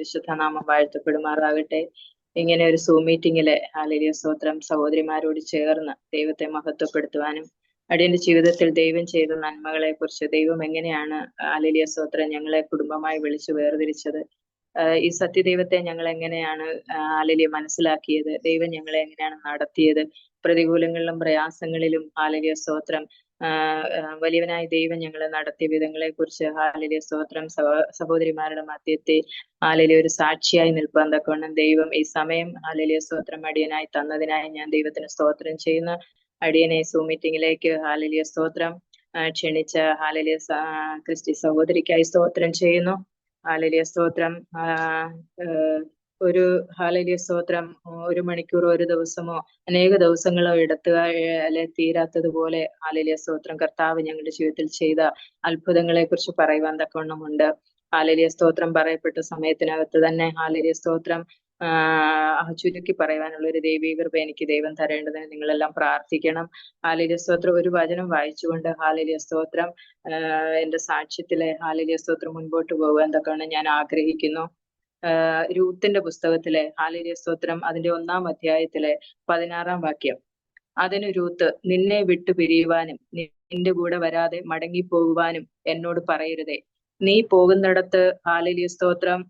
വിശുദ്ധനാമം വാഴ്ത്തപ്പെടുമാറാകട്ടെ. ഇങ്ങനെ ഒരു സൂം മീറ്റിംഗിലെ ഹാലേലൂയ സ്തോത്രം സഹോദരിമാരോട് ചേർന്ന് ദൈവത്തെ മഹത്വപ്പെടുത്തുവാനും അടിയന്റെ ജീവിതത്തിൽ ദൈവം ചെയ്ത നന്മകളെ കുറിച്ച് ദൈവം എങ്ങനെയാണ് ഹാലേലൂയ സ്തോത്രം ഞങ്ങളെ കുടുംബമായി വിളിച്ചു വേർതിരിച്ചത്, ഈ സത്യദൈവത്തെ ഞങ്ങൾ എങ്ങനെയാണ് ഹാലേലൂയ മനസ്സിലാക്കിയത്, ദൈവം ഞങ്ങളെ എങ്ങനെയാണ് നടത്തിയത്, പ്രതികൂലങ്ങളിലും പ്രയാസങ്ങളിലും ഹാലേലൂയ സ്തോത്രം വലിയവനായ ദൈവം ഞങ്ങളെ നടത്തിയ വിധങ്ങളെ കുറിച്ച് ഹാലേലൂയ സ്തോത്രം സഹോദരിമാരുടെ മധ്യത്തെ ഹാലേലൂയ ഒരു സാക്ഷിയായി നിൽപ്പാൻ തക്കവണ്ണം ദൈവം ഈ സമയം ഹാലേലൂയ സ്തോത്രം അടിയനായി തന്നതിനായി ഞാൻ ദൈവത്തിന് സ്തോത്രം ചെയ്യുന്നു. അടിയനെ സൂം മീറ്റിംഗിലേക്ക് ഹാലേലൂയ സ്തോത്രം ക്ഷണിച്ച ഹാലേലൂയ ക്രിസ്റ്റി സഹോദരിക്കായി സ്തോത്രം ചെയ്യുന്നു. ഹാലേലൂയ സ്തോത്രം ഒരു ഹാലേലൂയ സ്തോത്രം 1 മണിക്കൂറോ ഒരു ദിവസമോ അനേക ദിവസങ്ങളോ എടുത്തുക അല്ലെ തീരാത്തതുപോലെ ഹാലേലൂയ സ്തോത്രം കർത്താവ് ഞങ്ങളുടെ ജീവിതത്തിൽ ചെയ്ത അത്ഭുതങ്ങളെ കുറിച്ച് പറയുവാൻ തക്കവണ്ണമുണ്ട്. ഹാലേലൂയ സ്തോത്രം പറയപ്പെട്ട സമയത്തിനകത്ത് തന്നെ ഹാലേലൂയ സ്തോത്രം ചുരുക്കി പറയാനുള്ള ഒരു ദൈവീക കൃപ എനിക്ക് ദൈവം തരേണ്ടതിന് നിങ്ങളെല്ലാം പ്രാർത്ഥിക്കണം. ഹാലേലൂയ സ്തോത്രം ഒരു വചനം വായിച്ചുകൊണ്ട് ഹാലേലൂയ സ്തോത്രം എന്റെ സാക്ഷ്യത്തിലെ ഹാലേലൂയ സ്തോത്രം മുൻപോട്ട് പോകാൻ തക്കവണ്ണം ഞാൻ ആഗ്രഹിക്കുന്നു. രൂത്തിന്റെ പുസ്തകത്തിലെ ഹാലേലൂയ സ്തോത്രം അതിന്റെ 1-ാം അധ്യായത്തിലെ 16-ാം വാക്യം. അതിന് രൂത്ത്, നിന്നെ വിട്ടു പിരിയുവാനും നിന്റെ കൂടെ വരാതെ മടങ്ങിപ്പോകുവാനും എന്നോട് പറയരുതേ. നീ പോകുന്നിടത്ത് ഹാലേലൂയ സ്തോത്രം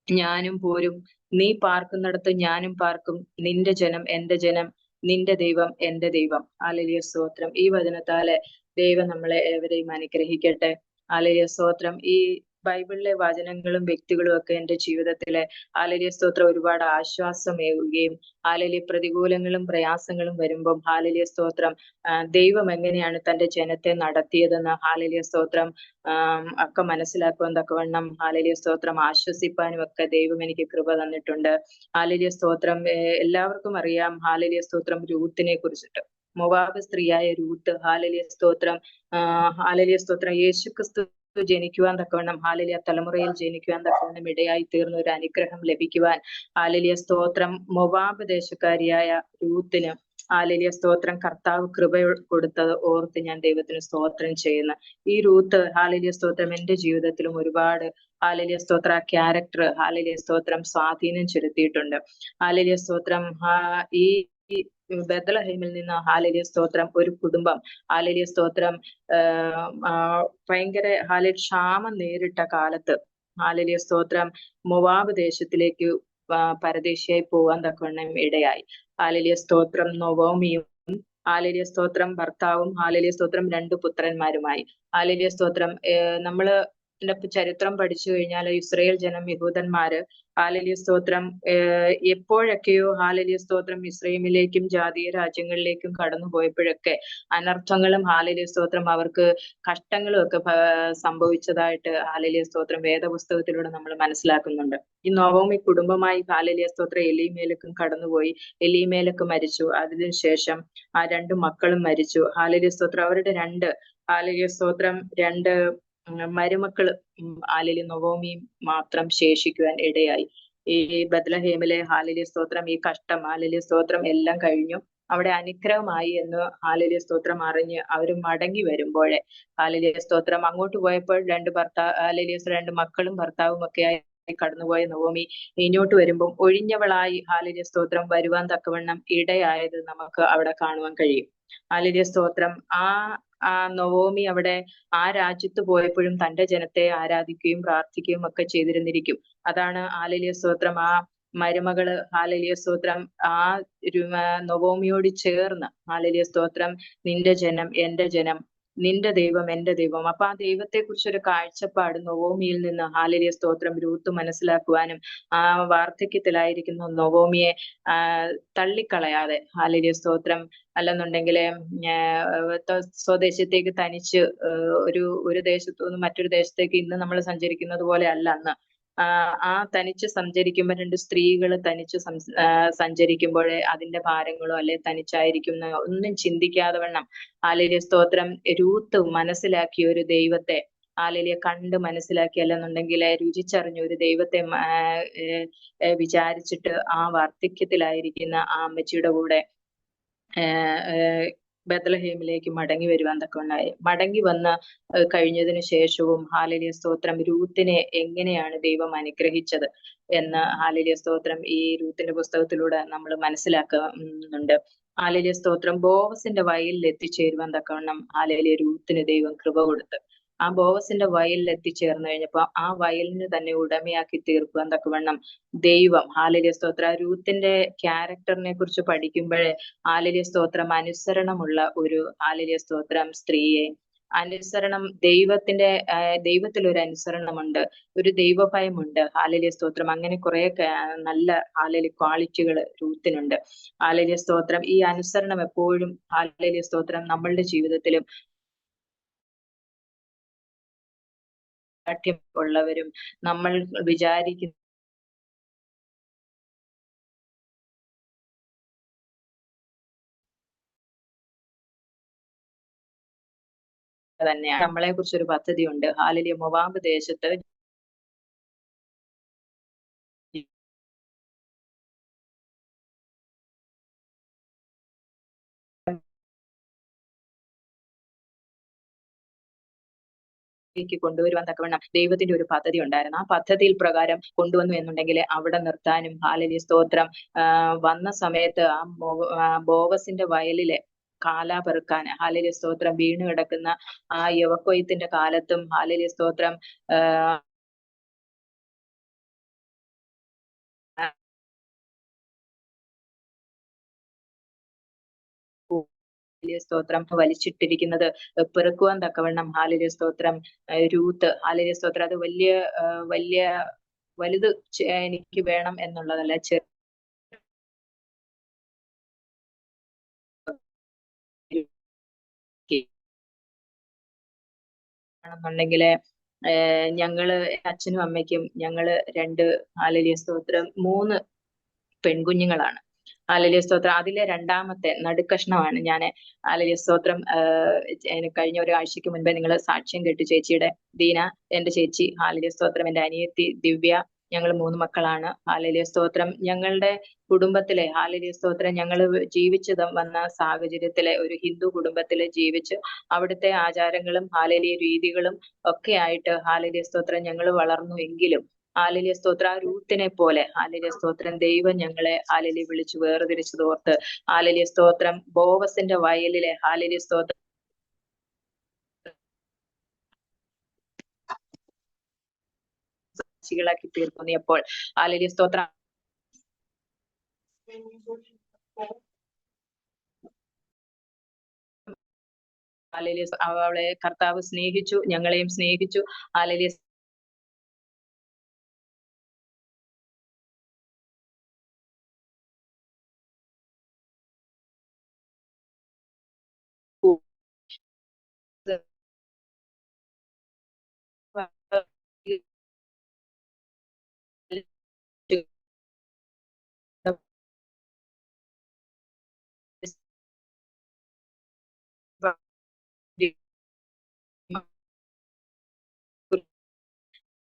ഞാനും പോരും, നീ പാർക്കുന്നിടത്ത് ഞാനും പാർക്കും, നിന്റെ ജനം എന്റെ ജനം, നിന്റെ ദൈവം എന്റെ ദൈവം. ഹാലേലൂയ സ്തോത്രം. ഈ വചനത്താലെ ദൈവം നമ്മളെ ഏവരെയും അനുഗ്രഹിക്കട്ടെ. ഹാലേലൂയ സ്തോത്രം. ഈ ബൈബിളിലെ വചനങ്ങളും വ്യക്തികളും ഒക്കെ എന്റെ ജീവിതത്തിലെ ഹാലേലൂയ സ്തോത്രം ഒരുപാട് ആശ്വാസമേകുകയും ഹാലേലൂയ പ്രതികൂലങ്ങളും പ്രയാസങ്ങളും വരുമ്പം ഹാലേലൂയ സ്തോത്രം ദൈവം എങ്ങനെയാണ് തന്റെ ജനത്തെ നടത്തിയതെന്ന് ഹാലേലൂയ സ്തോത്രം ഒക്കെ മനസ്സിലാക്കുവാൻ തക്കവണ്ണം ഹാലേലൂയ സ്തോത്രം ആശ്വസിപ്പാനും ഒക്കെ ദൈവം എനിക്ക് കൃപ തന്നിട്ടുണ്ട്. ഹാലേലൂയ സ്തോത്രം എല്ലാവർക്കും അറിയാം ഹാലേലൂയ സ്തോത്രം രൂത്തിനെ കുറിച്ചിട്ട്. മോവാബ് സ്ത്രീയായ രൂത്ത് ഹാലേലൂയ സ്തോത്രം യേശുക്രിസ്തു ജനിക്കുവാൻ തക്കവണ്ണം ഹാലേലൂയ തലമുറയിൽ ജനിക്കുവാൻ തക്കവണ്ണം ഇടയായി തീർന്ന ഒരു അനുഗ്രഹം ലഭിക്കുവാൻ ഹാലേലൂയ സ്തോത്രം മൊവാബ് ദേശക്കാരിയായ രൂത്തിന് ഹാലേലൂയ സ്തോത്രം കർത്താവ് കൃപ കൊടുത്തത് ഓർത്ത് ഞാൻ ദൈവത്തിന് സ്തോത്രം ചെയ്യുന്നു. ഈ രൂത്ത് ഹാലേലൂയ സ്തോത്രം എന്റെ ജീവിതത്തിലും ഒരുപാട് ഹാലേലൂയ സ്തോത്ര ക്യാരക്ടർ ഹാലേലൂയ സ്തോത്രം സ്വാധീനം ചെലുത്തിയിട്ടുണ്ട്. ഹാലേലൂയ സ്തോത്രം ഈ ബെത്ലഹേമിൽ നിന്ന് ഹാലേലൂയ സ്തോത്രം ഒരു കുടുംബം ഹാലേലൂയ സ്തോത്രം ഭയങ്കര ക്ഷാമം നേരിട്ട കാലത്ത് ഹാലേലൂയ സ്തോത്രം മൊവാബ് ദേശത്തിലേക്ക് പരദേശിയായി പോകാൻ തക്കവണ്ണം ഇടയായി. ഹാലേലൂയ സ്തോത്രം നൊവോമിയും ഹാലേലൂയ സ്തോത്രം ഭർത്താവും ഹാലേലൂയ സ്തോത്രം 2 പുത്രന്മാരുമായി. ഹാലേലൂയ സ്തോത്രം നമ്മള് ചരിത്രം പഠിച്ചു കഴിഞ്ഞാൽ ഇസ്രായേൽ ജനം യഹൂദന്മാര് ഹാലേലൂയ സ്തോത്രം എപ്പോഴൊക്കെയോ ഹാലേലൂയ സ്തോത്രം ഇസ്രായേലിലേക്കും ജാതീയ രാജ്യങ്ങളിലേക്കും കടന്നു പോയപ്പോഴൊക്കെ അനർത്ഥങ്ങളും ഹാലേലൂയ സ്തോത്രം അവർക്ക് കഷ്ടങ്ങളും ഒക്കെ സംഭവിച്ചതായിട്ട് ഹാലേലൂയ സ്തോത്രം വേദപുസ്തകത്തിലൂടെ നമ്മൾ മനസ്സിലാക്കുന്നുണ്ട്. ഈ നൊവോമി കുടുംബമായി ഹാലേലൂയ സ്തോത്രം എലീമേലക്കും കടന്നുപോയി. എലീമേലക്ക് മരിച്ചു. അതിനുശേഷം ആ 2 മക്കളും മരിച്ചു. ഹാലേലൂയ സ്തോത്രം അവരുടെ 2 ഹാലേലൂയ സ്തോത്രം 2 മരുമക്കള് ഹാലേലൂയ നൊവോമിയും മാത്രം ശേഷിക്കുവാൻ ഇടയായി. ഈ ബെത്ലഹേമിലെ ഹാലേലൂയ സ്തോത്രം ഈ കഷ്ടം ഹാലേലൂയ സ്തോത്രം എല്ലാം കഴിഞ്ഞു. അവിടെ അനുഗ്രഹമായി എന്ന് ഹാലേലൂയ സ്തോത്രം അറിഞ്ഞ് അവര് മടങ്ങി വരുമ്പോഴേ ഹാലേലൂയ സ്തോത്രം അങ്ങോട്ട് പോയപ്പോൾ 2 മക്കളും ഭർത്താവും ഒക്കെ ആയി കടന്നുപോയ നൊവോമി ഇങ്ങോട്ട് വരുമ്പം ഒഴിഞ്ഞവളായി ഹാലേലൂയ സ്തോത്രം വരുവാൻ തക്കവണ്ണം ഇടയായത് നമുക്ക് അവിടെ കാണുവാൻ കഴിയും. ഹാലേലൂയ സ്തോത്രം ആ നൊവോമി അവിടെ ആ രാജ്യത്ത് പോയപ്പോഴും തന്റെ ജനത്തെ ആരാധിക്കുകയും പ്രാർത്ഥിക്കുകയും ഒക്കെ ചെയ്തിരുന്നിരിക്കും. അതാണ് ഹാലേലൂയ സ്തോത്രം ആ മരുമകള് ഹാലേലൂയ സ്തോത്രം ആ നൊവോമിയോട് ചേർന്ന് ഹാലേലൂയ സ്തോത്രം നിന്റെ ജനം എന്റെ ജനം, നിന്റെ ദൈവം എന്റെ ദൈവം. അപ്പൊ ആ ദൈവത്തെ കുറിച്ചൊരു കാഴ്ചപ്പാട് നൊവോമിയിൽ നിന്ന് ഹാലേലൂയ സ്തോത്രം രൂത്ത് മനസ്സിലാക്കുവാനും ആ വാർദ്ധക്യത്തിലായിരിക്കുന്ന നൊവോമിയെ തള്ളിക്കളയാതെ ഹാലേലൂയ സ്തോത്രം അല്ലെന്നുണ്ടെങ്കിൽ സ്വദേശത്തേക്ക് തനിച്ച് ഒരു ദേശത്തു നിന്ന് മറ്റൊരു ദേശത്തേക്ക് ഇന്ന് നമ്മൾ സഞ്ചരിക്കുന്നത് പോലെ അല്ല അന്ന്. ആ തനിച്ച് സഞ്ചരിക്കുമ്പോൾ 2 സ്ത്രീകൾ തനിച്ച് സഞ്ചരിക്കുമ്പോഴേ അതിന്റെ ഭാരങ്ങളോ അല്ലെ തനിച്ചായിരിക്കുന്ന ഒന്നും ചിന്തിക്കാതെ വണ്ണം ഹാലേലൂയ സ്തോത്രം രൂത്ത് മനസ്സിലാക്കിയ ഒരു ദൈവത്തെ ഹാലേലൂയ കണ്ട് മനസ്സിലാക്കി അല്ലെന്നുണ്ടെങ്കിൽ രുചിച്ചറിഞ്ഞ ഒരു ദൈവത്തെ വിചാരിച്ചിട്ട് ആ വാർദ്ധക്യത്തിലായിരിക്കുന്ന ആ അമ്മച്ചിയുടെ കൂടെ ബത്ലഹേമിലേക്ക് മടങ്ങി വരുവാൻ തക്കവണ്ണായി. മടങ്ങി വന്ന കഴിഞ്ഞതിന് ശേഷവും ഹാലേലൂയ സ്തോത്രം രൂത്തിനെ എങ്ങനെയാണ് ദൈവം അനുഗ്രഹിച്ചത് എന്ന് ഹാലേലൂയ സ്തോത്രം ഈ രൂത്തിന്റെ പുസ്തകത്തിലൂടെ നമ്മൾ മനസ്സിലാക്കുന്നുണ്ട്. ഹാലേലൂയ സ്തോത്രം ബോവസിന്റെ വയലിൽ എത്തിച്ചേരുവാൻ തക്കവണ്ണം ഹാലേലൂയ രൂത്തിന് ദൈവം കൃപ കൊടുത്തു. ആ ബോവസിന്റെ വയലിൽ എത്തിച്ചേർന്ന് കഴിഞ്ഞപ്പോ ആ വയലിന് തന്നെ ഉടമയാക്കി തീർക്കുവാൻ തക്കവണ്ണം ദൈവം ഹാലേലൂയ സ്തോത്രം രൂത്തിന്റെ ക്യാരക്ടറിനെ കുറിച്ച് പഠിക്കുമ്പോഴേ ഹാലേലൂയ സ്തോത്രം അനുസരണമുള്ള ഒരു ഹാലേലൂയ സ്തോത്രം സ്ത്രീയെ അനുസരണം ദൈവത്തിൽ ഒരു അനുസരണമുണ്ട്, ഒരു ദൈവഭയമുണ്ട്. ഹാലേലൂയ സ്തോത്രം അങ്ങനെ കുറെ നല്ല ഹാലേലൂയ ക്വാളിറ്റികൾ രൂത്തിനുണ്ട്. ഹാലേലൂയ സ്തോത്രം ഈ അനുസരണം എപ്പോഴും ഹാലേലൂയ സ്തോത്രം നമ്മളുടെ ജീവിതത്തിലും ഉള്ളവരും നമ്മൾ വിചാരിക്കുന്ന തന്നെയാണ്. നമ്മളെ കുറിച്ചൊരു പദ്ധതിയുണ്ട്. ഹാലേലൂയ മോവാബ് ദേശത്ത് കൊണ്ടുവരുവാൻ തക്കവണ്ണം ദൈവത്തിന്റെ ഒരു പദ്ധതി ഉണ്ടായിരുന്നു. ആ പദ്ധതിയിൽ പ്രകാരം കൊണ്ടുവന്നു എന്നുണ്ടെങ്കിൽ അവിടെ നിർത്താനും ഹാലേലൂയ സ്തോത്രം വന്ന സമയത്ത് ബോവസിന്റെ വയലിലെ കാല പെറുക്കാൻ ഹാലേലൂയ സ്തോത്രം വീണ് കിടക്കുന്ന ആ യവക്കൊയ്ത്തിന്റെ കാലത്തും ഹാലേലൂയ സ്തോത്രം ഹാലേലൂയ സ്തോത്രം വലിച്ചിട്ടിരിക്കുന്നത് പെറുക്കുവാൻ തക്കവണ്ണം ഹാലേലൂയ സ്തോത്രം രൂത്ത് ഹാലേലൂയ സ്തോത്രം അത് വലിയ വലുത് എനിക്ക് വേണം എന്നുള്ളതല്ല, ണെന്നുണ്ടെങ്കില് ഞങ്ങള് അച്ഛനും അമ്മയ്ക്കും ഞങ്ങള് ഹാലേലൂയ സ്തോത്രം 3 പെൺകുഞ്ഞുങ്ങളാണ്. ഹാലേലൂയ സ്തോത്രം അതിലെ രണ്ടാമത്തെ നടുക്കഷ്ണമാണ് ഞാൻ. ഹാലേലൂയ സ്തോത്രം കഴിഞ്ഞ ഒരാഴ്ചക്ക് മുൻപേ നിങ്ങൾ സാക്ഷ്യം കേട്ടു ചേച്ചിയുടെ. ദീന എന്റെ ചേച്ചി, ഹാലേലൂയ സ്തോത്രം എന്റെ അനിയത്തി ദിവ്യ, ഞങ്ങൾ 3 മക്കളാണ്. ഹാലേലൂയ സ്തോത്രം ഞങ്ങളുടെ കുടുംബത്തിലെ ഹാലേലൂയ സ്തോത്രം ഞങ്ങൾ ജീവിച്ചു വന്ന സാഹചര്യത്തിലെ ഒരു ഹിന്ദു കുടുംബത്തിലെ ജീവിച്ച് അവിടുത്തെ ആചാരങ്ങളും ഹാലേലൂയ രീതികളും ഒക്കെ ആയിട്ട് ഹാലേലൂയ സ്തോത്രം ഞങ്ങൾ വളർന്നു. എങ്കിലും ഹാലേലൂയ സ്തോത്രം ആ രൂത്തിനെ പോലെ ഹാലേലൂയ സ്തോത്രം ദൈവം ഞങ്ങളെ ഹാലേലൂയ വിളിച്ചു വേർതിരിച്ചതോർത്ത് ഹാലേലൂയ സ്തോത്രം ബോവസിന്റെ വയലിലെ ഹാലേലൂയ സ്തോത്രം സാക്ഷികളാക്കി തീർക്കുന്നപ്പോൾ ഹാലേലൂയ സ്തോത്രം ഹാലേലൂയ അവളെ കർത്താവ് സ്നേഹിച്ചു, ഞങ്ങളെയും സ്നേഹിച്ചു. ഹാലേലൂയ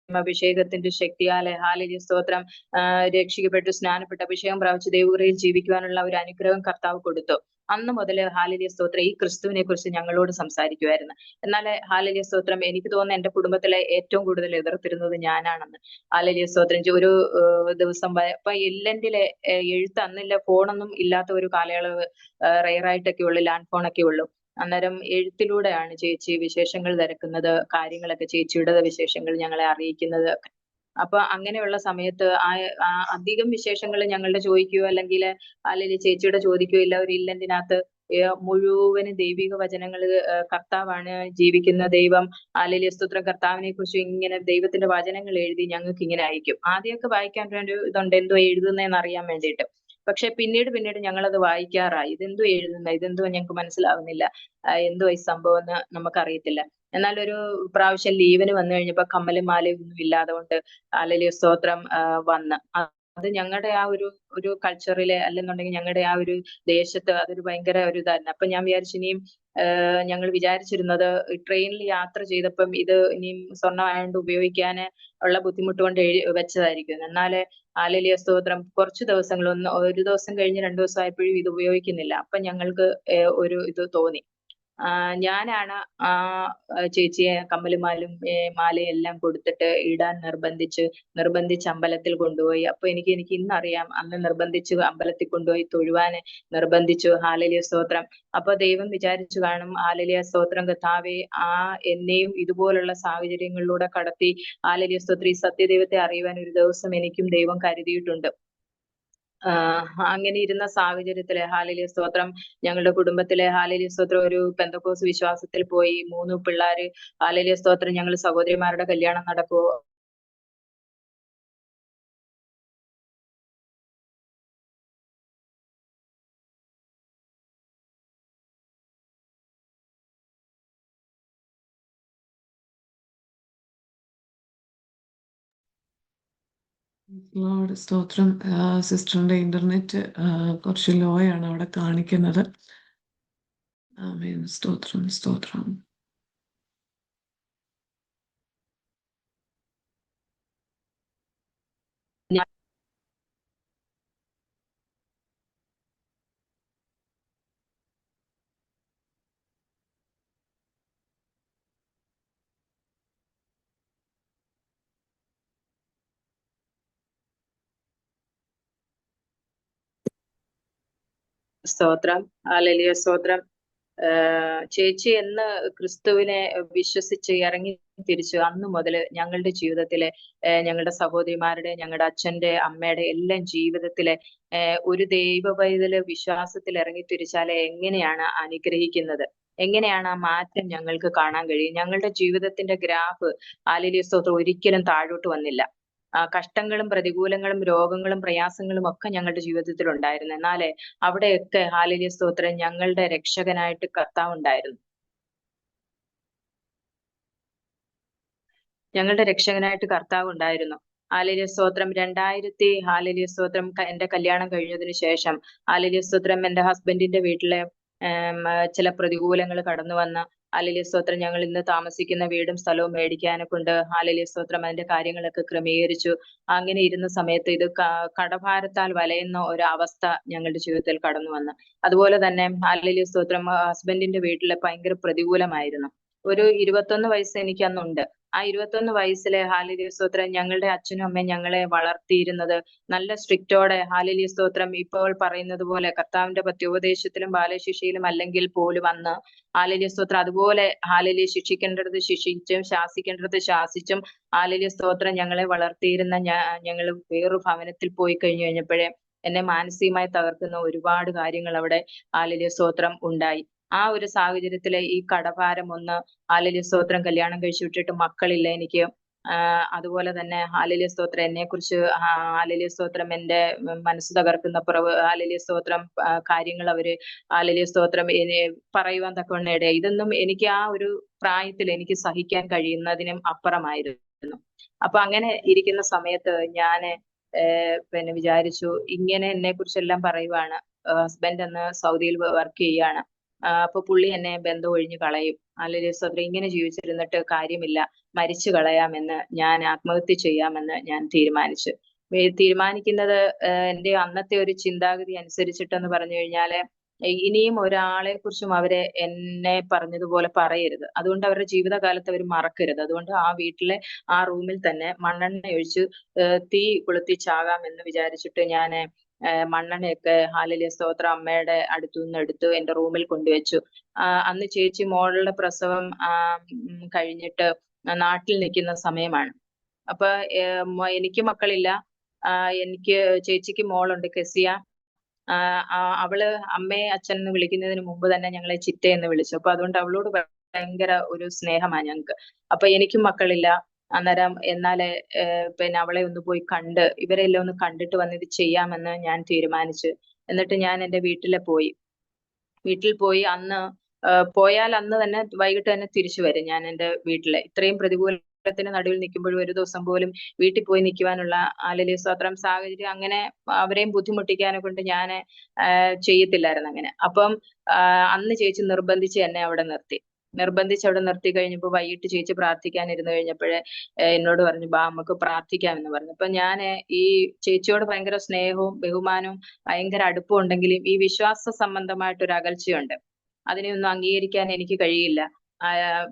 അഭിഷേകത്തിന്റെ ശക്തിയാലെ ഹാലേലൂയ സ്തോത്രം രക്ഷിക്കപ്പെട്ടു സ്നാനപ്പെട്ട് അഭിഷേകം പ്രാപിച്ച് ദൈവകൃപയിൽ ജീവിക്കുവാനുള്ള ഒരു അനുഗ്രഹം കർത്താവ് കൊടുത്തു. അന്ന് മുതൽ ഹാലേലൂയ സ്തോത്രം ഈ ക്രിസ്തുവിനെ കുറിച്ച് ഞങ്ങളോട് സംസാരിക്കുമായിരുന്നു. എന്നാൽ ഹാലേലൂയ സ്തോത്രം എനിക്ക് തോന്നുന്നു എന്റെ കുടുംബത്തിലെ ഏറ്റവും കൂടുതൽ എതിർത്തിരുന്നത് ഞാനാണെന്ന്. ഹാലേലൂയ സ്തോത്രം ഒരു ദിവസം ഇപ്പൊ എല്ലന്റിലെ എഴുത്ത് അന്നില്ല, ഫോണൊന്നും ഇല്ലാത്ത ഒരു കാലയളവ് റെയറായിട്ടൊക്കെ ഉള്ളു, ലാൻഡ് ഫോണൊക്കെ ഉള്ളു. അന്നേരം എഴുത്തിലൂടെയാണ് ചേച്ചി വിശേഷങ്ങൾ തിരക്കുന്നത്, കാര്യങ്ങളൊക്കെ ചേച്ചിയുടെ വിശേഷങ്ങൾ ഞങ്ങളെ അറിയിക്കുന്നത്. അപ്പൊ അങ്ങനെയുള്ള സമയത്ത് അധികം വിശേഷങ്ങൾ ഞങ്ങളുടെ ചോദിക്കുകയോ അല്ലെങ്കിൽ ചേച്ചിയുടെ ചോദിക്കുകയോ ഇല്ല. ഒരു ഇല്ലന്റിനകത്ത് മുഴുവനും ദൈവിക വചനങ്ങൾ, കർത്താവാണ് ജീവിക്കുന്ന ദൈവം, ഹാലേലൂയ സ്തോത്രം കർത്താവിനെ കുറിച്ച് ഇങ്ങനെ ദൈവത്തിന്റെ വചനങ്ങൾ എഴുതി ഞങ്ങൾക്ക് ഇങ്ങനെ അയക്കും. ആദ്യമൊക്കെ വായിക്കാൻ ഒരു ഇതുണ്ട്, എന്തോ എഴുതുന്നതെന്ന് അറിയാൻ വേണ്ടിയിട്ട്. പക്ഷെ പിന്നീട് ഞങ്ങളത് വായിക്കാറായി. ഇതെന്തോ എഴുതുന്ന, ഇതെന്തോ ഞങ്ങൾക്ക് മനസ്സിലാവുന്നില്ല, എന്തോ ഈ സംഭവം എന്ന് നമുക്കറിയത്തില്ല. എന്നാൽ ഒരു പ്രാവശ്യം ലീവിന് വന്നു കഴിഞ്ഞപ്പോ കമ്മലും മാലയും ഒന്നും ഇല്ലാതെ കൊണ്ട് ഹാലേലൂയ സ്തോത്രം വന്ന് അത് ഞങ്ങളുടെ ആ ഒരു കൾച്ചറിലെ അല്ലെന്നുണ്ടെങ്കിൽ ഞങ്ങളുടെ ആ ഒരു ദേശത്ത് അതൊരു ഭയങ്കര ഒരു ഇതായിരുന്നു. അപ്പൊ ഞാൻ വിചാരിച്ചു ഇനിയും ഞങ്ങൾ വിചാരിച്ചിരുന്നത് ട്രെയിനിൽ യാത്ര ചെയ്തപ്പം ഇത് ഇനിയും സ്വർണ്ണമായോണ്ട് ഉപയോഗിക്കാൻ ഉള്ള ബുദ്ധിമുട്ട് കൊണ്ട് വെച്ചതായിരിക്കും. എന്നാല് ഹല്ലേലൂയ സ്തോത്രം കുറച്ച് ദിവസങ്ങൾ ഒരു ദിവസം കഴിഞ്ഞ് 2 ദിവസം ആയപ്പോഴും ഇത് ഉപയോഗിക്കുന്നില്ല. അപ്പൊ ഞങ്ങൾക്ക് ഒരു ഇത് തോന്നി. ഞാനാണ് ആ ചേച്ചിയെ കമ്മലുമാലും മാലയും എല്ലാം കൊടുത്തിട്ട് ഇടാൻ നിർബന്ധിച്ച് അമ്പലത്തിൽ കൊണ്ടുപോയി. അപ്പൊ എനിക്ക് ഇന്നറിയാം, അന്ന് നിർബന്ധിച്ച് അമ്പലത്തിൽ കൊണ്ടുപോയി തൊഴുവാന് നിർബന്ധിച്ചു. ഹല്ലേലൂയ സ്തോത്രം. അപ്പൊ ദൈവം വിചാരിച്ചു കാണും, ഹല്ലേലൂയ സ്തോത്രം കർത്താവേ, എന്നെയും ഇതുപോലുള്ള സാഹചര്യങ്ങളിലൂടെ കടത്തി ഹല്ലേലൂയ സ്തോത്രം ഈ സത്യദൈവത്തെ അറിയുവാൻ ഒരു ദിവസം എനിക്കും ദൈവം കരുതിയിട്ടുണ്ട്. അങ്ങനെ ഇരുന്ന സാഹചര്യത്തില് ഹല്ലേലൂയ സ്തോത്രം, ഞങ്ങളുടെ കുടുംബത്തിലെ ഹല്ലേലൂയ സ്തോത്രം ഒരു പെന്തക്കോസ് വിശ്വാസത്തിൽ പോയി 3 പിള്ളാര്. ഹല്ലേലൂയ സ്തോത്രം, ഞങ്ങൾ സഹോദരിമാരുടെ കല്യാണം നടക്കുവോ ലോർഡ് സ്തോത്രം. സിസ്റ്ററിന്റെ ഇന്റർനെറ്റ് കുറച്ച് ലോ ആണ് അവിടെ കാണിക്കുന്നത്. ആമേൻ. സ്തോത്രം സ്തോത്രം. സ്തോത്രം, ഹല്ലേലൂയ സ്തോത്രം. ചേച്ചി എന്ന് ക്രിസ്തുവിനെ വിശ്വസിച്ച് ഇറങ്ങി തിരിച്ചു അന്ന് മുതല് ഞങ്ങളുടെ ജീവിതത്തിലെ ഞങ്ങളുടെ സഹോദരിമാരുടെ, ഞങ്ങളുടെ അച്ഛന്റെ, അമ്മയുടെ എല്ലാം ജീവിതത്തിലെ ഒരു ദൈവ പൈതല് വിശ്വാസത്തിൽ ഇറങ്ങി തിരിച്ചാല് എങ്ങനെയാണ് അനുഗ്രഹിക്കുന്നത്, എങ്ങനെയാണ് ആ മാറ്റം ഞങ്ങൾക്ക് കാണാൻ കഴിയും. ഞങ്ങളുടെ ജീവിതത്തിന്റെ ഗ്രാഫ് ഹല്ലേലൂയ സ്തോത്രം ഒരിക്കലും താഴോട്ട് വന്നില്ല. കഷ്ടങ്ങളും പ്രതികൂലങ്ങളും രോഗങ്ങളും പ്രയാസങ്ങളും ഒക്കെ ഞങ്ങളുടെ ജീവിതത്തിൽ ഉണ്ടായിരുന്നു. എന്നാലേ അവിടെയൊക്കെ ഹല്ലേലൂയ സ്തോത്രം ഞങ്ങളുടെ രക്ഷകനായിട്ട് കർത്താവ് ഉണ്ടായിരുന്നു. ഞങ്ങളുടെ രക്ഷകനായിട്ട് കർത്താവ് ഉണ്ടായിരുന്നു. ഹല്ലേലൂയ സ്തോത്രം. ഹല്ലേലൂയ സ്തോത്രം എന്റെ കല്യാണം കഴിഞ്ഞതിന് ശേഷം ഹല്ലേലൂയ സ്തോത്രം എന്റെ ഹസ്ബൻഡിന്റെ വീട്ടിലെ ചില പ്രതികൂലങ്ങൾ കടന്നു വന്ന ഹല്ലേലൂയ സ്തോത്രം ഞങ്ങൾ ഇന്ന് താമസിക്കുന്ന വീടും സ്ഥലവും മേടിക്കാനെ കൊണ്ട് ഹല്ലേലൂയ സ്തോത്രം അതിന്റെ കാര്യങ്ങളൊക്കെ ക്രമീകരിച്ചു. അങ്ങനെ ഇരുന്ന സമയത്ത് ഇത് കടഭാരത്താൽ വലയുന്ന ഒരു അവസ്ഥ ഞങ്ങളുടെ ജീവിതത്തിൽ കടന്നു വന്നു. അതുപോലെ തന്നെ ഹല്ലേലൂയ സ്തോത്രം ഹസ്ബൻഡിന്റെ വീട്ടില് ഭയങ്കര പ്രതികൂലമായിരുന്നു. ഒരു 21 വയസ്സ് എനിക്ക് അന്നുണ്ട്. ആ 21 വയസ്സിലെ ഹല്ലേലൂയ സ്തോത്രം ഞങ്ങളുടെ അച്ഛനും അമ്മയും ഞങ്ങളെ വളർത്തിയിരുന്നത് നല്ല സ്ട്രിക്റ്റോടെ ഹല്ലേലൂയ സ്തോത്രം ഇപ്പോൾ പറയുന്നത് പോലെ കർത്താവിന്റെ പത്യോപദേശത്തിലും ബാലശിക്ഷയിലും അല്ലെങ്കിൽ പോലും അന്ന് ഹല്ലേലൂയ സ്തോത്രം അതുപോലെ ഹല്ലേലൂയ ശിക്ഷിക്കേണ്ടത് ശിക്ഷിച്ചും ശാസിക്കേണ്ടത് ശാസിച്ചും ഹല്ലേലൂയ സ്തോത്രം ഞങ്ങളെ വളർത്തിയിരുന്ന ഞങ്ങൾ വേറൊരു ഭവനത്തിൽ പോയി കഴിഞ്ഞപ്പോഴേ എന്നെ മാനസികമായി തകർക്കുന്ന ഒരുപാട് കാര്യങ്ങൾ അവിടെ ഹല്ലേലൂയ സ്തോത്രം ഉണ്ടായി. ആ ഒരു സാഹചര്യത്തില് ഈ കടഭാരം ഒന്ന് ഹല്ലേലൂയ സ്തോത്രം കല്യാണം കഴിച്ചു വിട്ടിട്ട് മക്കളില്ല എനിക്ക്. അതുപോലെ തന്നെ ഹല്ലേലൂയ സ്തോത്രം എന്നെക്കുറിച്ച് ഹല്ലേലൂയ സ്തോത്രം എന്റെ മനസ്സ് തകർക്കുന്ന ഹല്ലേലൂയ സ്തോത്രം കാര്യങ്ങൾ അവര് ഹല്ലേലൂയ സ്തോത്രം പറയുവാൻ തക്കവണ്ണം ഇടയായി. ഇതൊന്നും എനിക്ക് ആ ഒരു പ്രായത്തിൽ എനിക്ക് സഹിക്കാൻ കഴിയുന്നതിനും അപ്പുറമായിരുന്നു. അപ്പൊ അങ്ങനെ ഇരിക്കുന്ന സമയത്ത് ഞാന് പിന്നെ വിചാരിച്ചു, ഇങ്ങനെ എന്നെക്കുറിച്ചെല്ലാം പറയുവാണ്. ഹസ്ബൻഡ് അന്ന് സൗദിയിൽ വർക്ക് ചെയ്യാണ്. അപ്പൊ പുള്ളി എന്നെ ബന്ധം ഒഴിഞ്ഞു കളയും, ഹല്ലേലൂയ സ്തോത്രം ഇങ്ങനെ ജീവിച്ചിരുന്നിട്ട് കാര്യമില്ല, മരിച്ചു കളയാമെന്ന്, ഞാൻ ആത്മഹത്യ ചെയ്യാമെന്ന് ഞാൻ തീരുമാനിച്ചു. തീരുമാനിക്കുന്നത് എന്റെ അന്നത്തെ ഒരു ചിന്താഗതി അനുസരിച്ചിട്ടെന്ന് പറഞ്ഞു കഴിഞ്ഞാല് ഇനിയും ഒരാളെ കുറിച്ചും അവരെ എന്നെ പറഞ്ഞതുപോലെ പറയരുത്. അതുകൊണ്ട് അവരുടെ ജീവിതകാലത്ത് അവർ മറക്കരുത്. അതുകൊണ്ട് ആ വീട്ടിലെ ആ റൂമിൽ തന്നെ മണ്ണെണ്ണ ഒഴിച്ച് തീ കൊളുത്തി ചാകാമെന്ന് വിചാരിച്ചിട്ട് ഞാന് മണ്ണെണ്ണയൊക്കെ ഹല്ലേലൂയ സ്തോത്രം അമ്മയുടെ അടുത്തുനിന്ന് എടുത്ത് എന്റെ റൂമിൽ കൊണ്ടുവച്ചു. അന്ന് ചേച്ചി മോളുടെ പ്രസവം കഴിഞ്ഞിട്ട് നാട്ടിൽ നിൽക്കുന്ന സമയമാണ്. അപ്പൊ എനിക്ക് മക്കളില്ല. എനിക്ക് ചേച്ചിക്ക് മോളുണ്ട് കെസിയ. അവള് അമ്മയെ അച്ഛൻ എന്ന് വിളിക്കുന്നതിന് മുമ്പ് തന്നെ ഞങ്ങളെ ചിറ്റ എന്ന് വിളിച്ചു. അപ്പൊ അതുകൊണ്ട് അവളോട് ഭയങ്കര ഒരു സ്നേഹമാണ് ഞങ്ങക്ക്. അപ്പൊ എനിക്കും മക്കളില്ല. അന്നേരം എന്നാല് പിന്നെ അവളെ ഒന്ന് പോയി കണ്ട് ഇവരെല്ലാം ഒന്ന് കണ്ടിട്ട് വന്ന് ഇത് ചെയ്യാമെന്ന് ഞാൻ തീരുമാനിച്ചു. എന്നിട്ട് ഞാൻ എന്റെ വീട്ടിൽ പോയി അന്ന് പോയാൽ അന്ന് തന്നെ വൈകിട്ട് തന്നെ തിരിച്ചു വരും ഞാൻ എന്റെ വീട്ടില്. ഇത്രയും പ്രതികൂല ത്തിന് നടുവിൽ നിൽക്കുമ്പോഴും ഒരു ദിവസം പോലും വീട്ടിൽ പോയി നിൽക്കുവാനുള്ള ഹല്ലേലൂയ സ്തോത്രം സാഹചര്യം അങ്ങനെ അവരെയും ബുദ്ധിമുട്ടിക്കാനെ കൊണ്ട് ഞാൻ ചെയ്യത്തില്ലായിരുന്നു അങ്ങനെ. അപ്പം അന്ന് ചേച്ചി നിർബന്ധിച്ച് എന്നെ അവിടെ നിർത്തി. നിർബന്ധിച്ച് അവിടെ നിർത്തി കഴിഞ്ഞപ്പോൾ വൈകിട്ട് ചേച്ചി പ്രാർത്ഥിക്കാനിരുന്ന് കഴിഞ്ഞപ്പോഴേ എന്നോട് പറഞ്ഞു ബാ നമുക്ക് പ്രാർത്ഥിക്കാം എന്ന് പറഞ്ഞു. അപ്പൊ ഞാൻ ഈ ചേച്ചിയോട് ഭയങ്കര സ്നേഹവും ബഹുമാനവും ഭയങ്കര അടുപ്പം ഉണ്ടെങ്കിലും ഈ വിശ്വാസ സംബന്ധമായിട്ടൊരു അകൽച്ചയുണ്ട്. അതിനെ ഒന്നും അംഗീകരിക്കാൻ എനിക്ക് കഴിയില്ല.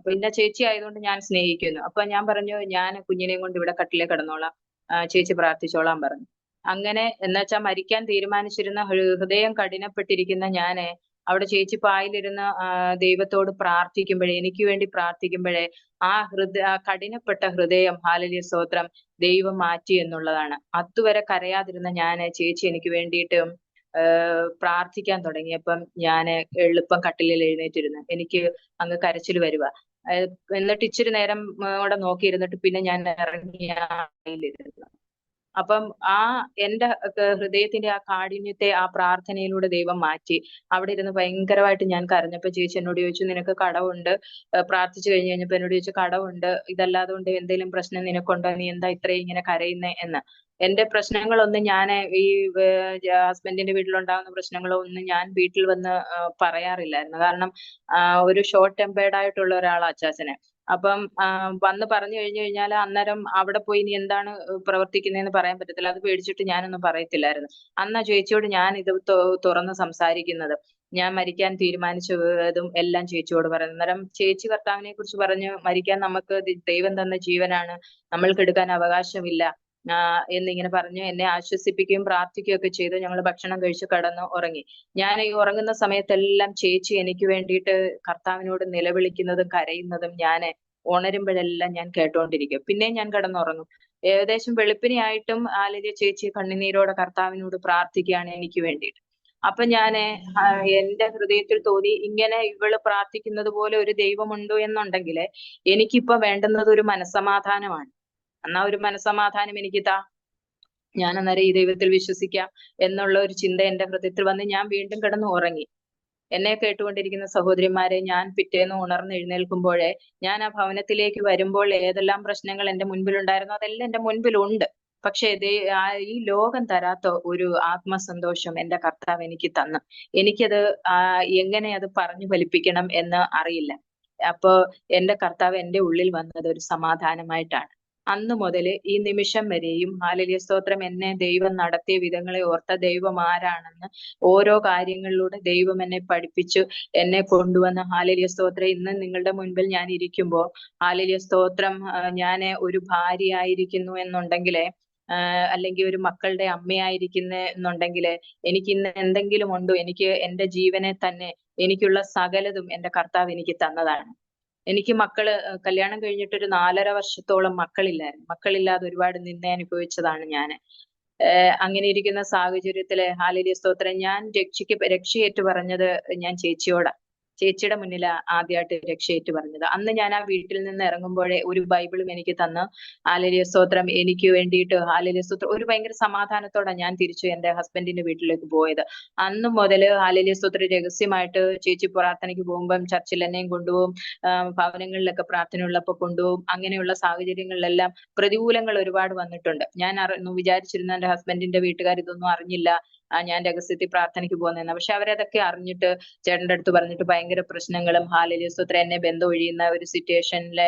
പിന്നെ ചേച്ചി ആയതുകൊണ്ട് ഞാൻ സ്നേഹിക്കുന്നു. അപ്പൊ ഞാൻ പറഞ്ഞു ഞാൻ കുഞ്ഞിനെയും കൊണ്ട് ഇവിടെ കട്ടിലേ കിടന്നോളാം, ചേച്ചി പ്രാർത്ഥിച്ചോളാൻ പറഞ്ഞു. അങ്ങനെ എന്നുവെച്ചാൽ മരിക്കാൻ തീരുമാനിച്ചിരുന്ന ഹൃദയം കഠിനപ്പെട്ടിരിക്കുന്ന ഞാന് അവിടെ ചേച്ചി പായിലിരുന്ന് ദൈവത്തോട് പ്രാർത്ഥിക്കുമ്പോഴേ എനിക്ക് വേണ്ടി പ്രാർത്ഥിക്കുമ്പോഴേ ആ കഠിനപ്പെട്ട ഹൃദയം ഹല്ലേലൂയ സ്തോത്രം ദൈവം മാറ്റി എന്നുള്ളതാണ്. അതുവരെ കരയാതിരുന്ന ഞാന് ചേച്ചി എനിക്ക് വേണ്ടിയിട്ട് പ്രാർത്ഥിക്കാൻ തുടങ്ങിയപ്പം ഞാന് എളുപ്പം കട്ടിലിൽ എഴുന്നേറ്റിരുന്നു. എനിക്ക് അങ്ങ് കരച്ചിൽ വരുക. എന്നിട്ട് ഇച്ചിരി നേരം കൂടെ നോക്കിയിരുന്നിട്ട് പിന്നെ ഞാൻ ഇറങ്ങി ആയിലിരുന്നു. അപ്പം എന്റെ ഹൃദയത്തിന്റെ ആ കാഠിന്യത്തെ ആ പ്രാർത്ഥനയിലൂടെ ദൈവം മാറ്റി. അവിടെ ഇരുന്ന് ഭയങ്കരമായിട്ട് ഞാൻ കരഞ്ഞപ്പോ ചേച്ചി എന്നോട് ചോദിച്ചു നിനക്ക് കടവുണ്ട്, പ്രാർത്ഥിച്ചു കഴിഞ്ഞ് കഴിഞ്ഞപ്പോ എന്നോട് ചോദിച്ചു കടവുണ്ട്, ഇതല്ലാതെ കൊണ്ട് എന്തെങ്കിലും പ്രശ്നം നിനക്കുണ്ടോ, നീ എന്താ ഇത്രയും ഇങ്ങനെ കരയുന്നേ എന്ന്. എന്റെ പ്രശ്നങ്ങളൊന്നും ഞാൻ ഈ ഹസ്ബൻഡിന്റെ വീട്ടിലുണ്ടാകുന്ന പ്രശ്നങ്ങളോ ഒന്നും ഞാൻ വീട്ടിൽ വന്ന് പറയാറില്ലായിരുന്നു. കാരണം ഒരു ഷോർട്ട് ടെമ്പേർഡ് ആയിട്ടുള്ള ഒരാളാ അച്ചാച്ചന്. അപ്പം വന്ന് പറഞ്ഞു കഴിഞ്ഞു കഴിഞ്ഞാൽ അന്നേരം അവിടെ പോയി നീ എന്താണ് പ്രവർത്തിക്കുന്നതെന്ന് പറയാൻ പറ്റത്തില്ല. അത് പേടിച്ചിട്ട് ഞാനൊന്നും പറയത്തില്ലായിരുന്നു. അന്നാ ചേച്ചിയോട് ഞാൻ ഇത് തുറന്ന് സംസാരിക്കുന്നത്. ഞാൻ മരിക്കാൻ തീരുമാനിച്ചതും എല്ലാം ചേച്ചിയോട് പറയുന്നത്. അന്നേരം ചേച്ചി കർത്താവിനെ കുറിച്ച് പറഞ്ഞു മരിക്കാൻ നമുക്ക് ദൈവം തന്ന ജീവനാണ്, നമ്മൾക്ക് എടുക്കാൻ അവകാശമില്ല എന്നിങ്ങനെ പറഞ്ഞ് എന്നെ ആശ്വസിപ്പിക്കുകയും പ്രാർത്ഥിക്കുകയും ഒക്കെ ചെയ്തു. ഞങ്ങൾ ഭക്ഷണം കഴിച്ച് കിടന്നു ഉറങ്ങി. ഞാൻ ഈ ഉറങ്ങുന്ന സമയത്തെല്ലാം ചേച്ചി എനിക്ക് വേണ്ടിയിട്ട് കർത്താവിനോട് നിലവിളിക്കുന്നതും കരയുന്നതും ഞാൻ ഉണരുമ്പോഴെല്ലാം ഞാൻ കേട്ടോണ്ടിരിക്കും. പിന്നെയും ഞാൻ കിടന്നുറങ്ങും. ഏകദേശം വെളുപ്പിനെയായിട്ടും ഹല്ലേലൂയ ചേച്ചി കണ്ണുനീരോടെ കർത്താവിനോട് പ്രാർത്ഥിക്കുകയാണ് എനിക്ക് വേണ്ടിയിട്ട്. അപ്പൊ ഞാന് എന്റെ ഹൃദയത്തിൽ തോന്നി ഇങ്ങനെ ഇവള് പ്രാർത്ഥിക്കുന്നത് പോലെ ഒരു ദൈവമുണ്ടോ എന്നുണ്ടെങ്കിൽ എനിക്കിപ്പോ വേണ്ടുന്നത് ഒരു മനസ്സമാധാനമാണ്. എന്നാ ഒരു മനസ്സമാധാനം എനിക്ക് താ, ഞാൻ അന്നേരം ഈ ദൈവത്തിൽ വിശ്വസിക്കാം എന്നുള്ള ഒരു ചിന്ത എന്റെ ഹൃദയത്തിൽ വന്ന് ഞാൻ വീണ്ടും കിടന്ന് ഉറങ്ങി. എന്നെ കേട്ടുകൊണ്ടിരിക്കുന്ന സഹോദരിമാരെ, ഞാൻ പിറ്റേന്ന് ഉണർന്ന് എഴുന്നേൽക്കുമ്പോഴേ ഞാൻ ആ ഭവനത്തിലേക്ക് വരുമ്പോൾ ഏതെല്ലാം പ്രശ്നങ്ങൾ എന്റെ മുൻപിലുണ്ടായിരുന്നോ അതെല്ലാം എന്റെ മുൻപിലുണ്ട്. പക്ഷേ ഈ ലോകം തരാത്ത ഒരു ആത്മസന്തോഷം എന്റെ കർത്താവ് എനിക്ക് തന്നു. എനിക്കത് എങ്ങനെ അത് പറഞ്ഞു ഫലിപ്പിക്കണം എന്ന് അറിയില്ല. അപ്പോ എന്റെ കർത്താവ് എന്റെ ഉള്ളിൽ വന്നത് ഒരു സമാധാനമായിട്ടാണ്. അന്ന് മുതൽ ഈ നിമിഷം വരെയും ഹല്ലേലൂയ സ്തോത്രം എന്നെ ദൈവം നടത്തിയ വിധങ്ങളെ ഓർത്ത ദൈവം ആരാണെന്ന് ഓരോ കാര്യങ്ങളിലൂടെ ദൈവം എന്നെ പഠിപ്പിച്ചു എന്നെ കൊണ്ടുവന്ന ഹല്ലേലൂയ സ്തോത്രം ഇന്ന് നിങ്ങളുടെ മുൻപിൽ ഞാൻ ഇരിക്കുമ്പോൾ ഹല്ലേലൂയ സ്തോത്രം ഞാൻ ഒരു ഭാര്യയായിരിക്കുന്നു എന്നുണ്ടെങ്കിലേ അല്ലെങ്കിൽ ഒരു മക്കളുടെ അമ്മയായിരിക്കുന്ന എന്നുണ്ടെങ്കിൽ എനിക്ക് ഇന്ന് എന്തെങ്കിലും ഉണ്ടോ, എനിക്ക് എന്റെ ജീവനെ തന്നെ എനിക്കുള്ള സകലതും എന്റെ കർത്താവ് എനിക്ക് തന്നതാണ്. എനിക്ക് കല്യാണം കഴിഞ്ഞിട്ട് ഒരു 4.5 വർഷത്തോളം മക്കളില്ലായിരുന്നു. മക്കളില്ലാതെ ഒരുപാട് നിന്ദ അനുഭവിച്ചതാണ് ഞാൻ. അങ്ങനെ ഇരിക്കുന്ന സാഹചര്യത്തില് ഹല്ലേലൂയ സ്തോത്രം ഞാൻ രക്ഷയേറ്റു പറഞ്ഞത് ഞാൻ ചേച്ചിയോടാ. ചേച്ചിയുടെ മുന്നിലാ ആദ്യമായിട്ട് രക്ഷയേറ്റു പറഞ്ഞത്. അന്ന് ഞാൻ ആ വീട്ടിൽ നിന്ന് ഇറങ്ങുമ്പോഴേ ഒരു ബൈബിളും എനിക്ക് തന്ന് ഹല്ലേലൂയ സ്തോത്രം എനിക്ക് വേണ്ടിയിട്ട് ഹല്ലേലൂയ സ്തോത്രം ഒരു ഭയങ്കര സമാധാനത്തോടെ ഞാൻ തിരിച്ചു എന്റെ ഹസ്ബൻഡിന്റെ വീട്ടിലേക്ക് പോയത്. അന്ന് മുതല് ഹല്ലേലൂയ സ്തോത്രം രഹസ്യമായിട്ട് ചേച്ചി പ്രാർത്ഥനയ്ക്ക് പോകുമ്പം ചർച്ചിൽ എന്നെയും കൊണ്ടുപോകും, ഭവനങ്ങളിലൊക്കെ പ്രാർത്ഥന ഉള്ളപ്പോ കൊണ്ടുപോകും. അങ്ങനെയുള്ള സാഹചര്യങ്ങളിലെല്ലാം പ്രതികൂലങ്ങൾ ഒരുപാട് വന്നിട്ടുണ്ട്. ഞാൻ വിചാരിച്ചിരുന്ന എന്റെ ഹസ്ബൻഡിന്റെ വീട്ടുകാർ ഇതൊന്നും അറിഞ്ഞില്ല, ഞാൻ രഹസ്യത്തിൽ പ്രാർത്ഥനയ്ക്ക് പോകുന്നതെന്ന്. പക്ഷെ അവരതൊക്കെ അറിഞ്ഞിട്ട് ചേട്ടന്റെ അടുത്ത് പറഞ്ഞിട്ട് ഭയങ്കര പ്രശ്നങ്ങളും ഹല്ലേലൂയ സ്തോത്രം എന്നെ ബന്ധം ഒഴിയുന്ന ഒരു സിറ്റുവേഷനിലെ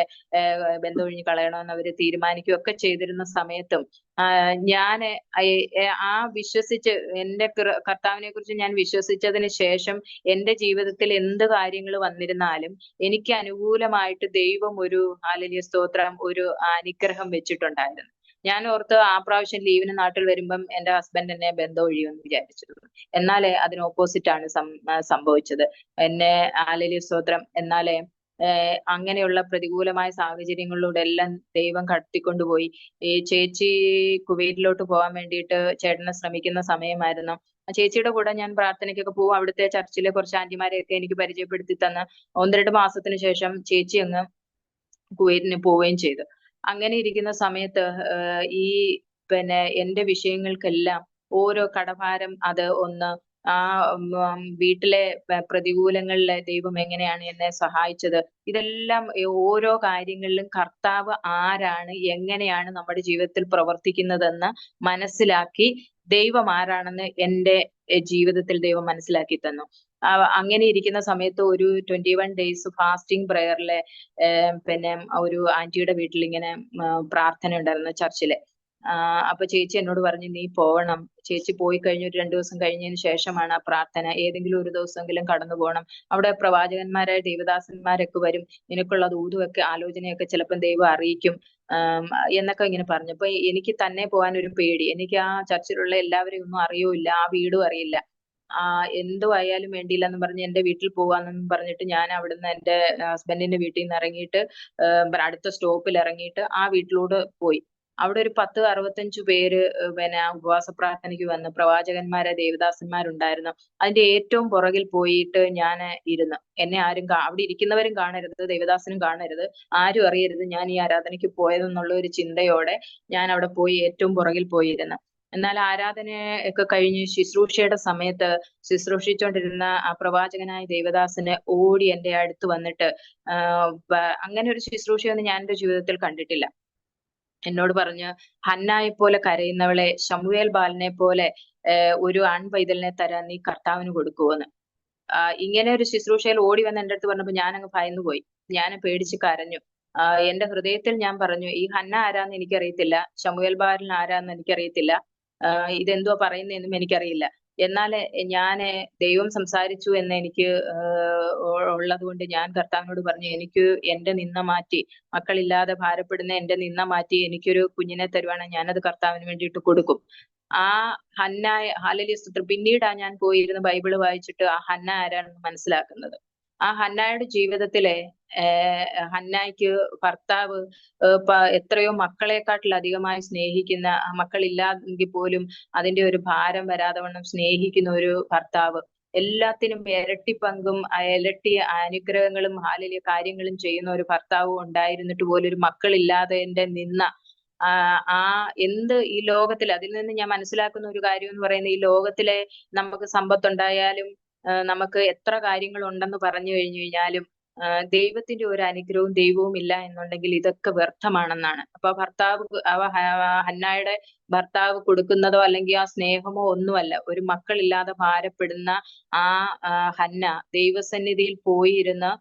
ബന്ധം ഒഴിഞ്ഞ് കളയണമെന്ന് അവര് തീരുമാനിക്കുകയൊക്കെ ചെയ്തിരുന്ന സമയത്തും ഞാന് വിശ്വസിച്ച് എന്റെ കർത്താവിനെ കുറിച്ച് ഞാൻ വിശ്വസിച്ചതിന് ശേഷം എന്റെ ജീവിതത്തിൽ എന്ത് കാര്യങ്ങൾ വന്നിരുന്നാലും എനിക്ക് അനുകൂലമായിട്ട് ദൈവം ഒരു ഹല്ലേലൂയ സ്തോത്രം ഒരു അനുഗ്രഹം വെച്ചിട്ടുണ്ടായിരുന്നു. ഞാൻ ഓർത്ത് ആ പ്രാവശ്യം ലീവിന് നാട്ടിൽ വരുമ്പം എന്റെ ഹസ്ബൻഡ് എന്നെ ബന്ധം ഒഴിയുമെന്ന് വിചാരിച്ചിരുന്നു. എന്നാലേ അതിന് ഓപ്പോസിറ്റ് ആണ് സംഭവിച്ചത്. എന്നെ ഹല്ലേലൂയ സ്തോത്രം എന്നാലേ അങ്ങനെയുള്ള പ്രതികൂലമായ സാഹചര്യങ്ങളിലൂടെ എല്ലാം ദൈവം കടത്തിക്കൊണ്ടുപോയി. ഈ ചേച്ചി കുവൈറ്റിലോട്ട് പോകാൻ വേണ്ടിയിട്ട് ചേട്ടനെ ശ്രമിക്കുന്ന സമയമായിരുന്നു. ചേച്ചിയുടെ കൂടെ ഞാൻ പ്രാർത്ഥനയ്ക്കൊക്കെ പോകും. അവിടുത്തെ ചർച്ചിലെ കുറച്ച് ആന്റിമാരെയൊക്കെ എനിക്ക് പരിചയപ്പെടുത്തി തന്ന് 1-2 മാസത്തിന് ശേഷം ചേച്ചി അങ്ങ് കുവൈറ്റിന് പോവുകയും ചെയ്തു. അങ്ങനെ ഇരിക്കുന്ന സമയത്ത് ഈ എന്റെ വിഷയങ്ങൾക്കെല്ലാം ഓരോ കടഭാരം അത് ഒന്ന് ആ വീട്ടിലെ പ്രതികൂലങ്ങളിലെ ദൈവം എങ്ങനെയാണ് എന്നെ സഹായിച്ചത്. ഇതെല്ലാം ഓരോ കാര്യങ്ങളിലും കർത്താവ് ആരാണ്, എങ്ങനെയാണ് നമ്മുടെ ജീവിതത്തിൽ പ്രവർത്തിക്കുന്നതെന്ന് മനസ്സിലാക്കി ദൈവം ആരാണെന്ന് എന്റെ ജീവിതത്തിൽ ദൈവം മനസ്സിലാക്കി തന്നു. അങ്ങനെ ഇരിക്കുന്ന സമയത്ത് ഒരു 21 ഡേയ്സ് ഫാസ്റ്റിംഗ് പ്രയറിലെ പിന്നെ ഒരു ആന്റിയുടെ വീട്ടിൽ ഇങ്ങനെ പ്രാർത്ഥന ഉണ്ടായിരുന്നു ചർച്ചിലെ. അപ്പൊ ചേച്ചി എന്നോട് പറഞ്ഞു, നീ പോകണം. ചേച്ചി പോയി കഴിഞ്ഞ് ഒരു 2 ദിവസം കഴിഞ്ഞതിന് ശേഷമാണ് ആ പ്രാർത്ഥന. ഏതെങ്കിലും ഒരു ദിവസമെങ്കിലും കടന്നു പോകണം. അവിടെ പ്രവാചകന്മാരായ ദൈവദാസന്മാരൊക്കെ വരും. നിനക്കുള്ള ദൂതുമൊക്കെ ആലോചനയൊക്കെ ചിലപ്പം ദൈവം അറിയിക്കും എന്നൊക്കെ ഇങ്ങനെ പറഞ്ഞു. അപ്പൊ എനിക്ക് തന്നെ പോകാൻ ഒരു പേടി. എനിക്ക് ആ ചർച്ചിലുള്ള എല്ലാവരെയും ഒന്നും അറിയൂല, ആ വീടും അറിയില്ല. എന്തോ ആയാലും വേണ്ടിയില്ല എന്ന് പറഞ്ഞ് എന്റെ വീട്ടിൽ പോവാന്നും പറഞ്ഞിട്ട് ഞാൻ അവിടുന്ന് എന്റെ ഹസ്ബൻഡിന്റെ വീട്ടിൽ നിന്ന് ഇറങ്ങിയിട്ട് അടുത്ത സ്റ്റോപ്പിൽ ഇറങ്ങിയിട്ട് ആ വീട്ടിലോട്ട് പോയി. അവിടെ ഒരു 10-65 പേര് പിന്നെ ഉപവാസ പ്രാർത്ഥനയ്ക്ക് വന്ന് പ്രവാചകന്മാരെ ദേവദാസന്മാരുണ്ടായിരുന്നു. അതിന്റെ ഏറ്റവും പുറകിൽ പോയിട്ട് ഞാൻ ഇരുന്നു. എന്നെ ആരും അവിടെ ഇരിക്കുന്നവരും കാണരുത്, ദേവദാസനും കാണരുത്, ആരും അറിയരുത് ഞാൻ ഈ ആരാധനയ്ക്ക് പോയതെന്നുള്ള ഒരു ചിന്തയോടെ ഞാൻ അവിടെ പോയി ഏറ്റവും പുറകിൽ പോയിരുന്നു. എന്നാൽ ആരാധന ഒക്കെ കഴിഞ്ഞ് ശുശ്രൂഷയുടെ സമയത്ത് ശുശ്രൂഷിച്ചുകൊണ്ടിരുന്ന ആ പ്രവാചകനായ ദേവദാസന് ഓടി എന്റെ അടുത്ത് വന്നിട്ട് അങ്ങനെ ഒരു ശുശ്രൂഷയൊന്നും ഞാൻ എന്റെ ജീവിതത്തിൽ കണ്ടിട്ടില്ല. എന്നോട് പറഞ്ഞു, ഹന്നായെ പോലെ കരയുന്നവളെ, ശമൂവേൽ ബാലനെ പോലെ ഒരു ആൺപൈതലിനെ തരാൻ നീ കർത്താവിന് കൊടുക്കുവോന്ന്. ഇങ്ങനെ ഒരു ശുശ്രൂഷയിൽ ഓടി വന്ന് എന്റെ അടുത്ത് പറഞ്ഞപ്പോ ഞാൻ അങ്ങ് ഭയന്നു പോയി. ഞാൻ പേടിച്ച് കരഞ്ഞു. എന്റെ ഹൃദയത്തിൽ ഞാൻ പറഞ്ഞു, ഈ ഹന്ന ആരാന്ന് എനിക്കറിയത്തില്ല, ശമൂവേൽ ബാലൻ ആരാന്ന് എനിക്കറിയത്തില്ല, ഇതെന്തുവാ പറയുന്നതെന്നും എനിക്കറിയില്ല. എന്നാൽ ഞാന് ദൈവം സംസാരിച്ചു എന്ന് എനിക്ക് ഉള്ളത് കൊണ്ട് ഞാൻ കർത്താവിനോട് പറഞ്ഞു, എനിക്ക് എന്റെ നിന്ന മാറ്റി, മക്കളില്ലാതെ ഭാരപ്പെടുന്ന എന്റെ നിന്ന മാറ്റി എനിക്കൊരു കുഞ്ഞിനെ തരുവാണെങ്കിൽ ഞാനത് കർത്താവിന് വേണ്ടിയിട്ട് കൊടുക്കും. ആ ഹല്ലേലൂയ സ്തോത്രം. പിന്നീടാ ഞാൻ പോയിരുന്ന് ബൈബിള് വായിച്ചിട്ട് ആ ഹന്ന ആരാണെന്ന് മനസ്സിലാക്കുന്നത്. ആ ഹന്നായുടെ ജീവിതത്തിലെ ഹന്നായ്ക്ക് ഭർത്താവ് എത്രയോ മക്കളെക്കാട്ടിൽ അധികമായി സ്നേഹിക്കുന്ന, മക്കളില്ലാതെങ്കിൽ പോലും അതിന്റെ ഒരു ഭാരം വരാതെ വണ്ണം സ്നേഹിക്കുന്ന ഒരു ഭർത്താവ്, എല്ലാത്തിനും ഇരട്ടി പങ്കും ഇരട്ടി അനുഗ്രഹങ്ങളും ഹല്ലേലൂയ കാര്യങ്ങളും ചെയ്യുന്ന ഒരു ഭർത്താവ് ഉണ്ടായിരുന്നിട്ട് പോലും ഒരു മക്കളില്ലാതെ നിന്ന എന്ത് ഈ ലോകത്തിൽ, അതിൽ നിന്ന് ഞാൻ മനസ്സിലാക്കുന്ന ഒരു കാര്യം എന്ന് പറയുന്നത്, ഈ ലോകത്തിലെ നമുക്ക് സമ്പത്തുണ്ടായാലും നമുക്ക് എത്ര കാര്യങ്ങൾ ഉണ്ടെന്ന് പറഞ്ഞു കഴിഞ്ഞാലും ദൈവത്തിന്റെ ഒരു അനുഗ്രഹവും ദൈവവും ഇല്ല എന്നുണ്ടെങ്കിൽ ഇതൊക്കെ വ്യർത്ഥമാണെന്നാണ്. അപ്പൊ ഹന്നായുടെ ഭർത്താവ് കൊടുക്കുന്നതോ അല്ലെങ്കിൽ ആ സ്നേഹമോ ഒന്നുമല്ല. ഒരു മക്കളില്ലാതെ ഭാരപ്പെടുന്ന ആ ഹന്ന ദൈവസന്നിധിയിൽ പോയിരുന്ന്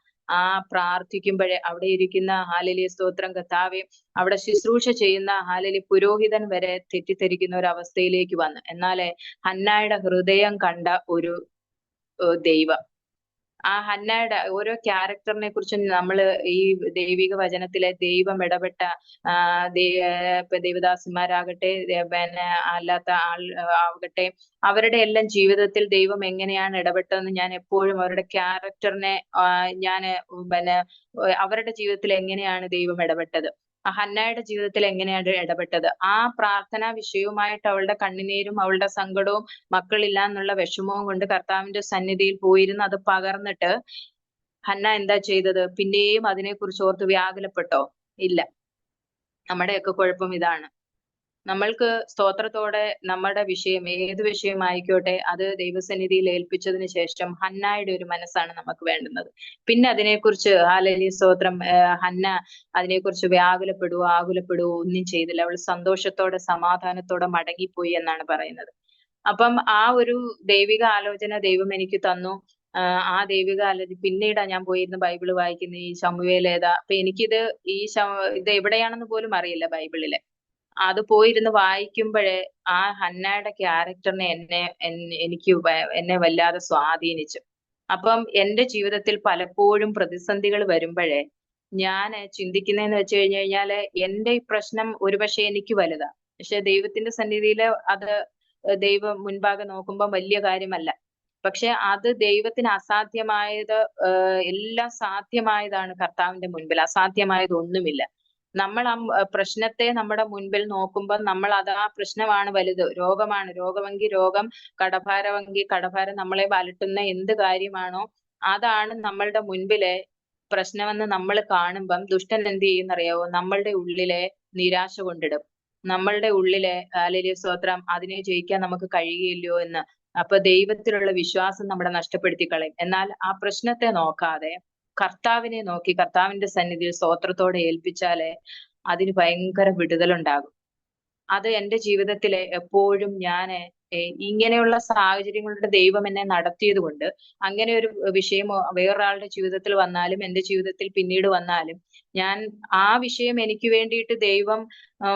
പ്രാർത്ഥിക്കുമ്പോഴേ അവിടെ ഇരിക്കുന്ന ഹല്ലേലൂയ സ്തോത്രം കർത്താവേ, അവിടെ ശുശ്രൂഷ ചെയ്യുന്ന ഹല്ലേലൂയ പുരോഹിതൻ വരെ തെറ്റിദ്ധരിക്കുന്ന ഒരു അവസ്ഥയിലേക്ക് വന്നു. എന്നാലേ ഹന്നായുടെ ഹൃദയം കണ്ട ഒരു ദൈവം, ആ ഹന്നയുടെ ഓരോ ക്യാരക്ടറിനെ കുറിച്ചും നമ്മൾ ഈ ദൈവിക വചനത്തിലെ ദൈവം ഇടപെട്ട ദേവദാസന്മാരാകട്ടെ പിന്നെ അല്ലാത്ത ആകട്ടെ, അവരുടെ എല്ലാം ജീവിതത്തിൽ ദൈവം എങ്ങനെയാണ് ഇടപെട്ടതെന്ന് ഞാൻ എപ്പോഴും അവരുടെ ക്യാരക്ടറിനെ ഞാൻ പിന്നെ അവരുടെ ജീവിതത്തിൽ എങ്ങനെയാണ് ദൈവം ഇടപെട്ടത്, ഹന്നയുടെ ജീവിതത്തിൽ എങ്ങനെയാണ് ഇടപെട്ടത്, ആ പ്രാർത്ഥനാ വിഷയവുമായിട്ട് അവളുടെ കണ്ണുനീരും അവളുടെ സങ്കടവും മക്കളില്ല എന്നുള്ള വിഷമവും കൊണ്ട് കർത്താവിന്റെ സന്നിധിയിൽ പോയിരുന്ന് അത് പകർന്നിട്ട് ഹന്ന എന്താ ചെയ്തത്? പിന്നെയും അതിനെക്കുറിച്ച് ഓർത്ത് വ്യാകുലപ്പെട്ടോ? ഇല്ല. നമ്മുടെയൊക്കെ കുഴപ്പം ഇതാണ്. നമ്മൾക്ക് സ്തോത്രത്തോടെ നമ്മുടെ വിഷയം ഏത് വിഷയമായിക്കോട്ടെ അത് ദൈവസന്നിധിയിൽ ഏൽപ്പിച്ചതിന് ശേഷം ഹന്നായുടെ ഒരു മനസ്സാണ് നമുക്ക് വേണ്ടുന്നത്. പിന്നെ അതിനെക്കുറിച്ച് ഹല്ലേലൂയ സ്തോത്രം, ഹന്ന അതിനെക്കുറിച്ച് വ്യാകുലപ്പെടുവോ ആകുലപ്പെടുവോ ഒന്നും ചെയ്തില്ല. അവൾ സന്തോഷത്തോടെ സമാധാനത്തോടെ മടങ്ങിപ്പോയി എന്നാണ് പറയുന്നത്. അപ്പം ആ ഒരു ദൈവിക ആലോചന ദൈവം എനിക്ക് തന്നു. ആ ദൈവിക ആലോചന പിന്നീടാ ഞാൻ പോയിരുന്ന് ബൈബിള് വായിക്കുന്ന. ഈ ശമൂവേൽ ഏതാ, അപ്പൊ എനിക്കിത് ഇത് എവിടെയാണെന്ന് പോലും അറിയില്ല ബൈബിളിലെ. അത് പോയിരുന്ന് വായിക്കുമ്പോഴേ ആ ഹന്നയുടെ ക്യാരക്ടറിനെ എന്നെ വല്ലാതെ സ്വാധീനിച്ചു. അപ്പം എന്റെ ജീവിതത്തിൽ പലപ്പോഴും പ്രതിസന്ധികൾ വരുമ്പോഴേ ഞാൻ ചിന്തിക്കുന്നതെന്ന് വെച്ച് കഴിഞ്ഞാല് എന്റെ ഈ പ്രശ്നം ഒരുപക്ഷെ എനിക്ക് വലുതാ, പക്ഷെ ദൈവത്തിന്റെ സന്നിധിയില് അത് ദൈവം മുൻപാകെ നോക്കുമ്പോൾ വലിയ കാര്യമല്ല. പക്ഷെ അത് ദൈവത്തിന് അസാധ്യമായത് എല്ലാം സാധ്യമായതാണ് കർത്താവിന്റെ മുൻപിൽ. അസാധ്യമായത് ഒന്നുമില്ല. നമ്മൾ ആ പ്രശ്നത്തെ നമ്മുടെ മുൻപിൽ നോക്കുമ്പോൾ നമ്മൾ ആ പ്രശ്നമാണ് വലുത്. രോഗമാണ്, രോഗമെങ്കിൽ രോഗം, കടഭാരമെങ്കിൽ കടഭാരം, നമ്മളെ വലട്ടുന്ന എന്ത് കാര്യമാണോ അതാണ് നമ്മളുടെ മുൻപിലെ പ്രശ്നമെന്ന് നമ്മൾ കാണുമ്പം ദുഷ്ടൻ എന്ത് ചെയ്യുന്നറിയാവോ? നമ്മളുടെ ഉള്ളിലെ നിരാശ കൊണ്ടിടും. നമ്മളുടെ ഉള്ളിലെ ഹല്ലേലൂയ സ്തോത്രം, അതിനെ ജയിക്കാൻ നമുക്ക് കഴിയുകയില്ലയോ എന്ന് അപ്പൊ ദൈവത്തിലുള്ള വിശ്വാസം നമ്മുടെ നഷ്ടപ്പെടുത്തി കളയും. എന്നാൽ ആ പ്രശ്നത്തെ നോക്കാതെ കർത്താവിനെ നോക്കി കർത്താവിന്റെ സന്നിധിയിൽ സ്തോത്രത്തോടെ ഏൽപ്പിച്ചാലേ അതിന് ഭയങ്കര വിടുതലുണ്ടാകും. അത് എന്റെ ജീവിതത്തിലെ എപ്പോഴും ഞാന് ഇങ്ങനെയുള്ള സാഹചര്യങ്ങളുടെ ദൈവം എന്നെ നടത്തിയത് കൊണ്ട് അങ്ങനെ ഒരു വിഷയമോ വേറൊരാളുടെ ജീവിതത്തിൽ വന്നാലും എന്റെ ജീവിതത്തിൽ പിന്നീട് വന്നാലും ഞാൻ ആ വിഷയം എനിക്ക് വേണ്ടിയിട്ട് ദൈവം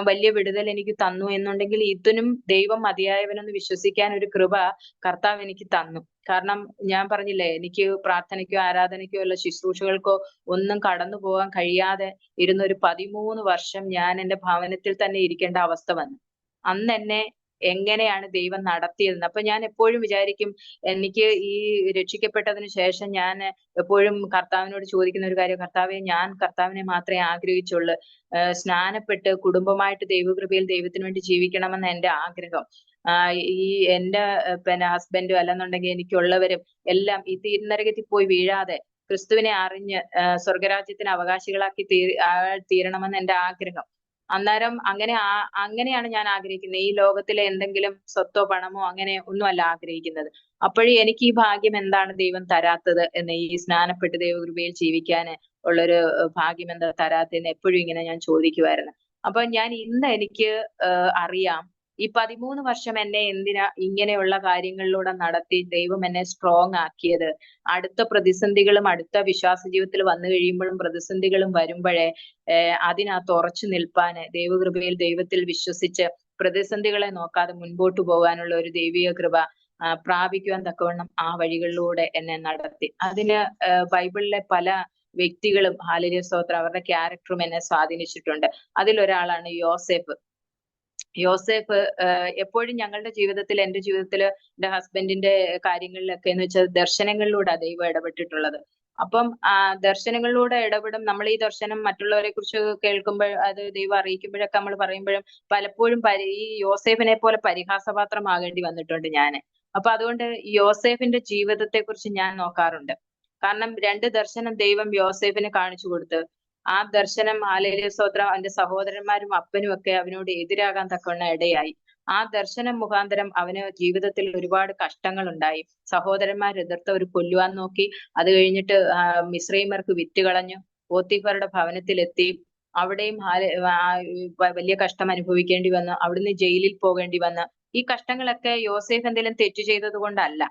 വലിയ വിടുതൽ എനിക്ക് തന്നു എന്നുണ്ടെങ്കിൽ ഇതിനും ദൈവം മതിയായവനെന്ന് വിശ്വസിക്കാൻ ഒരു കൃപ കർത്താവ് എനിക്ക് തന്നു. കാരണം ഞാൻ പറഞ്ഞില്ലേ, എനിക്ക് പ്രാർത്ഥനയ്ക്കോ ആരാധനയ്ക്കോ അല്ല ശുശ്രൂഷകൾക്കോ ഒന്നും കടന്നു പോകാൻ കഴിയാതെ ഇരുന്ന ഒരു 13 വർഷം ഞാൻ എന്റെ ഭവനത്തിൽ തന്നെ ഇരിക്കേണ്ട അവസ്ഥ വന്നു. അന്ന് എന്നെ എങ്ങനെയാണ് ദൈവം നടത്തിയതെന്ന്. അപ്പൊ ഞാൻ എപ്പോഴും വിചാരിക്കും, എനിക്ക് ഈ രക്ഷിക്കപ്പെട്ടതിന് ശേഷം ഞാൻ എപ്പോഴും കർത്താവിനോട് ചോദിക്കുന്ന ഒരു കാര്യം, കർത്താവെ, ഞാൻ കർത്താവിനെ മാത്രമേ ആഗ്രഹിച്ചുള്ളൂ. സ്നാനപ്പെട്ട് കുടുംബമായിട്ട് ദൈവകൃപയിൽ ദൈവത്തിന് വേണ്ടി ജീവിക്കണമെന്ന് എന്റെ ആഗ്രഹം. ഈ എന്റെ പിന്നെ ഹസ്ബൻഡും അല്ലെന്നുണ്ടെങ്കിൽ എനിക്കുള്ളവരും എല്ലാം ഈ തീർന്നരകത്തിൽ പോയി വീഴാതെ ക്രിസ്തുവിനെ അറിഞ്ഞ് സ്വർഗരാജ്യത്തിന് അവകാശികളാക്കി തീരണമെന്ന് എന്റെ ആഗ്രഹം. അന്നേരം അങ്ങനെയാണ് ഞാൻ ആഗ്രഹിക്കുന്നത്. ഈ ലോകത്തിലെ എന്തെങ്കിലും സ്വത്തോ പണമോ അങ്ങനെ ഒന്നുമല്ല ആഗ്രഹിക്കുന്നത്. അപ്പോഴും എനിക്ക് ഈ ഭാഗ്യം എന്താണ് ദൈവം തരാത്തത് എന്ന്, ഈ സ്നാനപ്പെട്ട് ദൈവകൃപയിൽ ജീവിക്കാന് ഉള്ളൊരു ഭാഗ്യം എന്താ തരാത്തതെന്ന് എപ്പോഴും ഇങ്ങനെ ഞാൻ ചോദിക്കുമായിരുന്നു. അപ്പൊ ഞാൻ ഇന്ന് എനിക്ക് അറിയാം, ഈ 13 വർഷം എന്നെ എന്തിനാ ഇങ്ങനെയുള്ള കാര്യങ്ങളിലൂടെ നടത്തി ദൈവം എന്നെ സ്ട്രോങ് ആക്കിയത്. അടുത്ത പ്രതിസന്ധികളും അടുത്ത വിശ്വാസ ജീവിതത്തിൽ വന്നു കഴിയുമ്പോഴും പ്രതിസന്ധികളും വരുമ്പോഴേ അതിനകത്ത് ഉറച്ചു നിൽപ്പാന് ദൈവകൃപയിൽ ദൈവത്തിൽ വിശ്വസിച്ച് പ്രതിസന്ധികളെ നോക്കാതെ മുൻപോട്ട് പോകാനുള്ള ഒരു ദൈവിക കൃപ പ്രാപിക്കുവാൻ തക്കവണ്ണം ആ വഴികളിലൂടെ എന്നെ നടത്തി. അതിന് ബൈബിളിലെ പല വ്യക്തികളും, ഹല്ലേലൂയ സ്തോത്രം, അവരുടെ ക്യാരക്ടറും എന്നെ സ്വാധീനിച്ചിട്ടുണ്ട്. അതിലൊരാളാണ് യോസേഫ്. യോസേഫ് എപ്പോഴും ഞങ്ങളുടെ ജീവിതത്തിൽ, എന്റെ ജീവിതത്തില്, എന്റെ ഹസ്ബൻഡിന്റെ കാര്യങ്ങളിലൊക്കെ എന്ന് വെച്ചാൽ ദർശനങ്ങളിലൂടെ ദൈവം ഇടപെട്ടിട്ടുള്ളത്. അപ്പം ദർശനങ്ങളിലൂടെ ഇടപെടും. നമ്മൾ ഈ ദർശനം മറ്റുള്ളവരെ കുറിച്ച് കേൾക്കുമ്പോൾ അത് ദൈവം അറിയിക്കുമ്പോഴൊക്കെ നമ്മൾ പറയുമ്പോഴും പലപ്പോഴും ഈ യോസേഫിനെ പോലെ പരിഹാസപാത്രമാകേണ്ടി വന്നിട്ടുണ്ട് ഞാന്. അപ്പൊ അതുകൊണ്ട് യോസേഫിന്റെ ജീവിതത്തെ കുറിച്ച് ഞാൻ നോക്കാറുണ്ട്. കാരണം 2 ദർശനം ദൈവം യോസേഫിന് കാണിച്ചു കൊടുത്ത് ആ ദർശനം, ഹല്ലേലൂയ സ്തോത്രം, അവന്റെ സഹോദരന്മാരും അപ്പനും ഒക്കെ അവനോട് എതിരാകാൻ തക്കവണ്ണം ഇടയായി. ആ ദർശനം മുഖാന്തരം അവന് ജീവിതത്തിൽ ഒരുപാട് കഷ്ടങ്ങൾ ഉണ്ടായി. സഹോദരന്മാർ എതിർത്തവർ കൊല്ലുവാൻ നോക്കി. അത് കഴിഞ്ഞിട്ട് മിസ്രയീമ്യർക്ക് വിറ്റുകളഞ്ഞു. പോത്തിഫറുടെ ഭവനത്തിലെത്തി. അവിടെയും വലിയ കഷ്ടം അനുഭവിക്കേണ്ടി വന്നു. അവിടുന്ന് ജയിലിൽ പോകേണ്ടി വന്നു. ഈ കഷ്ടങ്ങളൊക്കെ യോസേഫ് എന്തെങ്കിലും തെറ്റ് ചെയ്തത് കൊണ്ടല്ല,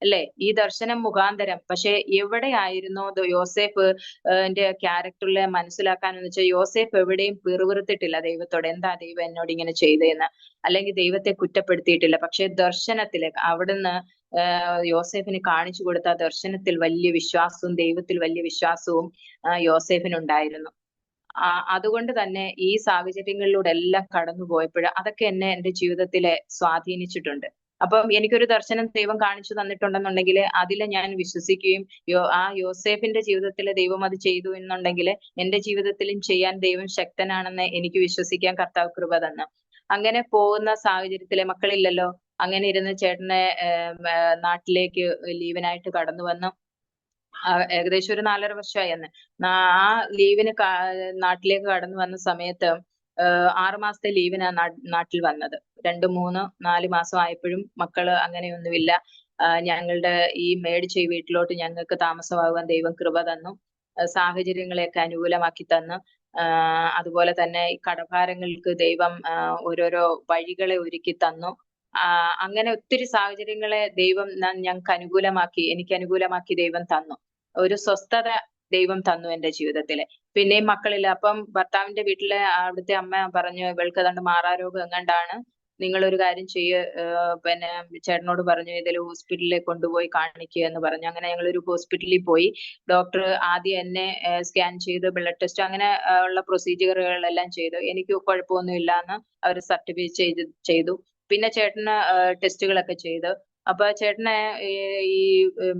അല്ലെ? ഈ ദർശനം മുഖാന്തരം. പക്ഷെ എവിടെയായിരുന്നു യോസേഫ് ന്റെ ക്യാരക്ടറിലെ മനസ്സിലാക്കാനെന്ന് വെച്ചാൽ, യോസേഫ് എവിടെയും പിറുപിറുത്തിട്ടില്ല ദൈവത്തോട്, എന്താ ദൈവം എന്നോട് ഇങ്ങനെ ചെയ്തതെന്ന്, അല്ലെങ്കിൽ ദൈവത്തെ കുറ്റപ്പെടുത്തിയിട്ടില്ല. പക്ഷെ ദർശനത്തില് അവിടുന്ന് യോസേഫിന് കാണിച്ചു കൊടുത്ത ദർശനത്തിൽ വലിയ വിശ്വാസവും ദൈവത്തിൽ വലിയ വിശ്വാസവും യോസേഫിനുണ്ടായിരുന്നു. അതുകൊണ്ട് തന്നെ ഈ സാഹചര്യങ്ങളിലൂടെ എല്ലാം കടന്നു പോയപ്പോൾ അതൊക്കെ എന്നെ എന്റെ ജീവിതത്തിലെ സ്വാധീനിച്ചിട്ടുണ്ട്. അപ്പം എനിക്കൊരു ദർശനം ദൈവം കാണിച്ചു തന്നിട്ടുണ്ടെന്നുണ്ടെങ്കിൽ അതിൽ ഞാൻ വിശ്വസിക്കുകയും ആ യോസേഫിന്റെ ജീവിതത്തിൽ ദൈവം അത് ചെയ്തു എന്നുണ്ടെങ്കിൽ എന്റെ ജീവിതത്തിലും ചെയ്യാൻ ദൈവം ശക്തനാണെന്ന് എനിക്ക് വിശ്വസിക്കാൻ കർത്താവ് കൃപ തന്നു. അങ്ങനെ പോകുന്ന സാഹചര്യത്തിലെ മക്കളില്ലല്ലോ. അങ്ങനെ ഇരുന്ന് ചേട്ടനെ നാട്ടിലേക്ക് ലീവിനായിട്ട് കടന്നു വന്നു. ഏകദേശം ഒരു 4.5 വർഷമായി അന്ന്. ആ ലീവിന് നാട്ടിലേക്ക് കടന്നു വന്ന സമയത്ത് 6 മാസത്തെ ലീവിനാ നാട്ടിൽ വന്നത്. 2, 3, 4 മാസം ആയപ്പോഴും മക്കള് അങ്ങനെയൊന്നുമില്ല. ഞങ്ങളുടെ ഈ മേടിച്ച ഈ വീട്ടിലോട്ട് ഞങ്ങൾക്ക് താമസമാകുവാൻ ദൈവം കൃപ തന്നു. സാഹചര്യങ്ങളെയൊക്കെ അനുകൂലമാക്കി തന്നു. അതുപോലെ തന്നെ ഈ കടഭാരങ്ങൾക്ക് ദൈവം ഓരോരോ വഴികളെ ഒരുക്കി തന്നു. അങ്ങനെ ഒത്തിരി സാഹചര്യങ്ങളെ ദൈവം ഞങ്ങൾക്ക് അനുകൂലമാക്കി, എനിക്ക് അനുകൂലമാക്കി ദൈവം തന്നു. ഒരു സ്വസ്ഥത ദൈവം തന്നു എന്റെ ജീവിതത്തില്. പിന്നെയും മക്കളില്ല. അപ്പം ഭർത്താവിന്റെ വീട്ടിലെ അവിടുത്തെ അമ്മ പറഞ്ഞു, ഇവൾക്ക് ഏതാണ്ട് മാറാരോഗം എങ്ങാണ്ടാണ്, നിങ്ങളൊരു കാര്യം ചെയ്യ്, പിന്നെ ചേട്ടനോട് പറഞ്ഞു ഏതെങ്കിലും ഹോസ്പിറ്റലിൽ കൊണ്ടുപോയി കാണിക്കുക എന്ന് പറഞ്ഞു. അങ്ങനെ ഞങ്ങളൊരു ഹോസ്പിറ്റലിൽ പോയി. ഡോക്ടർ ആദ്യം എന്നെ സ്കാൻ ചെയ്ത് ബ്ലഡ് ടെസ്റ്റ് അങ്ങനെ ഉള്ള പ്രൊസീജിയറുകളെല്ലാം ചെയ്തു. എനിക്ക് കുഴപ്പമൊന്നുമില്ല എന്ന് അവർ സർട്ടിഫൈ ചെയ്തു. പിന്നെ ചേട്ടന് ടെസ്റ്റുകളൊക്കെ ചെയ്തു. അപ്പൊ ചേട്ടന് ഈ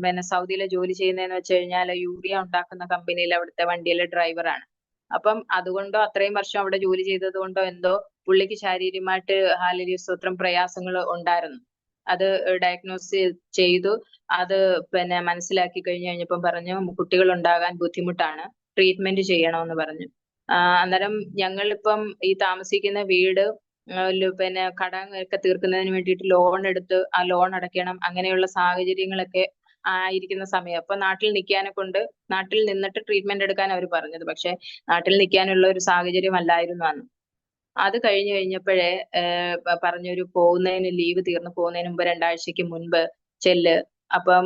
പിന്നെ സൗദിയിലെ ജോലി ചെയ്യുന്നതെന്ന് വെച്ച് കഴിഞ്ഞാൽ യൂറിയ ഉണ്ടാക്കുന്ന കമ്പനിയിൽ അവിടുത്തെ വണ്ടിയിലെ ഡ്രൈവറാണ്. അപ്പം അതുകൊണ്ടോ അത്രയും വർഷം അവിടെ ജോലി ചെയ്തത് കൊണ്ടോ എന്തോ പുള്ളിക്ക് ശാരീരികമായിട്ട്, ഹല്ലേലൂയ സ്തോത്രം, പ്രയാസങ്ങൾ ഉണ്ടായിരുന്നു. അത് ഡയഗ്നോസ് ചെയ്തു. അത് പിന്നെ മനസ്സിലാക്കി കഴിഞ്ഞപ്പം പറഞ്ഞു, കുട്ടികൾ ഉണ്ടാകാൻ ബുദ്ധിമുട്ടാണ്, ട്രീറ്റ്മെന്റ് ചെയ്യണമെന്ന് പറഞ്ഞു. അന്നേരം ഞങ്ങളിപ്പം ഈ താമസിക്കുന്ന വീട് പിന്നെ കടം ഒക്കെ തീർക്കുന്നതിന് വേണ്ടിയിട്ട് ലോൺ എടുത്ത് ആ ലോൺ അടയ്ക്കണം, അങ്ങനെയുള്ള സാഹചര്യങ്ങളൊക്കെ ആയിരിക്കുന്ന സമയം. അപ്പൊ നാട്ടിൽ നിൽക്കാനെ കൊണ്ട് നാട്ടിൽ നിന്നിട്ട് ട്രീറ്റ്മെന്റ് എടുക്കാൻ അവർ പറഞ്ഞത്, പക്ഷെ നാട്ടിൽ നിൽക്കാനുള്ള ഒരു സാഹചര്യം അല്ലായിരുന്നു അന്ന്. അത് കഴിഞ്ഞു കഴിഞ്ഞപ്പോഴേ പറഞ്ഞൊരു പോകുന്നതിന് ലീവ് തീർന്നു പോകുന്നതിന് മുമ്പ് 2 ആഴ്ചക്ക് മുൻപ് ചെല്ല്, അപ്പം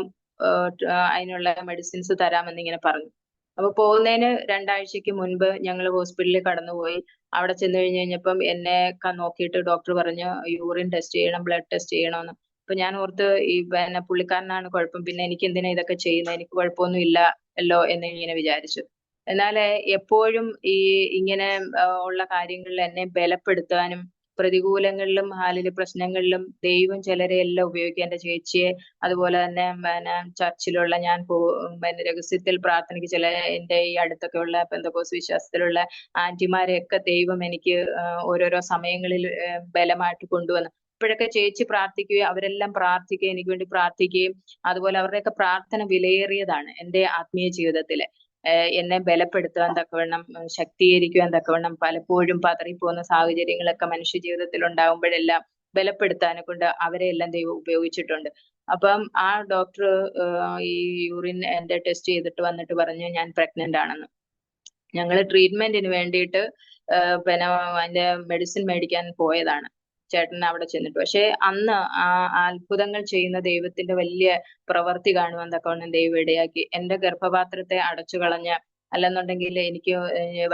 അതിനുള്ള മെഡിസിൻസ് തരാമെന്ന് ഇങ്ങനെ പറഞ്ഞു. അപ്പൊ പോകുന്നതിന് 2 ആഴ്ചക്ക് മുൻപ് ഞങ്ങൾ ഹോസ്പിറ്റലിൽ കടന്നുപോയി. അവിടെ ചെന്ന് കഴിഞ്ഞപ്പം എന്നെ നോക്കിയിട്ട് ഡോക്ടർ പറഞ്ഞു യൂറിൻ ടെസ്റ്റ് ചെയ്യണം, ബ്ലഡ് ടെസ്റ്റ് ചെയ്യണമെന്ന്. അപ്പൊ ഞാൻ ഓർത്ത് ഈ പിന്നെ പുള്ളിക്കാരനാണ് കുഴപ്പം, പിന്നെ എനിക്ക് എന്തിനാ ഇതൊക്കെ ചെയ്യുന്നത്, എനിക്ക് കുഴപ്പമൊന്നും ഇല്ലല്ലോ എന്ന് ഇങ്ങനെ വിചാരിച്ചു. എന്നാൽ എപ്പോഴും ഈ ഇങ്ങനെ ഉള്ള കാര്യങ്ങളിൽ എന്നെ ബലപ്പെടുത്താനും പ്രതികൂലങ്ങളിലും പ്രശ്നങ്ങളിലും ദൈവം ചിലരെ എല്ലാം ഉപയോഗിക്കുക. എന്റെ ചേച്ചിയെ, അതുപോലെ തന്നെ പിന്നെ ചർച്ചിലുള്ള ഞാൻ പിന്നെ രഹസ്യത്തിൽ പ്രാർത്ഥനയ്ക്ക് ചില എന്റെ ഈ അടുത്തൊക്കെ ഉള്ള പെന്തക്കോസ്ത് വിശ്വാസത്തിലുള്ള ആന്റിമാരെയൊക്കെ ദൈവം എനിക്ക് ഓരോരോ സമയങ്ങളിൽ ബലമായിട്ട് കൊണ്ടുവന്നു. ഇപ്പോഴൊക്കെ ചേച്ചി പ്രാർത്ഥിക്കുകയും അവരെല്ലാം പ്രാർത്ഥിക്കുകയും എനിക്ക് വേണ്ടി പ്രാർത്ഥിക്കുകയും അതുപോലെ അവരുടെയൊക്കെ പ്രാർത്ഥന വിലയേറിയതാണ് എന്റെ ആത്മീയ ജീവിതത്തില്. എന്നെ ബലപ്പെടുത്താൻ തക്കവണ്ണം, ശക്തീകരിക്കുവാൻ തക്കവണ്ണം, പലപ്പോഴും പതറിപ്പോകുന്ന സാഹചര്യങ്ങളൊക്കെ മനുഷ്യ ജീവിതത്തിൽ ഉണ്ടാകുമ്പോഴെല്ലാം ബലപ്പെടുത്താനെ കൊണ്ട് അവരെ എല്ലാം ദൈവം ഉപയോഗിച്ചിട്ടുണ്ട്. അപ്പം ആ ഡോക്ടർ ഈ യൂറിൻ എന്റെ ടെസ്റ്റ് ചെയ്തിട്ട് വന്നിട്ട് പറഞ്ഞു ഞാൻ പ്രഗ്നന്റ് ആണെന്ന്. ഞങ്ങൾ ട്രീറ്റ്മെന്റിന് വേണ്ടിയിട്ട് പിന്നെ അതിന്റെ മെഡിസിൻ മേടിക്കാൻ പോയതാണ് ചേട്ടൻ അവിടെ ചെന്നിട്ട്. പക്ഷെ അന്ന് ആ അത്ഭുതങ്ങൾ ചെയ്യുന്ന ദൈവത്തിന്റെ വലിയ പ്രവൃത്തി കാണുവാൻ തക്കവണ്ണം ദൈവം ഇടയാക്കി. എന്റെ ഗർഭപാത്രത്തെ അടച്ചു കളഞ്ഞ, അല്ലെന്നുണ്ടെങ്കിൽ എനിക്ക്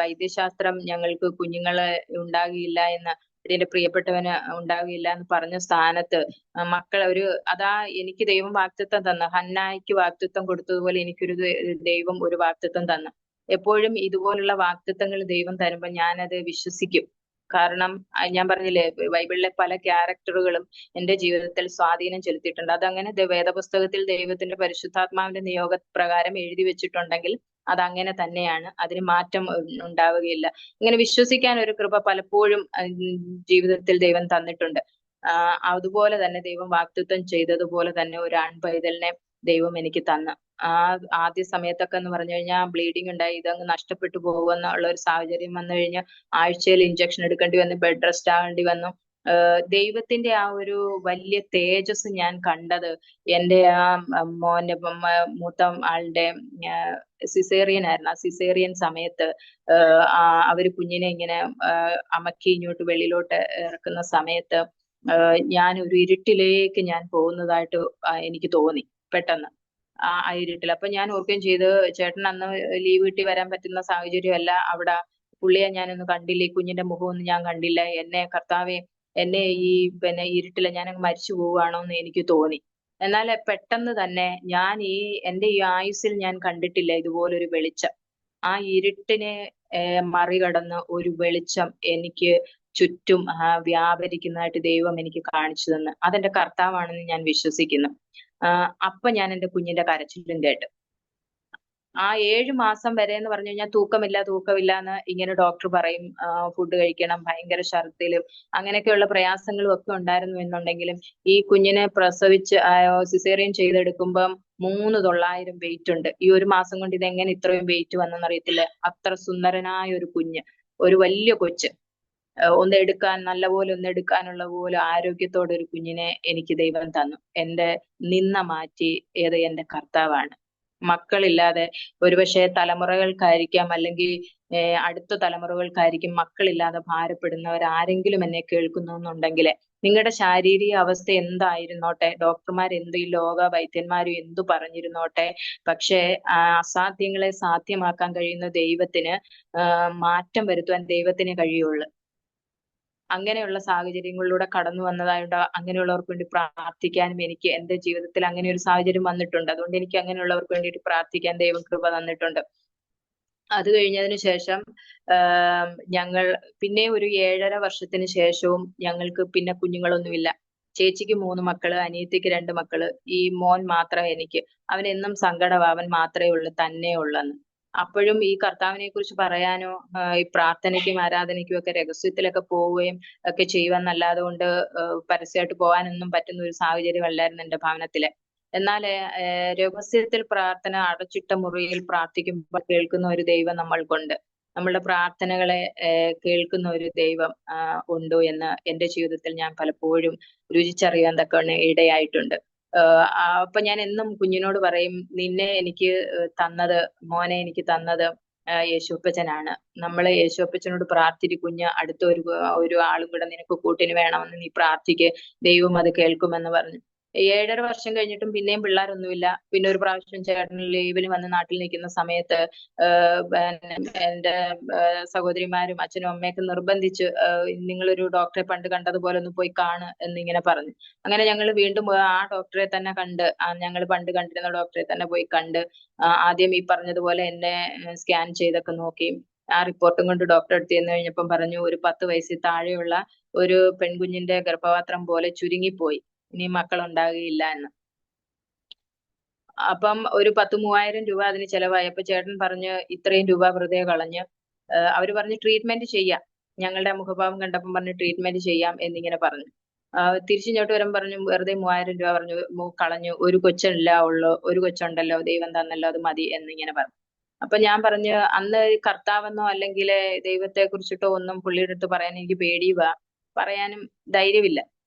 വൈദ്യശാസ്ത്രം ഞങ്ങൾക്ക് കുഞ്ഞുങ്ങളെ ഉണ്ടാകില്ല എന്ന്, എന്റെ പ്രിയപ്പെട്ടവന് ഉണ്ടാകില്ല എന്ന് പറഞ്ഞ സ്ഥാനത്ത് മക്കൾ അതാ എനിക്ക് ദൈവം വാഗ്ദത്തം തന്ന, ഹന്നായ്ക്ക് വാഗ്ദത്തം കൊടുത്തതുപോലെ എനിക്കൊരു ദൈവം ഒരു വാഗ്ദത്തം തന്നു. എപ്പോഴും ഇതുപോലുള്ള വാഗ്ദത്തങ്ങൾ ദൈവം തരുമ്പോൾ ഞാനത് വിശ്വസിക്കും. കാരണം ഞാൻ പറഞ്ഞില്ലേ, ബൈബിളിലെ പല ക്യാരക്ടറുകളും എന്റെ ജീവിതത്തിൽ സ്വാധീനം ചെലുത്തിയിട്ടുണ്ട്. അതങ്ങനെ വേദപുസ്തകത്തിൽ ദൈവത്തിന്റെ പരിശുദ്ധാത്മാവിന്റെ നിയോഗപ്രകാരം എഴുതി വെച്ചിട്ടുണ്ടെങ്കിൽ അതങ്ങനെ തന്നെയാണ്, അതിന് മാറ്റം ഉണ്ടാവുകയില്ല. ഇങ്ങനെ വിശ്വസിക്കാൻ ഒരു കൃപ പലപ്പോഴും ജീവിതത്തിൽ ദൈവം തന്നിട്ടുണ്ട്. അതുപോലെ തന്നെ ദൈവം വാഗ്ദത്തം ചെയ്തതുപോലെ തന്നെ ഒരു ആൺപൈതലിനെ ദൈവം എനിക്ക് തന്നു. ആദ്യ സമയത്തൊക്കെ എന്ന് പറഞ്ഞു കഴിഞ്ഞാൽ ബ്ലീഡിങ് ഉണ്ടായി, ഇതങ്ങ് നഷ്ടപ്പെട്ടു പോകുമെന്നുള്ള ഒരു സാഹചര്യം വന്നു കഴിഞ്ഞാൽ ആഴ്ചയിൽ ഇഞ്ചക്ഷൻ എടുക്കേണ്ടി വന്നു, ബെഡ് റെസ്റ്റ് ആകേണ്ടി വന്നു. ദൈവത്തിന്റെ ആ ഒരു വലിയ തേജസ് ഞാൻ കണ്ടത് എന്റെ ആ മോന്റെ മൂത്ത ആളുടെ സിസേറിയൻ ആയിരുന്നു. ആ സിസേറിയൻ സമയത്ത് അവര് കുഞ്ഞിനെ ഇങ്ങനെ അമക്കി ഇങ്ങോട്ട് വെളിയിലോട്ട് ഇറക്കുന്ന സമയത്ത് ഞാൻ ഒരു ഇരുട്ടിലേക്ക് ഞാൻ പോകുന്നതായിട്ട് എനിക്ക് തോന്നി പെട്ടെന്ന് ആ ഇരുട്ടിൽ. അപ്പൊ ഞാൻ ഓർക്കുകയും ചെയ്ത്, ചേട്ടൻ അന്ന് ലീവ് കിട്ടി വരാൻ പറ്റുന്ന സാഹചര്യമല്ല. അവിടെ പുള്ളിയെ ഞാനൊന്ന് കണ്ടില്ല, ഈ കുഞ്ഞിന്റെ മുഖമൊന്നും ഞാൻ കണ്ടില്ല. എന്നെ കർത്താവെ, എന്നെ ഈ പിന്നെ ഇരുട്ടില് ഞാൻ മരിച്ചു പോവുകയാണോ എന്ന് എനിക്ക് തോന്നി. എന്നാൽ പെട്ടെന്ന് തന്നെ ഞാൻ എന്റെ ഈ ആയുസ്സിൽ ഞാൻ കണ്ടിട്ടില്ല ഇതുപോലൊരു വെളിച്ചം. ആ ഇരുട്ടിനെ മറികടന്ന് ഒരു വെളിച്ചം എനിക്ക് ചുറ്റും വ്യാപരിക്കുന്നതായിട്ട് ദൈവം എനിക്ക് കാണിച്ചു തന്ന്. അതെന്റെ കർത്താവാണെന്ന് ഞാൻ വിശ്വസിക്കുന്നു. അപ്പൊ ഞാൻ എന്റെ കുഞ്ഞിന്റെ കരച്ചിലും കേട്ടു. ആ 7 മാസം വരെ എന്ന് പറഞ്ഞു കഴിഞ്ഞാൽ തൂക്കമില്ല എന്ന് ഇങ്ങനെ ഡോക്ടർ പറയും. ഫുഡ് കഴിക്കണം, ഭയങ്കര ഛർദിലും അങ്ങനെയൊക്കെയുള്ള പ്രയാസങ്ങളും ഒക്കെ ഉണ്ടായിരുന്നു എന്നുണ്ടെങ്കിലും ഈ കുഞ്ഞിനെ പ്രസവിച്ച് സിസേറിയൻ ചെയ്തെടുക്കുമ്പം 3,900 വെയിറ്റ് ഉണ്ട്. ഈ 1 മാസം കൊണ്ട് ഇതെങ്ങനെ ഇത്രയും വെയിറ്റ് വന്നെന്ന് അറിയത്തില്ല. അത്ര സുന്ദരനായ ഒരു കുഞ്ഞ്, ഒരു വലിയ കൊച്ച്. നല്ലപോലെ ഒന്ന് എടുക്കാനുള്ള പോലെ ആരോഗ്യത്തോടെ ഒരു കുഞ്ഞിനെ എനിക്ക് ദൈവം തന്നു. എന്റെ നിന്ന മാറ്റി എന്റെ കർത്താവാണ്. മക്കളില്ലാതെ ഒരുപക്ഷെ തലമുറകൾക്കായിരിക്കാം, അല്ലെങ്കിൽ അടുത്ത തലമുറകൾക്കായിരിക്കും മക്കളില്ലാതെ ഭാരപ്പെടുന്നവർ ആരെങ്കിലും എന്നെ കേൾക്കുന്നു എന്നുണ്ടെങ്കിൽ, നിങ്ങളുടെ ശാരീരിക അവസ്ഥ എന്തായിരുന്നോട്ടെ, ഡോക്ടർമാർ ഈ ലോക വൈദ്യന്മാരും എന്തു പറഞ്ഞിരുന്നോട്ടെ, പക്ഷേ അസാധ്യങ്ങളെ സാധ്യമാക്കാൻ കഴിയുന്ന ദൈവത്തിന് മാറ്റം വരുത്തുവാൻ ദൈവത്തിന് കഴിയുള്ളൂ. അങ്ങനെയുള്ള സാഹചര്യങ്ങളിലൂടെ കടന്നു വന്നതായോണ്ട് അങ്ങനെയുള്ളവർക്ക് വേണ്ടി പ്രാർത്ഥിക്കാനും എനിക്ക് എന്റെ ജീവിതത്തിൽ അങ്ങനെ ഒരു സാഹചര്യം വന്നിട്ടുണ്ട്. അതുകൊണ്ട് എനിക്ക് അങ്ങനെയുള്ളവർക്ക് വേണ്ടിയിട്ട് പ്രാർത്ഥിക്കാൻ ദൈവം കൃപ തന്നിട്ടുണ്ട്. അത് കഴിഞ്ഞതിന് ശേഷം ഞങ്ങൾ പിന്നെ ഒരു 7.5 വർഷത്തിന് ശേഷവും ഞങ്ങൾക്ക് പിന്നെ കുഞ്ഞുങ്ങളൊന്നുമില്ല. ചേച്ചിക്ക് 3 മക്കള്, അനിയത്തിക്ക് 2 മക്കള്, ഈ മോൻ മാത്രം എനിക്ക്. അവൻ എന്നും സങ്കടവാ, അവൻ മാത്രമേ ഉള്ളൂ, തന്നെ ഉള്ളെന്ന്. അപ്പോഴും ഈ കർത്താവിനെ കുറിച്ച് പറയാനോ ഈ പ്രാർത്ഥനയ്ക്കും ആരാധനയ്ക്കും ഒക്കെ രഹസ്യത്തിലൊക്കെ പോവുകയും ഒക്കെ ചെയ്യുവാന്നല്ലാതെ കൊണ്ട് പരസ്യമായിട്ട് പോകാനൊന്നും പറ്റുന്ന ഒരു സാഹചര്യം അല്ലായിരുന്നു എന്റെ ഭവനത്തില്. എന്നാൽ രഹസ്യത്തിൽ പ്രാർത്ഥന, അടച്ചിട്ട മുറിയിൽ പ്രാർത്ഥിക്കുമ്പോൾ കേൾക്കുന്ന ഒരു ദൈവം നമ്മൾക്കുണ്ട്. നമ്മളുടെ പ്രാർത്ഥനകളെ കേൾക്കുന്ന ഒരു ദൈവം ഉണ്ടോ എന്ന് എന്റെ ജീവിതത്തിൽ ഞാൻ പലപ്പോഴും രുചിച്ചറിയാൻ തക്കവണ്ണം ഇടയായിട്ടുണ്ട്. അപ്പൊ ഞാൻ എന്നും കുഞ്ഞിനോട് പറയും, നിന്നെ എനിക്ക് തന്നത്, മോനെ എനിക്ക് തന്നത് യേശുപ്പച്ചനാണ്. നമ്മള് യേശുപ്പച്ചനോട് പ്രാർത്ഥിക്ക് കുഞ്ഞ്, അടുത്ത ഒരു ആളും കൂടെ നിനക്ക് കൂട്ടിന് വേണമെന്ന് നീ പ്രാർത്ഥിക്ക്, ദൈവം അത് കേൾക്കുമെന്ന് പറഞ്ഞു. 7.5 വർഷം കഴിഞ്ഞിട്ടും പിന്നെയും പിള്ളേരൊന്നുമില്ല. പിന്നെ ഒരു പ്രാവശ്യം ചേട്ടൻ ലീവിന് വന്ന് നാട്ടിൽ നിൽക്കുന്ന സമയത്ത് എന്റെ സഹോദരിമാരും അച്ഛനും അമ്മയൊക്കെ നിർബന്ധിച്ച് നിങ്ങളൊരു ഡോക്ടറെ പണ്ട് കണ്ടതുപോലെ ഒന്ന് പോയി കാണ് എന്നിങ്ങനെ പറഞ്ഞു. അങ്ങനെ ഞങ്ങൾ വീണ്ടും ആ ഡോക്ടറെ തന്നെ കണ്ട്, ഞങ്ങൾ പണ്ട് കണ്ടിരുന്ന ഡോക്ടറെ തന്നെ പോയി കണ്ട്, ആദ്യം ഈ പറഞ്ഞതുപോലെ എന്നെ സ്കാൻ ചെയ്തൊക്കെ നോക്കി. ആ റിപ്പോർട്ടും കൊണ്ട് ഡോക്ടറെ അടുത്ത് ചെന്ന് കഴിഞ്ഞപ്പം പറഞ്ഞു, ഒരു 10 വയസ്സിൽ താഴെയുള്ള ഒരു പെൺകുഞ്ഞിന്റെ ഗർഭപാത്രം പോലെ ചുരുങ്ങിപ്പോയി, ഇനി മക്കൾ ഉണ്ടാകുകയില്ല എന്ന്. അപ്പം ഒരു 10,000-3000 രൂപ അതിന് ചെലവായി. അപ്പൊ ചേട്ടൻ പറഞ്ഞ് ഇത്രയും രൂപ വെറുതെ കളഞ്ഞ്, അവര് പറഞ്ഞ് ട്രീറ്റ്മെന്റ് ചെയ്യാം, ഞങ്ങളുടെ മുഖഭാവം കണ്ടപ്പം പറഞ്ഞ് ട്രീറ്റ്മെന്റ് ചെയ്യാം എന്നിങ്ങനെ പറഞ്ഞു. തിരിച്ചിങ്ങോട്ട് വരുമ്പോൾ പറഞ്ഞു വെറുതെ 3000 രൂപ പറഞ്ഞു കളഞ്ഞു, ഒരു കൊച്ചല്ല ഉള്ളു, ഒരു കൊച്ചുണ്ടല്ലോ, ദൈവം തന്നല്ലോ, അത് മതി എന്നിങ്ങനെ പറഞ്ഞു. അപ്പൊ ഞാൻ പറഞ്ഞു, അന്ന് കർത്താവെന്നോ അല്ലെങ്കിൽ ദൈവത്തെ കുറിച്ചിട്ടോ ഒന്നും പുള്ളിയുടെ അടുത്ത് പറയാൻ എനിക്ക് പേടിയുവാ, പറയാനും ധൈര്യമില്ല.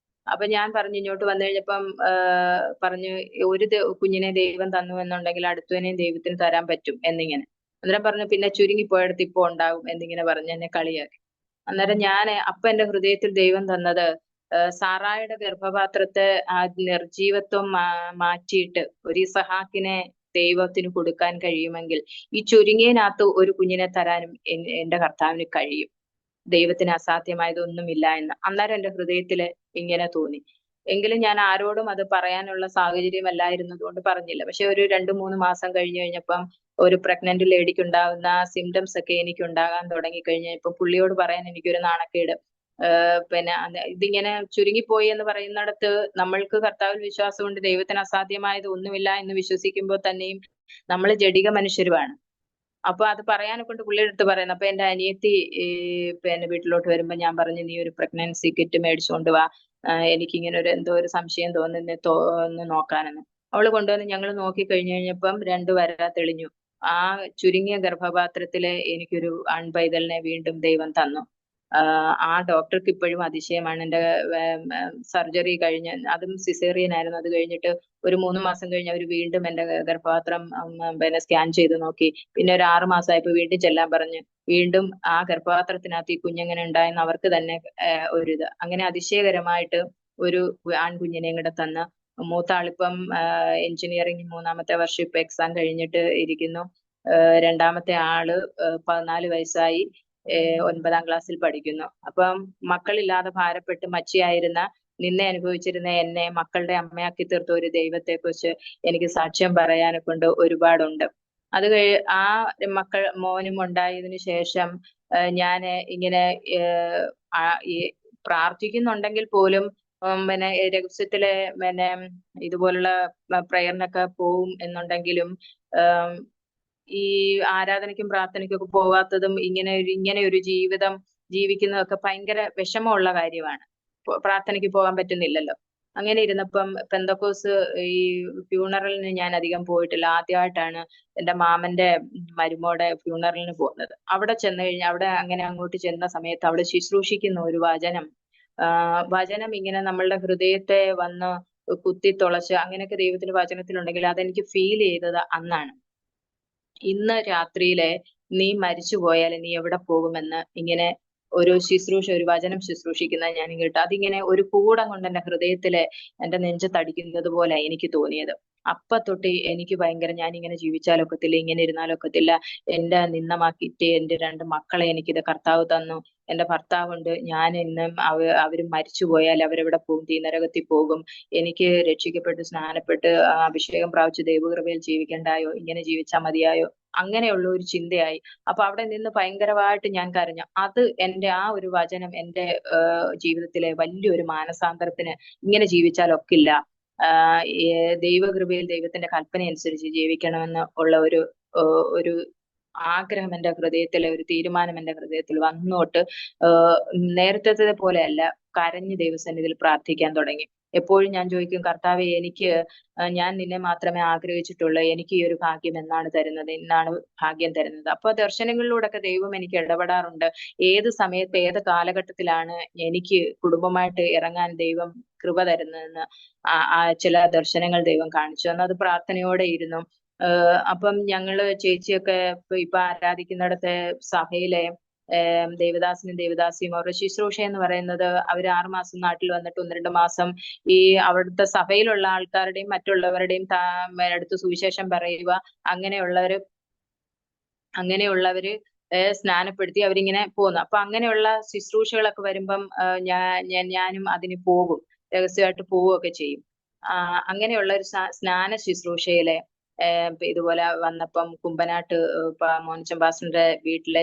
അപ്പൊ ഞാൻ പറഞ്ഞു, ഇങ്ങോട്ട് വന്നു കഴിഞ്ഞപ്പം പറഞ്ഞു, ഒരു കുഞ്ഞിനെ ദൈവം തന്നു എന്നുണ്ടെങ്കിൽ അടുത്തവനെയും ദൈവത്തിന് തരാൻ പറ്റും എന്നിങ്ങനെ. അന്നേരം പറഞ്ഞു, പിന്നെ ചുരുങ്ങിപ്പോയടത്ത് ഇപ്പൊ ഉണ്ടാകും എന്നിങ്ങനെ പറഞ്ഞ് എന്നെ കളിയാക്കി. അന്നേരം അപ്പൊ എന്റെ ഹൃദയത്തിൽ ദൈവം തന്നത്, സാറായുടെ ഗർഭപാത്രത്തെ ആ നിർജീവത്വം മാറ്റിയിട്ട് ഒരു ഇസഹാക്കിനെ ദൈവത്തിന് കൊടുക്കാൻ കഴിയുമെങ്കിൽ ഈ ചുരുങ്ങിയതിനകത്ത് ഒരു കുഞ്ഞിനെ തരാനും എന്റെ കർത്താവിന് കഴിയും, ദൈവത്തിന് അസാധ്യമായതൊന്നുമില്ല എന്ന് അന്നേരം എന്റെ ഹൃദയത്തില് ഇങ്ങനെ തോന്നി. എങ്കിലും ഞാൻ ആരോടും അത് പറയാനുള്ള സാഹചര്യം അല്ലായിരുന്നത് കൊണ്ട് പറഞ്ഞില്ല. പക്ഷെ ഒരു 2-3 മാസം കഴിഞ്ഞപ്പം ഒരു പ്രഗ്നന്റ് ലേഡിക്ക് ഉണ്ടാകുന്ന സിംറ്റംസ് ഒക്കെ എനിക്ക് ഉണ്ടാകാൻ തുടങ്ങി കഴിഞ്ഞപ്പോ പുള്ളിയോട് പറയാൻ എനിക്കൊരു നാണക്കേട്. പിന്നെ ഇതിങ്ങനെ ചുരുങ്ങിപ്പോയി എന്ന് പറയുന്നിടത്ത് നമ്മൾക്ക് കർത്താവിൽ വിശ്വാസമുണ്ട്, ദൈവത്തിന് അസാധ്യമായത് ഒന്നുമില്ല എന്ന് വിശ്വസിക്കുമ്പോൾ തന്നെയും നമ്മൾ ജഡിക മനുഷ്യരുമാണ്. അപ്പൊ അത് പറയാനെ കൊണ്ട് പുള്ളിയുടെ അടുത്ത് പറയുന്നു. അപ്പൊ എന്റെ അനിയത്തി പിന്നെ വീട്ടിലോട്ട് വരുമ്പോ ഞാൻ പറഞ്ഞു, നീ ഒരു പ്രഗ്നൻസി കിറ്റ് മേടിച്ചുകൊണ്ട് വാ, എനിക്കിങ്ങനെ എന്തോ ഒരു സംശയം തോന്നുന്നു നോക്കാനെന്ന്. അവള് കൊണ്ടുവന്ന് ഞങ്ങൾ നോക്കി കഴിഞ്ഞപ്പം 2 വര തെളിഞ്ഞു. ആ ചുരുങ്ങിയ ഗർഭപാത്രത്തില് എനിക്കൊരു ആൺപൈതലിനെ വീണ്ടും ദൈവം തന്നു. ആ ഡോക്ടർക്ക് ഇപ്പോഴും അതിശയമാണ്. എന്റെ സർജറി കഴിഞ്ഞ്, അതും സിസേറിയൻ ആയിരുന്നു, അത് കഴിഞ്ഞിട്ട് ഒരു 3 മാസം കഴിഞ്ഞ് അവർ വീണ്ടും എന്റെ ഗർഭപാത്രം പിന്നെ സ്കാൻ ചെയ്ത് നോക്കി. പിന്നെ ഒരു 6 മാസമായപ്പോ വീണ്ടും ചെല്ലാൻ പറഞ്ഞ്, വീണ്ടും ആ ഗർഭപാത്രത്തിനകത്ത് ഈ കുഞ്ഞെങ്ങനെ ഉണ്ടായെന്ന് അവർക്ക് തന്നെ ഒരിത്. അങ്ങനെ അതിശയകരമായിട്ട് ഒരു ആൺകുഞ്ഞിനെയും കൂടെ തന്ന്. മൂത്ത ആളിപ്പം എഞ്ചിനീയറിംഗ് 3-ാമത്തെ വർഷം ഇപ്പൊ എക്സാം കഴിഞ്ഞിട്ട് ഇരിക്കുന്നു. രണ്ടാമത്തെ ആള് 14 വയസ്സായി, 9-ാം ക്ലാസ്സിൽ പഠിക്കുന്നു. അപ്പം മക്കളില്ലാതെ ഭാരപ്പെട്ട് മച്ചിയായിരുന്ന, നിന്നെ അനുഭവിച്ചിരുന്ന എന്നെ മക്കളുടെ അമ്മയാക്കി തീർത്ത ഒരു ദൈവത്തെ കുറിച്ച് എനിക്ക് സാക്ഷ്യം പറയാനെ കൊണ്ട് ഒരുപാടുണ്ട്. അത് ആ മോനും ഉണ്ടായതിനു ശേഷം ഞാൻ ഇങ്ങനെ ഈ പ്രാർത്ഥിക്കുന്നുണ്ടെങ്കിൽ പോലും പിന്നെ രഹസ്യത്തിലെ പിന്നെ ഇതുപോലുള്ള പ്രയറിനൊക്കെ പോവും എന്നുണ്ടെങ്കിലും ഈ ആരാധനയ്ക്കും പ്രാർത്ഥനയ്ക്കും ഒക്കെ പോവാത്തതും ഇങ്ങനെ ഒരു ജീവിതം ജീവിക്കുന്നതൊക്കെ ഭയങ്കര വിഷമമുള്ള കാര്യമാണ്. പ്രാർത്ഥനയ്ക്ക് പോകാൻ പറ്റുന്നില്ലല്ലോ. അങ്ങനെ ഇരുന്നപ്പം പെന്തക്കോസ് ഈ ഫ്യൂണറലിന് ഞാൻ അധികം പോയിട്ടില്ല. ആദ്യമായിട്ടാണ് എന്റെ മാമന്റെ മരുമോടെ ഫ്യൂണറലിന് പോകുന്നത്. അവിടെ ചെന്ന് കഴിഞ്ഞാൽ അവിടെ അങ്ങനെ അങ്ങോട്ട് ചെന്ന സമയത്ത് അവിടെ ശുശ്രൂഷിക്കുന്ന ഒരു വചനം ഇങ്ങനെ നമ്മളുടെ ഹൃദയത്തെ വന്ന് കുത്തി തുളച്ച് അങ്ങനെയൊക്കെ ദൈവത്തിന്റെ വചനത്തിലുണ്ടെങ്കിൽ അതെനിക്ക് ഫീൽ ചെയ്തത് അന്നാണ്. ഇന്ന് രാത്രിയിലെ നീ മരിച്ചു പോയാൽ നീ എവിടെ പോകുമെന്ന് ഇങ്ങനെ ഒരു വചനം ശുശ്രൂഷിക്കുന്ന ഞാൻ കേട്ടു. അതിങ്ങനെ ഒരു കൂടം കൊണ്ട് എന്റെ ഹൃദയത്തിലെ എന്റെ നെഞ്ചത്തടിക്കുന്നത് പോലെ എനിക്ക് തോന്നിയത്. അപ്പൊ തൊട്ട് എനിക്ക് ഭയങ്കര, ഞാനിങ്ങനെ ജീവിച്ചാലൊക്കത്തില്ല, ഇങ്ങനെ ഇരുന്നാലൊക്കത്തില്ല, എന്റെ നിന്നമാക്കിയിട്ട് എന്റെ 2 മക്കളെ എനിക്കിത് കർത്താവ് തന്നു, എന്റെ ഭർത്താവുണ്ട്, ഞാൻ ഇന്ന് അവര് മരിച്ചു പോയാൽ അവരെവിടെ പോകും, തീനരകത്തിൽ പോകും, എനിക്ക് രക്ഷിക്കപ്പെട്ട് സ്നാനപ്പെട്ട് അഭിഷേകം പ്രാപിച്ച് ദൈവകൃപയിൽ ജീവിക്കണ്ടായോ, ഇങ്ങനെ ജീവിച്ചാൽ മതിയായോ, അങ്ങനെയുള്ള ഒരു ചിന്തയായി. അപ്പൊ അവിടെ നിന്ന് ഭയങ്കരമായിട്ട് ഞാൻ കരഞ്ഞു. അത് എന്റെ ആ ഒരു വചനം എന്റെ ജീവിതത്തിലെ വലിയൊരു മാനസാന്തരത്തിന്, ഇങ്ങനെ ജീവിച്ചാൽ ഒക്കില്ല, ദൈവകൃപയിൽ ദൈവത്തിന്റെ കൽപ്പന അനുസരിച്ച് ജീവിക്കണമെന്ന് ഉള്ള ഒരു ആഗ്രഹം എന്റെ ഹൃദയത്തിലെ, ഒരു തീരുമാനം എന്റെ ഹൃദയത്തിൽ വന്നോട്ട് നേരത്തെ പോലെയല്ല, കരഞ്ഞ് ദൈവസന്നിധിയിൽ പ്രാർത്ഥിക്കാൻ തുടങ്ങി. എപ്പോഴും ഞാൻ ചോദിക്കും, കർത്താവെ എനിക്ക് ഞാൻ നിന്നെ മാത്രമേ ആഗ്രഹിച്ചിട്ടുള്ളൂ, എനിക്ക് ഈ ഒരു ഭാഗ്യം എന്നാണ് തരുന്നത്, എന്നാണ് ഭാഗ്യം തരുന്നത്. അപ്പൊ ദർശനങ്ങളിലൂടെയൊക്കെ ദൈവം എനിക്ക് ഇടപെടാറുണ്ട്. ഏത് സമയത്ത് ഏത് കാലഘട്ടത്തിലാണ് എനിക്ക് കുടുംബമായിട്ട് ഇറങ്ങാൻ ദൈവം കൃപ തരുന്നതെന്ന് ആ ചില ദർശനങ്ങൾ ദൈവം കാണിച്ചു തന്നു. അത് പ്രാർത്ഥനയോടെ ഇരുന്നു. അപ്പം ഞങ്ങള് ചേച്ചിയൊക്കെ ഇപ്പൊ ആരാധിക്കുന്നിടത്തെ സഭയിലെ ദേവദാസനും ദേവദാസിയും അവരുടെ ശുശ്രൂഷ എന്ന് പറയുന്നത്, അവര് 6 മാസം നാട്ടിൽ വന്നിട്ട് 1-2 മാസം ഈ അവിടുത്തെ സഭയിലുള്ള ആൾക്കാരുടെയും മറ്റുള്ളവരുടെയും അടുത്ത് സുവിശേഷം പറയുക, അങ്ങനെയുള്ളവര് അങ്ങനെയുള്ളവര് സ്നാനപ്പെടുത്തി അവരിങ്ങനെ പോകുന്നു. അപ്പൊ അങ്ങനെയുള്ള ശുശ്രൂഷകളൊക്കെ വരുമ്പം ഞാനും അതിന് പോകും, രഹസ്യമായിട്ട് പോവുകയൊക്കെ ചെയ്യും. അങ്ങനെയുള്ള ഒരു സ്നാന ശുശ്രൂഷയിലെ ഇതുപോലെ വന്നപ്പം കുമ്പനാട്ട് മോൻച്ചൻ പാസ്റ്ററിന്റെ വീട്ടിലെ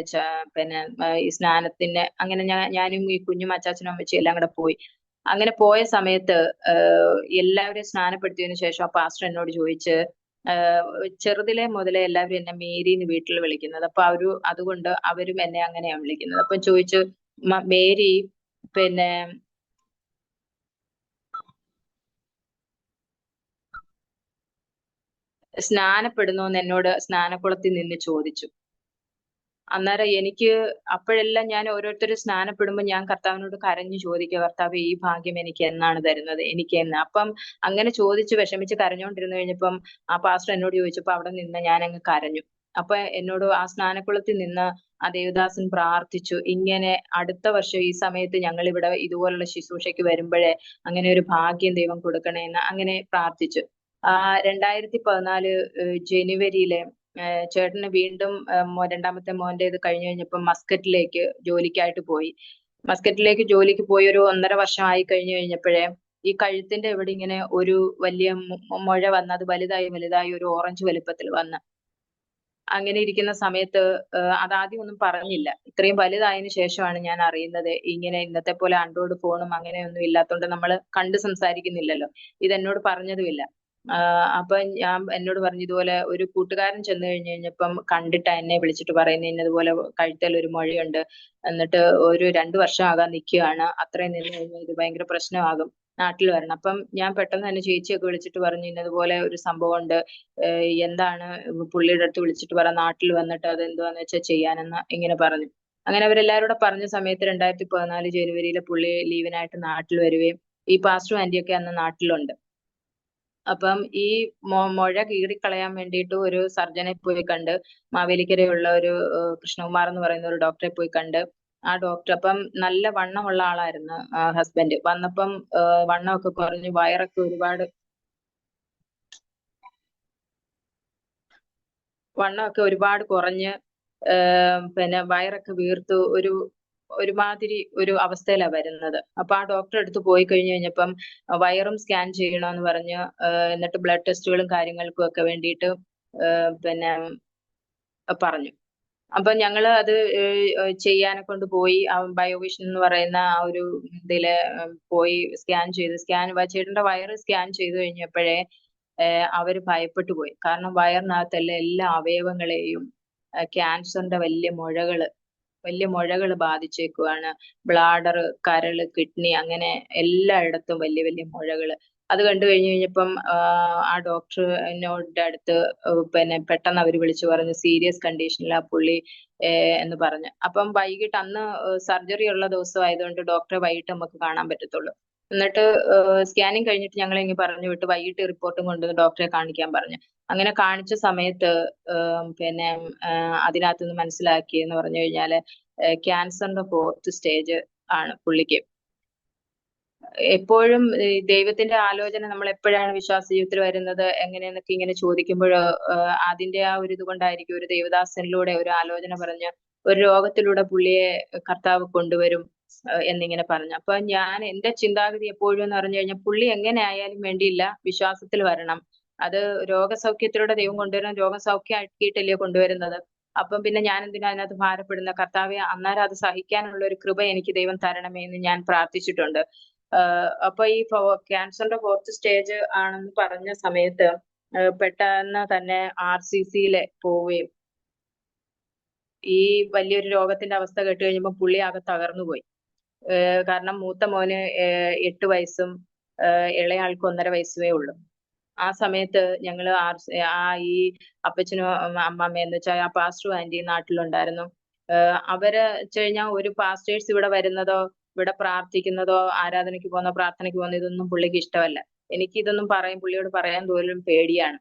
പിന്നെ ഈ സ്നാനത്തിന് അങ്ങനെ ഞാനും ഈ കുഞ്ഞും അച്ചാച്ചനും അമ്മച്ചിയും എല്ലാം കൂടെ പോയി. അങ്ങനെ പോയ സമയത്ത് എല്ലാവരെയും സ്നാനപ്പെടുത്തിയതിനു ശേഷം ആ പാസ്റ്റർ എന്നോട് ചോദിച്ച്, ചെറുതിലെ മുതലേ എല്ലാവരും എന്നെ മേരിന്ന് വീട്ടിൽ വിളിക്കുന്നത്, അപ്പൊ അതുകൊണ്ട് അവരും എന്നെ അങ്ങനെയാണ് വിളിക്കുന്നത്. അപ്പൊ ചോദിച്ചു, മേരി പിന്നെ സ്നാനപ്പെടുന്നോന്ന് എന്നോട് സ്നാനക്കുളത്തിൽ നിന്ന് ചോദിച്ചു. അന്നേരം എനിക്ക് അപ്പോഴെല്ലാം ഞാൻ ഓരോരുത്തരും സ്നാനപ്പെടുമ്പോൾ ഞാൻ കർത്താവിനോട് കരഞ്ഞു ചോദിക്കുക, കർത്താവ് ഈ ഭാഗ്യം എനിക്ക് എന്നാണ് തരുന്നത്, എനിക്ക് എന്ന്. അപ്പം അങ്ങനെ ചോദിച്ച് വിഷമിച്ച് കരഞ്ഞോണ്ടിരുന്നു കഴിഞ്ഞപ്പം ആ പാസ്റ്റർ എന്നോട് ചോദിച്ചപ്പോ അവിടെ നിന്ന് ഞാൻ അങ്ങ് കരഞ്ഞു. അപ്പൊ എന്നോട് ആ സ്നാനക്കുളത്തിൽ നിന്ന് ആ ദേവദാസൻ പ്രാർത്ഥിച്ചു, ഇങ്ങനെ അടുത്ത വർഷം ഈ സമയത്ത് ഞങ്ങൾ ഇവിടെ ഇതുപോലുള്ള ശുശ്രൂഷയ്ക്ക് വരുമ്പോഴേ അങ്ങനെ ഒരു ഭാഗ്യം ദൈവം കൊടുക്കണേ എന്ന് അങ്ങനെ പ്രാർത്ഥിച്ചു. 2014 ജനുവരിയിലെ ചേട്ടന് വീണ്ടും രണ്ടാമത്തെ മോന്റെ ഇത് കഴിഞ്ഞു കഴിഞ്ഞപ്പോൾ മസ്കറ്റിലേക്ക് ജോലിക്കായിട്ട് പോയി. മസ്കറ്റിലേക്ക് ജോലിക്ക് പോയി ഒരു 1.5 വർഷം ആയി കഴിഞ്ഞു കഴിഞ്ഞപ്പോഴേ ഈ കഴുത്തിന്റെ ഇവിടെ ഇങ്ങനെ ഒരു വലിയ മുഴ വന്ന് അത് വലുതായി വലുതായി ഒരു ഓറഞ്ച് വലിപ്പത്തിൽ വന്ന്. അങ്ങനെ ഇരിക്കുന്ന സമയത്ത് അതാദ്യം ഒന്നും പറഞ്ഞില്ല. ഇത്രയും വലുതായതിനു ശേഷമാണ് ഞാൻ അറിയുന്നത്. ഇങ്ങനെ ഇന്നത്തെ പോലെ ആൻഡ്രോയിഡ് ഫോണും അങ്ങനെയൊന്നും ഇല്ലാത്തതുകൊണ്ട് നമ്മൾ കണ്ട് സംസാരിക്കുന്നില്ലല്ലോ. ഇതെന്നോട് പറഞ്ഞതുമില്ല. അപ്പൊ എന്നോട് പറഞ്ഞു, ഇതുപോലെ ഒരു കൂട്ടുകാരൻ ചെന്ന് കഴിഞ്ഞപ്പം കണ്ടിട്ട് എന്നെ വിളിച്ചിട്ട് പറയുന്നു, ഇന്നതുപോലെ കഴുത്തിൽ ഒരു മുഴയുണ്ട്, എന്നിട്ട് ഒരു 2 വർഷം ആകാൻ നിൽക്കുകയാണ്, അത്രയും നിന്ന് കഴിഞ്ഞാൽ ഇത് ഭയങ്കര പ്രശ്നമാകും, നാട്ടിൽ വരണം. അപ്പം ഞാൻ പെട്ടെന്ന് തന്നെ ചേച്ചിയൊക്കെ വിളിച്ചിട്ട് പറഞ്ഞു, ഇന്നതുപോലെ ഒരു സംഭവം ഉണ്ട്, എന്താണ്, പുള്ളിയുടെ അടുത്ത് വിളിച്ചിട്ട് പറ നാട്ടിൽ വന്നിട്ട് അത് എന്തുവാന്ന് വെച്ചാൽ ചെയ്യാനെന്ന് ഇങ്ങനെ പറഞ്ഞു. അങ്ങനെ അവരെല്ലാവരും കൂടെ പറഞ്ഞ സമയത്ത് 2014 ജനുവരിയിൽ പുള്ളി ലീവിനായിട്ട് നാട്ടിൽ വരികയും ഈ പാസ്റ്ററും ആന്റിയൊക്കെ അന്ന് നാട്ടിലുണ്ട്. അപ്പം ഈ മുഴ കീറിക്കളയാൻ വേണ്ടിയിട്ട് ഒരു സർജനെ പോയി കണ്ട്, മാവേലിക്കരയുള്ള ഒരു കൃഷ്ണകുമാർ എന്ന് പറയുന്ന ഒരു ഡോക്ടറെ പോയി കണ്ട്. ആ ഡോക്ടർ അപ്പം നല്ല വണ്ണമുള്ള ആളായിരുന്നു ഹസ്ബൻഡ്. വന്നപ്പം വണ്ണമൊക്കെ കുറഞ്ഞു, വണ്ണമൊക്കെ ഒരുപാട് കുറഞ്ഞ് പിന്നെ വയറൊക്കെ വീർത്ത് ഒരുമാതിരി ഒരു അവസ്ഥയിലാണ് വരുന്നത്. അപ്പൊ ആ ഡോക്ടറെ അടുത്ത് പോയി കഴിഞ്ഞു കഴിഞ്ഞപ്പം വയറും സ്കാൻ ചെയ്യണമെന്ന് പറഞ്ഞ് എന്നിട്ട് ബ്ലഡ് ടെസ്റ്റുകളും കാര്യങ്ങൾക്കും ഒക്കെ വേണ്ടിയിട്ട് പിന്നെ പറഞ്ഞു. അപ്പൊ ഞങ്ങള് അത് ചെയ്യാനെ കൊണ്ട് പോയി. ബയോവിഷൻ എന്ന് പറയുന്ന ആ ഒരു ഇതില് പോയി സ്കാൻ ചെയ്ത്, ചേട്ടന്റെ വയറ് സ്കാൻ ചെയ്ത് കഴിഞ്ഞപ്പോഴേ അവര് ഭയപ്പെട്ടു പോയി. കാരണം വയറിനകത്തുള്ള എല്ലാ അവയവങ്ങളെയും ക്യാൻസറിന്റെ വലിയ മുഴകള് ബാധിച്ചേക്കുവാണ്. ബ്ലാഡർ, കരള്, കിഡ്നി, അങ്ങനെ എല്ലായിടത്തും വലിയ വലിയ മുഴകള്. അത് കണ്ടു കഴിഞ്ഞു കഴിഞ്ഞപ്പം ആ ഡോക്ടറിനോട് അടുത്ത് പിന്നെ പെട്ടെന്ന് അവര് വിളിച്ചു പറഞ്ഞു, സീരിയസ് കണ്ടീഷനിലാ പുള്ളി എന്ന് പറഞ്ഞു. അപ്പം വൈകിട്ട് അന്ന് സർജറി ഉള്ള ദിവസം ആയതുകൊണ്ട് ഡോക്ടറെ വൈകിട്ട് നമുക്ക് കാണാൻ പറ്റത്തുള്ളൂ. എന്നിട്ട് സ്കാനിങ് കഴിഞ്ഞിട്ട് ഞങ്ങളെ ഇങ്ങ് പറഞ്ഞു വിട്ട് വൈകിട്ട് റിപ്പോർട്ടും കൊണ്ട് ഡോക്ടറെ കാണിക്കാൻ പറഞ്ഞു. അങ്ങനെ കാണിച്ച സമയത്ത് പിന്നെ അതിനകത്ത് നിന്ന് മനസ്സിലാക്കിയെന്ന് പറഞ്ഞു കഴിഞ്ഞാല് ക്യാൻസറിന്റെ 4th സ്റ്റേജ് ആണ് പുള്ളിക്ക്. എപ്പോഴും ദൈവത്തിന്റെ ആലോചന നമ്മൾ എപ്പോഴാണ് വിശ്വാസ ജീവിതത്തിൽ വരുന്നത് എങ്ങനെയെന്നൊക്കെ ഇങ്ങനെ ചോദിക്കുമ്പോൾ അതിന്റെ ആ ഒരു ഇത് കൊണ്ടായിരിക്കും ഒരു ദേവദാസനിലൂടെ ഒരു ആലോചന പറഞ്ഞ് ഒരു രോഗത്തിലൂടെ പുള്ളിയെ കർത്താവ് കൊണ്ടുവരും എന്നിങ്ങനെ പറഞ്ഞു. അപ്പൊ ഞാൻ എന്റെ ചിന്താഗതി എപ്പോഴും എന്ന് പറഞ്ഞു കഴിഞ്ഞാൽ, പുള്ളി എങ്ങനെ ആയാലും വേണ്ടിയില്ല വിശ്വാസത്തിൽ വരണം. അത് രോഗസൗഖ്യത്തിലൂടെ ദൈവം കൊണ്ടുവരുന്ന, രോഗം സൗഖ്യമാക്കിയിട്ടല്ലേ കൊണ്ടുവരുന്നത്. അപ്പം പിന്നെ ഞാൻ എന്തിനാ അതിനകത്ത് ഭാരപ്പെടുന്ന, കർത്താവെ അന്നേരം അത് സഹിക്കാനുള്ള ഒരു കൃപ എനിക്ക് ദൈവം തരണമേ എന്ന് ഞാൻ പ്രാർത്ഥിച്ചിട്ടുണ്ട്. അപ്പൊ ഈ ക്യാൻസറിന്റെ 4th സ്റ്റേജ് ആണെന്ന് പറഞ്ഞ സമയത്ത് പെട്ടെന്ന് തന്നെ RCCയിലെ പോവുകയും ഈ വലിയൊരു രോഗത്തിന്റെ അവസ്ഥ കേട്ട് കഴിഞ്ഞപ്പോൾ പുള്ളി ആകെ തകർന്നു പോയി. കാരണം മൂത്ത മോന് 8 വയസ്സും ഇളയാൾക്ക് 1.5 വയസ്സേ ഉള്ളൂ. ആ സമയത്ത് ഞങ്ങള് ഈ അപ്പച്ചനും അമ്മമ്മയും എന്ന് വെച്ചാൽ ആ പാസ്റ്ററും ആന്റിയും നാട്ടിലുണ്ടായിരുന്നു. അവര് വെച്ച് കഴിഞ്ഞാൽ ഒരു പാസ്റ്റേഴ്സ് ഇവിടെ വരുന്നതോ ഇവിടെ പ്രാർത്ഥിക്കുന്നതോ ആരാധനയ്ക്ക് പോകുന്നതോ പ്രാർത്ഥനയ്ക്ക് പോകുന്നതോ ഇതൊന്നും പുള്ളിക്ക് ഇഷ്ടമല്ല. എനിക്ക് ഇതൊന്നും പുള്ളിയോട് പറയാൻ പോലും പേടിയാണ്.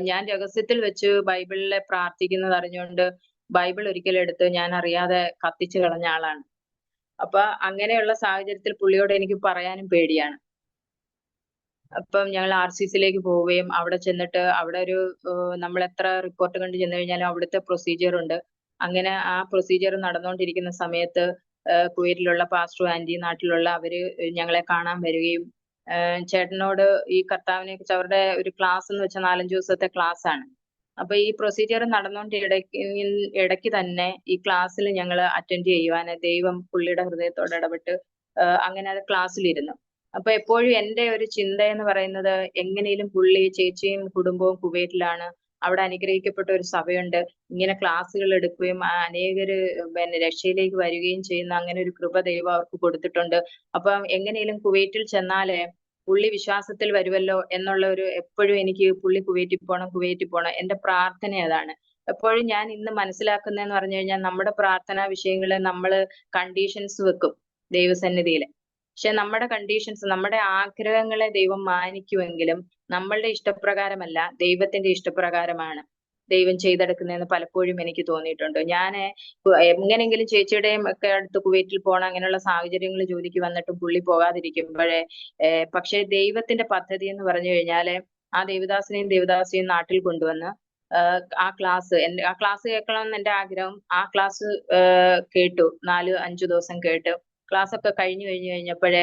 ഞാൻ രഹസ്യത്തിൽ വെച്ച് ബൈബിളിലെ പ്രാർത്ഥിക്കുന്നത് അറിഞ്ഞുകൊണ്ട് ബൈബിൾ ഒരിക്കലും എടുത്ത് ഞാൻ അറിയാതെ കത്തിച്ചു കളഞ്ഞ ആളാണ്. അപ്പൊ അങ്ങനെയുള്ള സാഹചര്യത്തിൽ പുള്ളിയോട് എനിക്ക് പറയാനും പേടിയാണ്. അപ്പം ഞങ്ങൾ RCCയിലേക്ക് പോവുകയും അവിടെ ചെന്നിട്ട് അവിടെ ഒരു നമ്മൾ എത്ര റിപ്പോർട്ട് കണ്ട് ചെന്ന് കഴിഞ്ഞാലും അവിടുത്തെ പ്രൊസീജിയർ ഉണ്ട്. അങ്ങനെ ആ പ്രൊസീജിയർ നടന്നുകൊണ്ടിരിക്കുന്ന സമയത്ത് കുവൈറ്റിലുള്ള പാസ്റ്ററും ആന്റിയും നാട്ടിലുള്ള അവര് ഞങ്ങളെ കാണാൻ വരികയും ചേട്ടനോട് ഈ കർത്താവിനെ കുറിച്ച് അവരുടെ ഒരു ക്ലാസ് എന്ന് വെച്ചാൽ 4-5 ദിവസത്തെ ക്ലാസ് ആണ്. അപ്പൊ ഈ പ്രൊസീജിയർ നടന്നുകൊണ്ട് ഇടയ്ക്ക് തന്നെ ഈ ക്ലാസ്സിൽ ഞങ്ങൾ അറ്റൻഡ് ചെയ്യുവാന് ദൈവം പുള്ളിയുടെ ഹൃദയത്തോട് ഇടപെട്ട് അങ്ങനെ അത് ക്ലാസ്സിലിരുന്നു. അപ്പൊ എപ്പോഴും എന്റെ ഒരു ചിന്ത എന്ന് പറയുന്നത് എങ്ങനെയും പുള്ളി ചേച്ചിയും കുടുംബവും കുവൈറ്റിലാണ്. അവിടെ അനുഗ്രഹിക്കപ്പെട്ട ഒരു സഭയുണ്ട്. ഇങ്ങനെ ക്ലാസ്സുകൾ എടുക്കുകയും അനേകര് രക്ഷയിലേക്ക് വരികയും ചെയ്യുന്ന അങ്ങനെ ഒരു കൃപ ദൈവം അവർക്ക് കൊടുത്തിട്ടുണ്ട്. അപ്പം എങ്ങനെയും കുവൈറ്റിൽ ചെന്നാലേ പുള്ളി വിശ്വാസത്തിൽ വരുമല്ലോ എന്നുള്ള ഒരു എപ്പോഴും എനിക്ക് പുള്ളി കുവൈറ്റിൽ പോണം. എന്റെ പ്രാർത്ഥന അതാണ്. എപ്പോഴും ഞാൻ ഇന്ന് മനസ്സിലാക്കുന്നതെന്ന് പറഞ്ഞു കഴിഞ്ഞാൽ നമ്മുടെ പ്രാർത്ഥനാ വിഷയങ്ങള് നമ്മള് കണ്ടീഷൻസ് വെക്കും ദൈവസന്നിധിയില്. പക്ഷെ നമ്മുടെ കണ്ടീഷൻസ് നമ്മുടെ ആഗ്രഹങ്ങളെ ദൈവം മാനിക്കുമെങ്കിലും നമ്മളുടെ ഇഷ്ടപ്രകാരമല്ല, ദൈവത്തിന്റെ ഇഷ്ടപ്രകാരമാണ് ദൈവം ചെയ്തെടുക്കുന്നതെന്ന് പലപ്പോഴും എനിക്ക് തോന്നിയിട്ടുണ്ട്. ഞാൻ എങ്ങനെങ്കിലും ചേച്ചിയുടെയും ഒക്കെ അടുത്ത് കുവൈറ്റിൽ പോകണം അങ്ങനെയുള്ള സാഹചര്യങ്ങൾ ജോലിക്ക് വന്നിട്ടും പുള്ളി പോകാതിരിക്കുമ്പോഴേ പക്ഷെ ദൈവത്തിന്റെ പദ്ധതി എന്ന് പറഞ്ഞു കഴിഞ്ഞാല് ആ ദേവദാസിനെയും നാട്ടിൽ കൊണ്ടുവന്ന് ആ ക്ലാസ് കേൾക്കണമെന്ന് എന്റെ ആഗ്രഹം. ആ ക്ലാസ് കേട്ടു. 4-5 ദിവസം കേട്ടു. ക്ലാസ് ഒക്കെ കഴിഞ്ഞു കഴിഞ്ഞപ്പോഴേ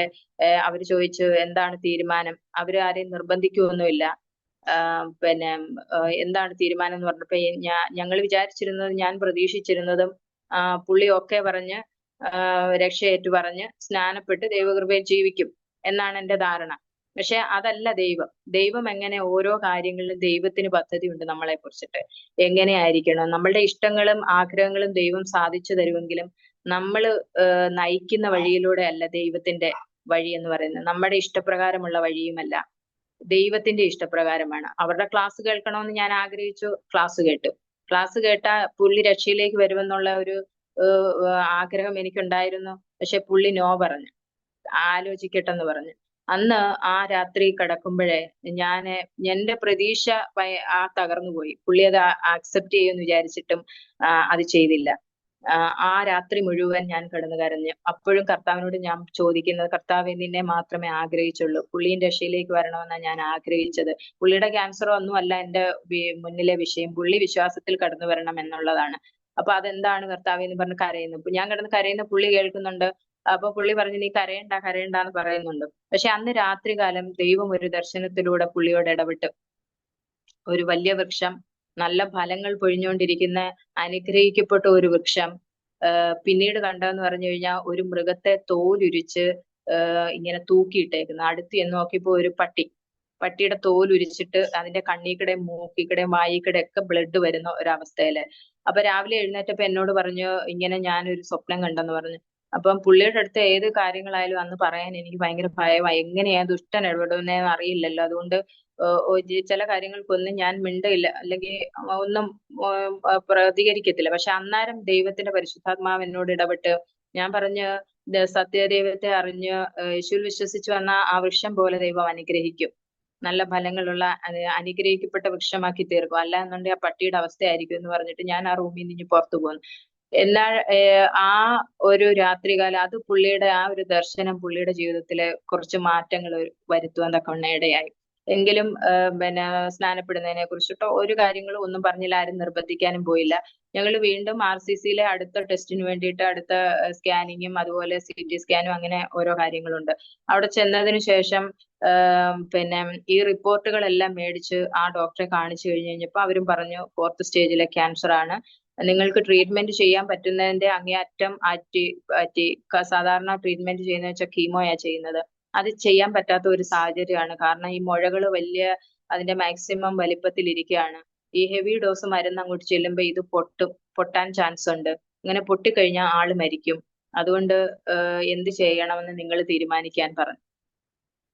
അവര് ചോദിച്ചു എന്താണ് തീരുമാനം. അവര് ആരെയും നിർബന്ധിക്കുകയൊന്നുമില്ല. എന്താണ് തീരുമാനം എന്ന് പറഞ്ഞപ്പോ ഞങ്ങൾ വിചാരിച്ചിരുന്നത്, ഞാൻ പ്രതീക്ഷിച്ചിരുന്നതും പുള്ളി ഒക്കെ പറഞ്ഞ് രക്ഷയേറ്റു പറഞ്ഞ് സ്നാനപ്പെട്ട് ദൈവകൃപയിൽ ജീവിക്കും എന്നാണ് എന്റെ ധാരണ. പക്ഷെ അതല്ല ദൈവം എങ്ങനെ ഓരോ കാര്യങ്ങളിലും ദൈവത്തിന് പദ്ധതിയുണ്ട് നമ്മളെ കുറിച്ചിട്ട്. എങ്ങനെയായിരിക്കണം നമ്മളുടെ ഇഷ്ടങ്ങളും ആഗ്രഹങ്ങളും ദൈവം സാധിച്ചു തരുമെങ്കിലും നമ്മള് നയിക്കുന്ന വഴിയിലൂടെ അല്ല ദൈവത്തിന്റെ വഴി എന്ന് പറയുന്നത്. നമ്മുടെ ഇഷ്ടപ്രകാരമുള്ള വഴിയുമല്ല, ദൈവത്തിന്റെ ഇഷ്ടപ്രകാരമാണ്. അവരുടെ ക്ലാസ് കേൾക്കണമെന്ന് ഞാൻ ആഗ്രഹിച്ചു. ക്ലാസ് കേട്ടു. ക്ലാസ് കേട്ട പുള്ളി രക്ഷയിലേക്ക് വരുമെന്നുള്ള ഒരു ആഗ്രഹം എനിക്കുണ്ടായിരുന്നു. പക്ഷെ പുള്ളി നോ പറഞ്ഞു, ആലോചിക്കട്ടെന്ന് പറഞ്ഞു. അന്ന് ആ രാത്രി കിടക്കുമ്പോഴേ എന്റെ പ്രതീക്ഷ തകർന്നു പോയി. പുള്ളി അത് ആക്സെപ്റ്റ് ചെയ്യുമെന്ന് വിചാരിച്ചിട്ടും അത് ചെയ്തില്ല. ആ രാത്രി മുഴുവൻ ഞാൻ കിടന്നു കരഞ്ഞു. അപ്പോഴും കർത്താവിനോട് ഞാൻ ചോദിക്കുന്നത്, കർത്താവേ നിന്നെ മാത്രമേ ആഗ്രഹിച്ചുള്ളൂ. പുള്ളിയും രക്ഷയിലേക്ക് വരണമെന്നാണ് ഞാൻ ആഗ്രഹിച്ചത്. പുള്ളിയുടെ ക്യാൻസറോ ഒന്നും അല്ല എന്റെ മുന്നിലെ വിഷയം. പുള്ളി വിശ്വാസത്തിൽ കടന്നു വരണം എന്നുള്ളതാണ്. അപ്പൊ അതെന്താണ് കർത്താവേ എന്ന് പറഞ്ഞ് കരയുന്നു. ഞാൻ കിടന്ന് കരയുന്ന പുള്ളി കേൾക്കുന്നുണ്ട്. അപ്പൊ പുള്ളി പറഞ്ഞു നീ കരയണ്ടെന്ന് പറയുന്നുണ്ട്. പക്ഷെ അന്ന് രാത്രികാലം ദൈവം ഒരു ദർശനത്തിലൂടെ പുള്ളിയോട് ഇടപെട്ട് ഒരു വലിയ വൃക്ഷം, നല്ല ഫലങ്ങൾ പൊഴിഞ്ഞുകൊണ്ടിരിക്കുന്ന അനുഗ്രഹിക്കപ്പെട്ട ഒരു വൃക്ഷം, പിന്നീട് കണ്ടതെന്ന് പറഞ്ഞു കഴിഞ്ഞാൽ ഒരു മൃഗത്തെ തോലുരിച്ച് ഇങ്ങനെ തൂക്കിയിട്ടേക്കുന്നു. അടുത്ത് ചെന്ന് നോക്കിയപ്പോ ഒരു പട്ടിയുടെ തോലുരിച്ചിട്ട് അതിന്റെ കണ്ണീക്കിടെയും മൂക്കിക്കിടെയും വായിക്കിടെ ഒക്കെ ബ്ലഡ് വരുന്ന ഒരവസ്ഥയില്. അപ്പൊ രാവിലെ എഴുന്നേറ്റപ്പോ എന്നോട് പറഞ്ഞു ഇങ്ങനെ ഞാനൊരു സ്വപ്നം കണ്ടെന്ന് പറഞ്ഞു. അപ്പം പുള്ളിയുടെ അടുത്ത് ഏത് കാര്യങ്ങളായാലും അന്ന് പറയാൻ എനിക്ക് ഭയങ്കര ഭയമായി. എങ്ങനെയാ ദുഷ്ടൻ ഇടപെടുന്നതെന്ന് അറിയില്ലല്ലോ. അതുകൊണ്ട് ചില കാര്യങ്ങൾക്കൊന്നും ഞാൻ മിണ്ടില്ല, അല്ലെങ്കിൽ ഒന്നും പ്രതികരിക്കത്തില്ല. പക്ഷെ അന്നേരം ദൈവത്തിന്റെ പരിശുദ്ധാത്മാവ് എന്നോട് ഇടപെട്ട് ഞാൻ പറഞ്ഞ് സത്യദൈവത്തെ അറിഞ്ഞ് യേശുവിൽ വിശ്വസിച്ചു വന്ന ആ വൃക്ഷം പോലെ ദൈവം അനുഗ്രഹിക്കും. നല്ല ഫലങ്ങളുള്ള അനുഗ്രഹിക്കപ്പെട്ട വൃക്ഷമാക്കി തീർക്കും. അല്ല എന്നുണ്ടെങ്കിൽ ആ പട്ടിയുടെ അവസ്ഥയായിരിക്കും എന്ന് പറഞ്ഞിട്ട് ഞാൻ ആ റൂമിൽ നിന്ന് പുറത്തു പോന്നു. എന്നാൽ ആ ഒരു രാത്രികാലം അത് പുള്ളിയുടെ ആ ഒരു ദർശനം പുള്ളിയുടെ ജീവിതത്തിലെ കുറച്ച് മാറ്റങ്ങൾ വരുത്തുവാൻ തക്കവണ്ണം ഇടയായി. എങ്കിലും സ്നാനപ്പെടുന്നതിനെ കുറിച്ചിട്ടോ ഒരു കാര്യങ്ങളും ഒന്നും പറഞ്ഞില്ല. ആരും നിർബന്ധിക്കാനും പോയില്ല. ഞങ്ങൾ വീണ്ടും RCCയിലെ അടുത്ത ടെസ്റ്റിന് വേണ്ടിയിട്ട് അടുത്ത സ്കാനിങ്ങും അതുപോലെ CT സ്കാനും അങ്ങനെ ഓരോ കാര്യങ്ങളുണ്ട്. അവിടെ ചെന്നതിന് ശേഷം ഈ റിപ്പോർട്ടുകളെല്ലാം മേടിച്ച് ആ ഡോക്ടറെ കാണിച്ചു കഴിഞ്ഞപ്പോ അവരും പറഞ്ഞു 4th സ്റ്റേജിലെ ക്യാൻസർ ആണ്. നിങ്ങൾക്ക് ട്രീറ്റ്മെന്റ് ചെയ്യാൻ പറ്റുന്നതിന്റെ അങ്ങേയറ്റം സാധാരണ ട്രീറ്റ്മെന്റ് ചെയ്യുന്ന വെച്ചാൽ കീമോയാ ചെയ്യുന്നത്. അത് ചെയ്യാൻ പറ്റാത്ത ഒരു സാഹചര്യമാണ്. കാരണം ഈ മുഴകൾ അതിന്റെ മാക്സിമം വലിപ്പത്തിൽ ഇരിക്കുകയാണ്. ഈ ഹെവി ഡോസ് മരുന്ന് അങ്ങോട്ട് ചെല്ലുമ്പോ ഇത് പൊട്ടാൻ ചാൻസ് ഉണ്ട്. ഇങ്ങനെ പൊട്ടിക്കഴിഞ്ഞാൽ ആള് മരിക്കും. അതുകൊണ്ട് എന്ത് ചെയ്യണമെന്ന് നിങ്ങൾ തീരുമാനിക്കാൻ പറഞ്ഞു.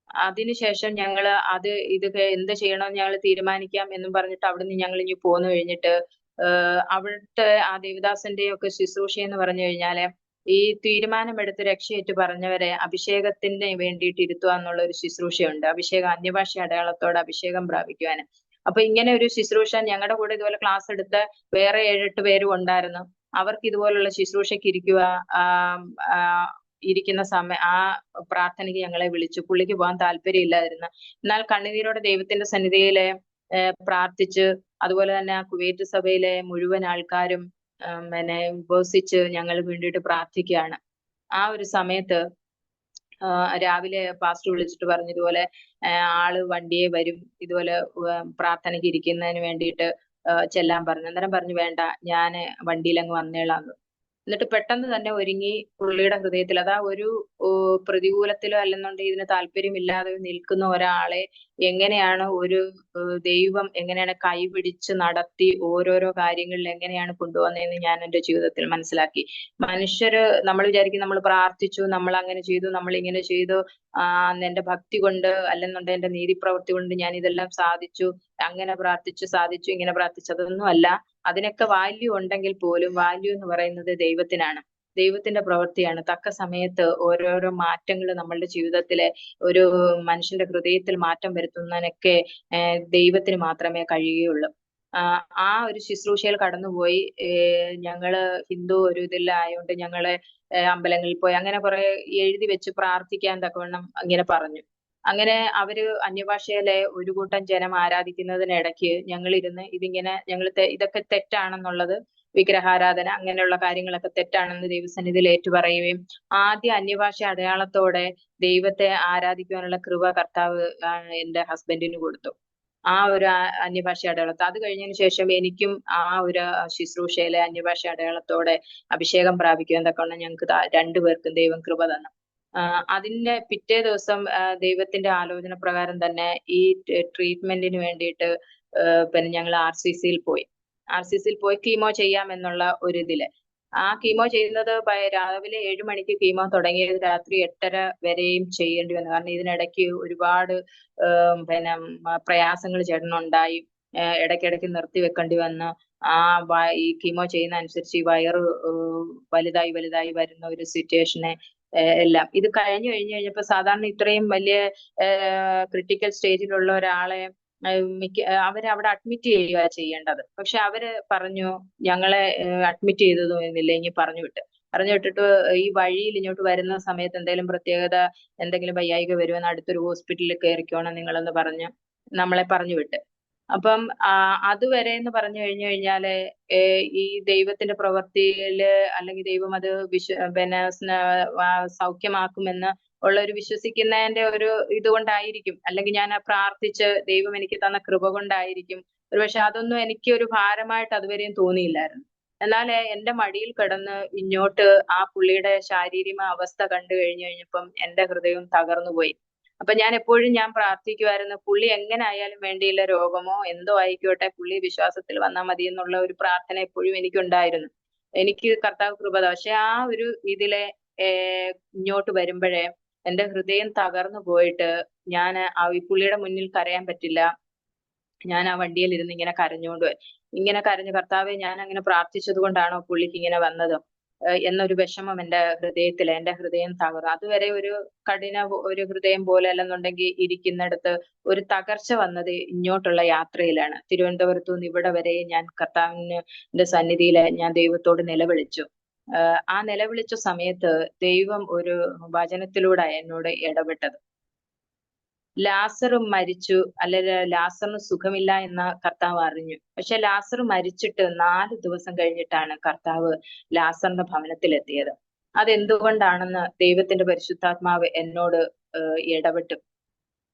അതിനുശേഷം ഞങ്ങള് എന്ത് ചെയ്യണമെന്ന് ഞങ്ങൾ തീരുമാനിക്കാം എന്നും പറഞ്ഞിട്ട് അവിടുന്ന് ഞങ്ങൾ ഇനി പോന്നു കഴിഞ്ഞിട്ട് അവിടുത്തെ ആ ദേവദാസന്റെ ഒക്കെ ശുശ്രൂഷ എന്ന് പറഞ്ഞു കഴിഞ്ഞാല് ഈ തീരുമാനമെടുത്ത് രക്ഷയേറ്റ് പറഞ്ഞവരെ അഭിഷേകത്തിന് വേണ്ടിയിട്ട് ഇരുത്തുക എന്നുള്ള ഒരു ശുശ്രൂഷയുണ്ട്. അഭിഷേകം, അന്യഭാഷ അടയാളത്തോടെ അഭിഷേകം പ്രാപിക്കുവാന്. അപ്പൊ ഇങ്ങനെ ഒരു ശുശ്രൂഷ ഞങ്ങളുടെ കൂടെ ഇതുപോലെ ക്ലാസ് എടുത്ത വേറെ 7-8 പേരും ഉണ്ടായിരുന്നു. അവർക്ക് ഇതുപോലുള്ള ശുശ്രൂഷയ്ക്ക് ഇരിക്കുന്ന സമയം ആ പ്രാർത്ഥനയ്ക്ക് ഞങ്ങളെ വിളിച്ചു. പുള്ളിക്ക് പോകാൻ താല്പര്യമില്ലായിരുന്നു. എന്നാൽ കണ്ണുനീരോടെ ദൈവത്തിന്റെ സന്നിധിയില് പ്രാർത്ഥിച്ച്, അതുപോലെ തന്നെ ആ കുവൈറ്റ് സഭയിലെ മുഴുവൻ ആൾക്കാരും ഉപവസിച്ച് ഞങ്ങൾ വേണ്ടിയിട്ട് പ്രാർത്ഥിക്കുകയാണ്. ആ ഒരു സമയത്ത് രാവിലെ പാസ്റ്റർ വിളിച്ചിട്ട് പറഞ്ഞു, ഇതുപോലെ ആള് വണ്ടിയെ വരും, ഇതുപോലെ പ്രാർത്ഥനയ്ക്ക് ഇരിക്കുന്നതിന് വേണ്ടിയിട്ട് ചെല്ലാൻ പറഞ്ഞു. അന്നേരം പറഞ്ഞു, വേണ്ട, ഞാന് വണ്ടിയിലങ്ങ് വന്നേളാന്ന്. എന്നിട്ട് പെട്ടെന്ന് തന്നെ ഒരുങ്ങി പുള്ളിയുടെ ഹൃദയത്തിൽ അതാ ഒരു പ്രതികൂലത്തിലോ അല്ലെന്നുണ്ടെങ്കിൽ ഇതിന് താല്പര്യമില്ലാതെ നിൽക്കുന്ന ഒരാളെ എങ്ങനെയാണ് ദൈവം എങ്ങനെയാണ് കൈപിടിച്ച് നടത്തി ഓരോരോ കാര്യങ്ങളിൽ എങ്ങനെയാണ് കൊണ്ടുവന്നതെന്ന് ഞാൻ എൻ്റെ ജീവിതത്തിൽ മനസ്സിലാക്കി. നമ്മൾ വിചാരിക്കും നമ്മൾ പ്രാർത്ഥിച്ചു, നമ്മൾ അങ്ങനെ ചെയ്തു, നമ്മൾ ഇങ്ങനെ ചെയ്തു, എന്റെ ഭക്തി കൊണ്ട് അല്ലെന്നുണ്ടെങ്കിൽ എന്റെ നീതിപ്രവൃത്തി കൊണ്ട് ഞാൻ ഇതെല്ലാം സാധിച്ചു, അങ്ങനെ പ്രാർത്ഥിച്ചു സാധിച്ചു, ഇങ്ങനെ പ്രാർത്ഥിച്ചു. അതൊന്നും അല്ല. അതിനൊക്കെ വാല്യൂ ഉണ്ടെങ്കിൽ പോലും വാല്യൂ എന്ന് പറയുന്നത് ദൈവത്തിനാണ്, ദൈവത്തിന്റെ പ്രവൃത്തിയാണ്. തക്ക സമയത്ത് ഓരോരോ മാറ്റങ്ങൾ നമ്മളുടെ ജീവിതത്തിലെ ഒരു മനുഷ്യന്റെ ഹൃദയത്തിൽ മാറ്റം വരുത്തുന്നതിനൊക്കെ ദൈവത്തിന് മാത്രമേ കഴിയുകയുള്ളൂ. ആ ഒരു ശുശ്രൂഷയിൽ കടന്നുപോയി. ഞങ്ങള് ഹിന്ദു ഒരു ഇതിലായോണ്ട് ഞങ്ങളെ അമ്പലങ്ങളിൽ പോയി അങ്ങനെ കുറെ എഴുതി വെച്ച് പ്രാർത്ഥിക്കാൻ തക്കവണ്ണം ഇങ്ങനെ പറഞ്ഞു. അങ്ങനെ അവര് അന്യഭാഷയിലെ ഒരു കൂട്ടം ജനം ആരാധിക്കുന്നതിനിടയ്ക്ക് ഞങ്ങളിരുന്ന് ഇതൊക്കെ തെറ്റാണെന്നുള്ളത്, വിഗ്രഹാരാധന അങ്ങനെയുള്ള കാര്യങ്ങളൊക്കെ തെറ്റാണെന്ന് ദൈവസന്നിധിയിൽ ഏറ്റുപറയുകയും ആദ്യ അന്യഭാഷ അടയാളത്തോടെ ദൈവത്തെ ആരാധിക്കുവാനുള്ള കൃപ കർത്താവ് എന്റെ ഹസ്ബൻഡിന് കൊടുത്തു. ആ ഒരു അന്യഭാഷ അടയാളത്തെ. അത് കഴിഞ്ഞതിന് ശേഷം എനിക്കും ആ ഒരു ശുശ്രൂഷയിലെ അന്യഭാഷ അടയാളത്തോടെ അഭിഷേകം പ്രാപിക്കുവാൻ തക്കവണ്ണം ഞങ്ങൾക്ക് രണ്ടുപേർക്കും ദൈവം കൃപ തന്നു. അതിന്റെ പിറ്റേ ദിവസം ദൈവത്തിന്റെ ആലോചന പ്രകാരം തന്നെ ഈ ട്രീറ്റ്മെന്റിന് വേണ്ടിയിട്ട് പിന്നെ ഞങ്ങൾ RCCയിൽ പോയി. RCCയിൽ പോയി കീമോ ചെയ്യാം എന്നുള്ള ഒരു ഇതില്. ആ കീമോ ചെയ്യുന്നത് രാവിലെ 7 മണിക്ക് കീമോ തുടങ്ങിയത് രാത്രി 8:30 വരെയും ചെയ്യേണ്ടി വന്നു. കാരണം ഇതിനിടയ്ക്ക് ഒരുപാട് പ്രയാസങ്ങൾ ചേട്ടനുണ്ടായി. ഇടയ്ക്കിടയ്ക്ക് നിർത്തി വെക്കേണ്ടി വന്ന് ഈ കീമോ ചെയ്യുന്ന അനുസരിച്ച് ഈ വയറ് വലുതായി വലുതായി വരുന്ന ഒരു സിറ്റുവേഷനെ എല്ലാം ഇത് കഴിഞ്ഞു കഴിഞ്ഞപ്പോ സാധാരണ ഇത്രയും വലിയ ക്രിട്ടിക്കൽ സ്റ്റേജിലുള്ള ഒരാളെ അവരവിടെ അഡ്മിറ്റ് ചെയ്യുക ചെയ്യേണ്ടത്. പക്ഷെ അവര് പറഞ്ഞു, ഞങ്ങളെ അഡ്മിറ്റ് ചെയ്തതൊന്നുമില്ല, ഇനി പറഞ്ഞു വിട്ടിട്ട് ഈ വഴിയിൽ ഇങ്ങോട്ട് വരുന്ന സമയത്ത് എന്തെങ്കിലും പ്രത്യേകത, എന്തെങ്കിലും വയ്യായിക വരുമെന്ന് അടുത്തൊരു ഹോസ്പിറ്റലിൽ കയറിക്കോണം നിങ്ങളെന്ന് പറഞ്ഞ് നമ്മളെ പറഞ്ഞു വിട്ട്. അപ്പം അതുവരെ എന്ന് പറഞ്ഞു കഴിഞ്ഞാല് ഈ ദൈവത്തിന്റെ പ്രവൃത്തിയില് അല്ലെങ്കിൽ ദൈവം അത് സൗഖ്യമാക്കുമെന്ന് ഉള്ള ഒരു വിശ്വസിക്കുന്നതിന്റെ ഒരു ഇതുകൊണ്ടായിരിക്കും, അല്ലെങ്കിൽ ഞാൻ പ്രാർത്ഥിച്ച് ദൈവം എനിക്ക് തന്ന കൃപ കൊണ്ടായിരിക്കും. ഒരുപക്ഷെ അതൊന്നും എനിക്ക് ഒരു ഭാരമായിട്ട് അതുവരെയും തോന്നിയില്ലായിരുന്നു. എന്നാൽ എന്റെ മടിയിൽ കിടന്ന് ഇങ്ങോട്ട് ആ പുള്ളിയുടെ ശാരീരിക അവസ്ഥ കണ്ടു കഴിഞ്ഞപ്പം എന്റെ ഹൃദയം തകർന്നുപോയി. അപ്പൊ ഞാൻ എപ്പോഴും പ്രാർത്ഥിക്കുമായിരുന്നു, പുള്ളി എങ്ങനെ ആയാലും വേണ്ടിയില്ല, രോഗമോ എന്തോ ആയിക്കോട്ടെ, പുള്ളി വിശ്വാസത്തിൽ വന്നാൽ മതി എന്നുള്ള ഒരു പ്രാർത്ഥന എപ്പോഴും എനിക്കുണ്ടായിരുന്നു. എനിക്ക് കർത്താവ് കൃപ. പക്ഷെ ആ ഒരു ഇതിലെ ഇങ്ങോട്ട് വരുമ്പോഴേ എന്റെ ഹൃദയം തകർന്നു പോയിട്ട് ഞാൻ ഈ പുള്ളിയുടെ മുന്നിൽ കരയാൻ പറ്റില്ല. ഞാൻ ആ വണ്ടിയിൽ ഇരുന്ന് ഇങ്ങനെ ഇങ്ങനെ കരഞ്ഞു, കർത്താവെ ഞാൻ അങ്ങനെ പ്രാർത്ഥിച്ചത് കൊണ്ടാണോ പുള്ളിക്ക് ഇങ്ങനെ വന്നത് എന്നൊരു വിഷമം എന്റെ ഹൃദയം തകർന്നു. അതുവരെ ഒരു ഹൃദയം പോലെ അല്ലെന്നുണ്ടെങ്കിൽ ഇരിക്കുന്നിടത്ത് ഒരു തകർച്ച വന്നത് ഇങ്ങോട്ടുള്ള യാത്രയിലാണ്. തിരുവനന്തപുരത്തു നിന്ന് ഇവിടെ വരെ ഞാൻ കർത്താവിന്റെ സന്നിധിയിൽ ഞാൻ ദൈവത്തോട് നിലവിളിച്ചു. ആ നിലവിളിച്ച സമയത്ത് ദൈവം ഒരു വചനത്തിലൂടെ എന്നോട് ഇടപെട്ടത്. ലാസർ മരിച്ചു, അല്ലെങ്കിൽ ലാസറിന് സുഖമില്ല എന്ന് കർത്താവ് അറിഞ്ഞു. പക്ഷെ ലാസർ മരിച്ചിട്ട് 4 ദിവസം കഴിഞ്ഞിട്ടാണ് കർത്താവ് ലാസറിന്റെ ഭവനത്തിലെത്തിയത്. അതെന്തുകൊണ്ടാണെന്ന് ദൈവത്തിന്റെ പരിശുദ്ധാത്മാവ് എന്നോട് ഇടപെട്ടു.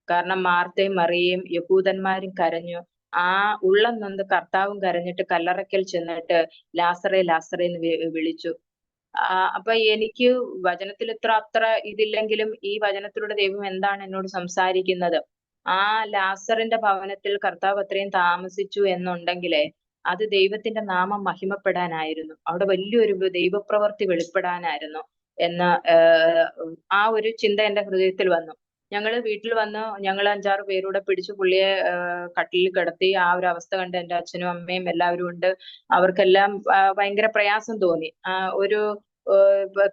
കാരണം മാർത്തയും മറിയയും യഹൂദന്മാരും കരഞ്ഞു. ആ ഉള്ളം നൊന്ത് കർത്താവും കരഞ്ഞിട്ട് കല്ലറയ്ക്കൽ ചെന്നിട്ട് ലാസറെ ലാസറെ എന്ന് വിളിച്ചു. അപ്പൊ എനിക്ക് വചനത്തിൽ അത്ര ഇതില്ലെങ്കിലും ഈ വചനത്തിലൂടെ ദൈവം എന്താണ് എന്നോട് സംസാരിക്കുന്നത്, ആ ലാസറിന്റെ ഭവനത്തിൽ കർത്താവ് അത്രയും താമസിച്ചു എന്നുണ്ടെങ്കിലേ അത് ദൈവത്തിന്റെ നാമം മഹിമപ്പെടാനായിരുന്നു, അവിടെ വലിയൊരു ദൈവപ്രവൃത്തി വെളിപ്പെടാനായിരുന്നു എന്ന ആ ഒരു ചിന്ത എന്റെ ഹൃദയത്തിൽ വന്നു. ഞങ്ങള് വീട്ടിൽ വന്ന് ഞങ്ങൾ 5-6 പേരൂടെ പിടിച്ച് പുള്ളിയെ കട്ടിലിൽ കിടത്തി. ആ ഒരു അവസ്ഥ കണ്ട് എന്റെ അച്ഛനും അമ്മയും എല്ലാവരും ഉണ്ട്. അവർക്കെല്ലാം ഭയങ്കര പ്രയാസം തോന്നി. ഒരു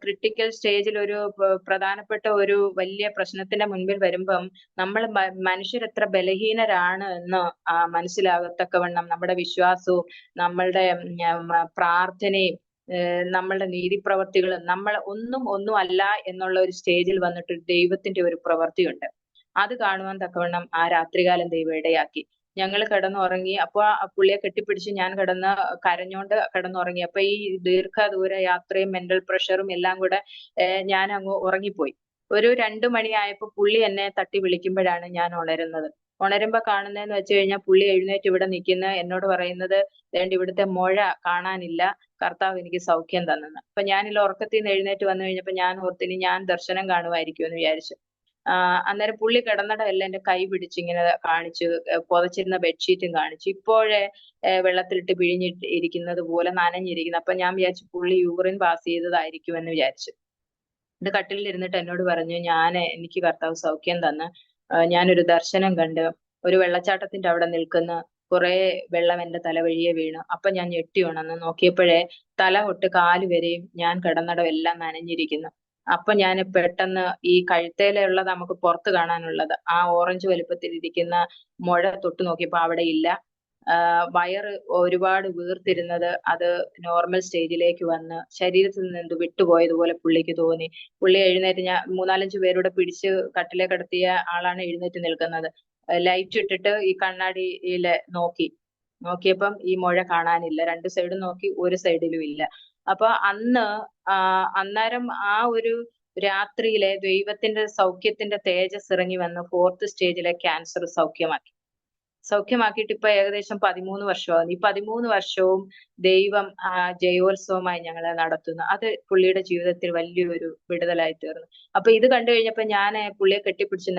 ക്രിട്ടിക്കൽ സ്റ്റേജിൽ ഒരു പ്രധാനപ്പെട്ട ഒരു വലിയ പ്രശ്നത്തിന്റെ മുൻപിൽ വരുമ്പം നമ്മൾ മനുഷ്യരെത്ര ബലഹീനരാണ് എന്ന് മനസ്സിലാകത്തക്കവണ്ണം നമ്മുടെ വിശ്വാസവും നമ്മളുടെ പ്രാർത്ഥനയും നമ്മളുടെ നീതിപ്രവർത്തികളും നമ്മൾ ഒന്നും അല്ല എന്നുള്ള ഒരു സ്റ്റേജിൽ വന്നിട്ട് ദൈവത്തിന്റെ ഒരു പ്രവൃത്തിയുണ്ട്. അത് കാണുവാൻ തക്കവണ്ണം ആ രാത്രികാലം ദൈവം ഇടയാക്കി. ഞങ്ങൾ കിടന്നുറങ്ങി. അപ്പൊ ആ പുള്ളിയെ കെട്ടിപ്പിടിച്ച് ഞാൻ കിടന്ന് കരഞ്ഞോണ്ട് കിടന്നുറങ്ങി. അപ്പൊ ഈ ദീർഘദൂര യാത്രയും മെന്റൽ പ്രഷറും എല്ലാം കൂടെ ഞാൻ അങ്ങ് ഉറങ്ങിപ്പോയി. ഒരു 2 മണിയായപ്പോ പുള്ളി എന്നെ തട്ടി വിളിക്കുമ്പോഴാണ് ഞാൻ ഉണരുന്നത്. ഉണരുമ്പോ കാണുന്നതെന്ന് വെച്ച് കഴിഞ്ഞാൽ പുള്ളി എഴുന്നേറ്റ് ഇവിടെ നിൽക്കുന്ന എന്നോട് പറയുന്നത്, "ദേണ്ട ഇവിടുത്തെ മുഴ കാണാനില്ല, കർത്താവ് എനിക്ക് സൗഖ്യം തന്നെന്ന്." അപ്പൊ ഞാനില്ല ഉറക്കത്തിൽ നിന്ന് എഴുന്നേറ്റ് വന്നു കഴിഞ്ഞപ്പോ ഞാൻ ഓർത്തിനി ഞാൻ ദർശനം കാണുമായിരിക്കും എന്ന് വിചാരിച്ചു. അന്നേരം പുള്ളി കിടന്നിടമെല്ലാം എന്റെ കൈ പിടിച്ച് ഇങ്ങനെ കാണിച്ചു, പുതച്ചിരുന്ന ബെഡ്ഷീറ്റും കാണിച്ചു. ഇപ്പോഴേ വെള്ളത്തിലിട്ട് പിഴിഞ്ഞിട്ട് ഇരിക്കുന്നത് പോലെ നനഞ്ഞിരിക്കുന്നു. അപ്പൊ ഞാൻ വിചാരിച്ചു പുള്ളി യൂറിൻ പാസ് ചെയ്തതായിരിക്കും എന്ന് വിചാരിച്ചു. ഇത് കട്ടിലിൽ ഇരുന്നിട്ട് എന്നോട് പറഞ്ഞു, എനിക്ക് കർത്താവ് സൗഖ്യം തന്ന്, ഞാനൊരു ദർശനം കണ്ട് ഒരു വെള്ളച്ചാട്ടത്തിന്റെ അവിടെ നിൽക്കുന്ന കുറെ വെള്ളം എന്റെ തലവഴിയെ വീണു. അപ്പൊ ഞാൻ ഞെട്ടി ഉണർന്ന് നോക്കിയപ്പോഴേ തല തൊട്ട് കാല് വരെയും ഞാൻ കിടന്നിടം എല്ലാം നനഞ്ഞിരിക്കുന്നു. അപ്പൊ ഞാൻ പെട്ടെന്ന് ഈ കഴുത്തേലുള്ളത് നമുക്ക് പുറത്ത് കാണാനുള്ളത് ആ ഓറഞ്ച് വലുപ്പത്തിൽ ഇരിക്കുന്ന മുഴ തൊട്ട് നോക്കിയപ്പോ അവിടെ ഇല്ല. വയറ് ഒരുപാട് വീർത്തിരുന്നത് അത് നോർമൽ സ്റ്റേജിലേക്ക് വന്ന് ശരീരത്തിൽ നിന്ന് എന്തോ വിട്ടുപോയതുപോലെ പുള്ളിക്ക് തോന്നി. പുള്ളി എഴുന്നേറ്റ്, ഞാൻ 3-4 പേരൂടെ പിടിച്ച് കട്ടിലേ കിടത്തിയ ആളാണ് എഴുന്നേറ്റ് നിൽക്കുന്നത്. ലൈറ്റ് ഇട്ടിട്ട് ഈ കണ്ണാടിയില് നോക്കിയപ്പം ഈ മുഴ കാണാനില്ല. 2 സൈഡും നോക്കി, ഒരു സൈഡിലും ഇല്ല. അപ്പൊ അന്നേരം ആ ഒരു രാത്രിയിലെ ദൈവത്തിന്റെ സൗഖ്യത്തിന്റെ തേജസ് ഇറങ്ങി വന്ന് 4th സ്റ്റേജിലെ ക്യാൻസർ സൗഖ്യമാക്കിയിട്ട് ഇപ്പൊ ഏകദേശം 13 വർഷമാകുന്നു. ഈ 13 വർഷവും ദൈവം ജയോത്സവമായി ഞങ്ങളെ നടത്തുന്നു. അത് പുള്ളിയുടെ ജീവിതത്തിൽ വലിയൊരു വിടുതലായി തീർന്നു. അപ്പൊ ഇത് കണ്ടു കഴിഞ്ഞപ്പോ ഞാൻ പുള്ളിയെ കെട്ടിപ്പിടിച്ച്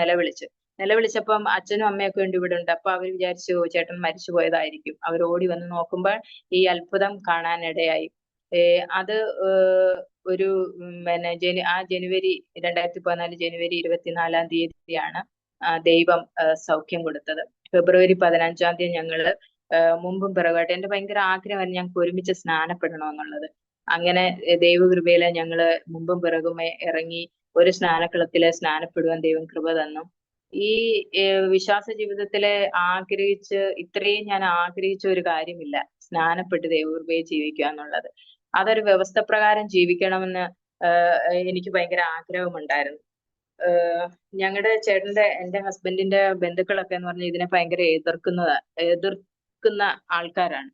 നിലവിളിച്ചപ്പം അച്ഛനും അമ്മയൊക്കെ ഉണ്ട് ഇവിടെ ഉണ്ട്. അപ്പൊ അവർ വിചാരിച്ചു ചേട്ടൻ മരിച്ചു പോയതായിരിക്കും. അവർ ഓടി വന്ന് നോക്കുമ്പോൾ ഈ അത്ഭുതം കാണാനിടയായി. അത് ഒരു പിന്നെ ജനുവരി 2014 ജനുവരി 24-ാം തീയതിയാണ് ദൈവം സൗഖ്യം കൊടുത്തത്. ഫെബ്രുവരി 15-ാം തീയതി ഞങ്ങള് മുമ്പും പിറകുമായിട്ട് എന്റെ ഭയങ്കര ആഗ്രഹമായിരുന്നു ഞങ്ങൾക്ക് ഒരുമിച്ച് സ്നാനപ്പെടണമെന്നുള്ളത്. അങ്ങനെ ദൈവകൃപയില് ഞങ്ങള് മുമ്പും പിറകുമേ ഇറങ്ങി ഒരു സ്നാനക്കുളത്തില് സ്നാനപ്പെടുവാൻ ദൈവം കൃപ തന്നു. ഈ വിശ്വാസ ജീവിതത്തിലെ ഇത്രയും ഞാൻ ആഗ്രഹിച്ച ഒരു കാര്യമില്ല, സ്നാനപ്പെട്ട് ദൈവകൃപയെ ജീവിക്കുക എന്നുള്ളത്. അതൊരു വ്യവസ്ഥ പ്രകാരം ജീവിക്കണമെന്ന് എനിക്ക് ഭയങ്കര ആഗ്രഹമുണ്ടായിരുന്നു. ഞങ്ങളുടെ എന്റെ ഹസ്ബൻഡിന്റെ ബന്ധുക്കളൊക്കെ എന്ന് പറഞ്ഞാൽ ഇതിനെ ഭയങ്കര എതിർക്കുന്ന ആൾക്കാരാണ്.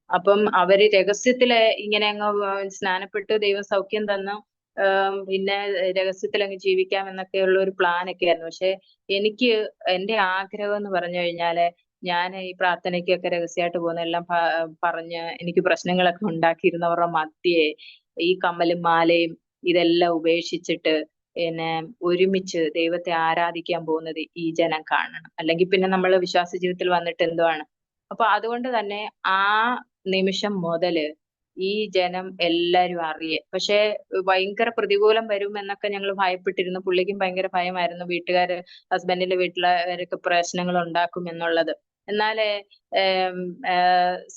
അപ്പം അവര് രഹസ്യത്തില് ഇങ്ങനെ അങ്ങ് സ്നാനപ്പെട്ട് ദൈവം സൗഖ്യം തന്നു പിന്നെ രഹസ്യത്തിൽ അങ്ങ് ജീവിക്കാം എന്നൊക്കെയുള്ള ഒരു പ്ലാൻ ഒക്കെ ആയിരുന്നു. പക്ഷെ എനിക്ക് എന്റെ ആഗ്രഹം എന്ന് പറഞ്ഞു കഴിഞ്ഞാല് ഞാൻ ഈ പ്രാർത്ഥനയ്ക്കൊക്കെ രഹസ്യമായിട്ട് പോകുന്ന എല്ലാം പറഞ്ഞ് എനിക്ക് പ്രശ്നങ്ങളൊക്കെ ഉണ്ടാക്കിയിരുന്നവരുടെ മധ്യേ ഈ കമ്മലും മാലയും ഇതെല്ലാം ഉപേക്ഷിച്ചിട്ട് പിന്നെ ഒരുമിച്ച് ദൈവത്തെ ആരാധിക്കാൻ പോകുന്നത് ഈ ജനം കാണണം. അല്ലെങ്കിൽ പിന്നെ നമ്മൾ വിശ്വാസ ജീവിതത്തിൽ വന്നിട്ട് എന്തുവാണ്. അപ്പൊ അതുകൊണ്ട് തന്നെ ആ നിമിഷം മുതല് ഈ ജനം എല്ലാരും അറിയേ. പക്ഷെ ഭയങ്കര പ്രതികൂലം വരും എന്നൊക്കെ ഞങ്ങൾ ഭയപ്പെട്ടിരുന്നു. പുള്ളിക്കും ഭയങ്കര ഭയമായിരുന്നു, വീട്ടുകാര് ഹസ്ബൻഡിന്റെ വീട്ടിലുകാരൊക്കെ പ്രശ്നങ്ങൾ ഉണ്ടാക്കും എന്നുള്ളത്. എന്നാലേ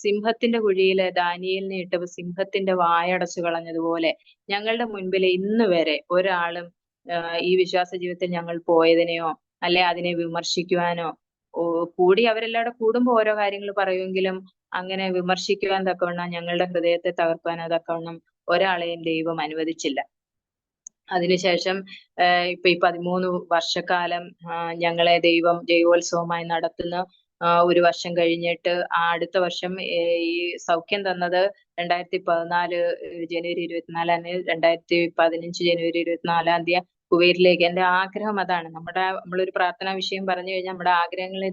സിംഹത്തിന്റെ കുഴിയില് ദാനിയേലിനെ ഇട്ടപ്പോ സിംഹത്തിന്റെ വായടച്ചു കളഞ്ഞതുപോലെ ഞങ്ങളുടെ മുൻപിൽ ഇന്ന് വരെ ഒരാളും ഈ വിശ്വാസ ജീവിതത്തിൽ ഞങ്ങൾ പോയതിനെയോ അല്ലെ അതിനെ വിമർശിക്കുവാനോ കൂടി അവരെല്ലാവരും കൂടുമ്പോ ഓരോ കാര്യങ്ങൾ പറയുമെങ്കിലും അങ്ങനെ വിമർശിക്കുവാൻ തക്കവണ്ണം ഞങ്ങളുടെ ഹൃദയത്തെ തകർക്കുവാൻ തക്കവണ്ണം ഒരാളെയും ദൈവം അനുവദിച്ചില്ല. അതിനുശേഷം ഇപ്പൊ ഈ 13 വർഷക്കാലം ഞങ്ങളെ ദൈവം ജയോത്സവമായി നടത്തുന്നു. 1 വർഷം കഴിഞ്ഞിട്ട് അടുത്ത വർഷം ഈ സൗഖ്യം തന്നത് 2014 ജനുവരി 24-ാം തീയതി, 2015 ജനുവരി 24-ാം തീയതി കുവൈറ്റിലേക്ക്. എന്റെ ആഗ്രഹം അതാണ്. നമ്മളൊരു പ്രാർത്ഥനാ വിഷയം പറഞ്ഞു കഴിഞ്ഞാൽ നമ്മുടെ ആഗ്രഹങ്ങളെ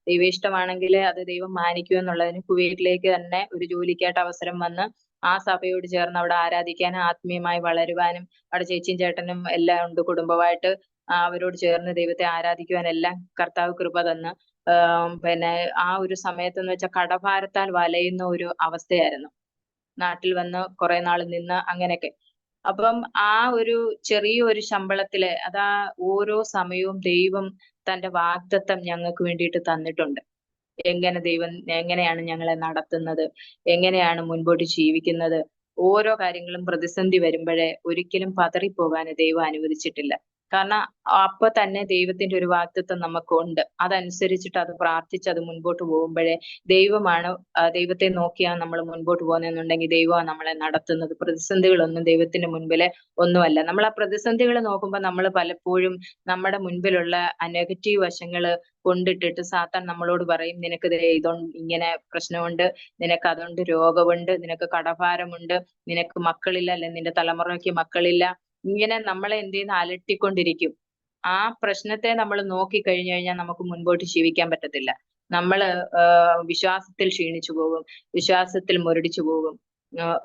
ദൈവേഷ്ടമാണെങ്കിൽ അത് ദൈവം മാനിക്കും എന്നുള്ളതിന് കുവൈറ്റിലേക്ക് തന്നെ ഒരു ജോലിക്കായിട്ട് അവസരം വന്ന് ആ സഭയോട് ചേർന്ന് അവിടെ ആരാധിക്കാനും ആത്മീയമായി വളരുവാനും അവിടെ ചേച്ചിയും ചേട്ടനും എല്ലാം ഉണ്ട് കുടുംബമായിട്ട്. അവരോട് ചേർന്ന് ദൈവത്തെ ആരാധിക്കുവാനെല്ലാം കർത്താവ് കൃപ തന്ന് പിന്നെ ആ ഒരു സമയത്ത് എന്ന് വെച്ചാൽ കടഭാരത്താൽ വലയുന്ന ഒരു അവസ്ഥയായിരുന്നു. നാട്ടിൽ വന്ന് കുറെ നാൾ നിന്ന് അങ്ങനെയൊക്കെ. അപ്പം ആ ഒരു ചെറിയൊരു ശമ്പളത്തില് അതാ ഓരോ സമയവും ദൈവം തന്റെ വാഗ്ദത്തം ഞങ്ങൾക്ക് വേണ്ടിയിട്ട് തന്നിട്ടുണ്ട്. ദൈവം എങ്ങനെയാണ് ഞങ്ങളെ നടത്തുന്നത്, എങ്ങനെയാണ് മുൻപോട്ട് ജീവിക്കുന്നത്. ഓരോ കാര്യങ്ങളും പ്രതിസന്ധി വരുമ്പഴേ ഒരിക്കലും പതറിപ്പോകാന് ദൈവം അനുവദിച്ചിട്ടില്ല. കാരണം അപ്പൊ തന്നെ ദൈവത്തിന്റെ ഒരു വാഗ്ദത്തം നമുക്കുണ്ട്. അതനുസരിച്ചിട്ട് അത് പ്രാർത്ഥിച്ച് അത് മുൻപോട്ട് പോകുമ്പഴേ ദൈവമാണ് ദൈവത്തെ നോക്കിയാണ് നമ്മൾ മുൻപോട്ട് പോകുന്നതെന്നുണ്ടെങ്കിൽ ദൈവമാണ് നമ്മളെ നടത്തുന്നത്. പ്രതിസന്ധികളൊന്നും ദൈവത്തിന്റെ മുൻപില് ഒന്നുമല്ല. നമ്മൾ ആ പ്രതിസന്ധികൾ നോക്കുമ്പോ നമ്മൾ പലപ്പോഴും നമ്മുടെ മുൻപിലുള്ള ആ നെഗറ്റീവ് വശങ്ങള് കൊണ്ടിട്ടിട്ട് സാത്താൻ നമ്മളോട് പറയും, നിനക്ക് ദേ ഇങ്ങനെ പ്രശ്നമുണ്ട്, നിനക്ക് അതുകൊണ്ട് രോഗമുണ്ട്, നിനക്ക് കടഭാരമുണ്ട്, നിനക്ക് മക്കളില്ല, അല്ലെ നിന്റെ തലമുറയ്ക്ക് മക്കളില്ല. ഇങ്ങനെ നമ്മളെ എന്ത് ചെയ്യുന്ന അലട്ടിക്കൊണ്ടിരിക്കും. ആ പ്രശ്നത്തെ നമ്മൾ നോക്കി കഴിഞ്ഞു കഴിഞ്ഞാൽ നമുക്ക് മുൻപോട്ട് ജീവിക്കാൻ പറ്റത്തില്ല. നമ്മള് വിശ്വാസത്തിൽ ക്ഷീണിച്ചു പോകും, വിശ്വാസത്തിൽ മുരടിച്ചു പോകും.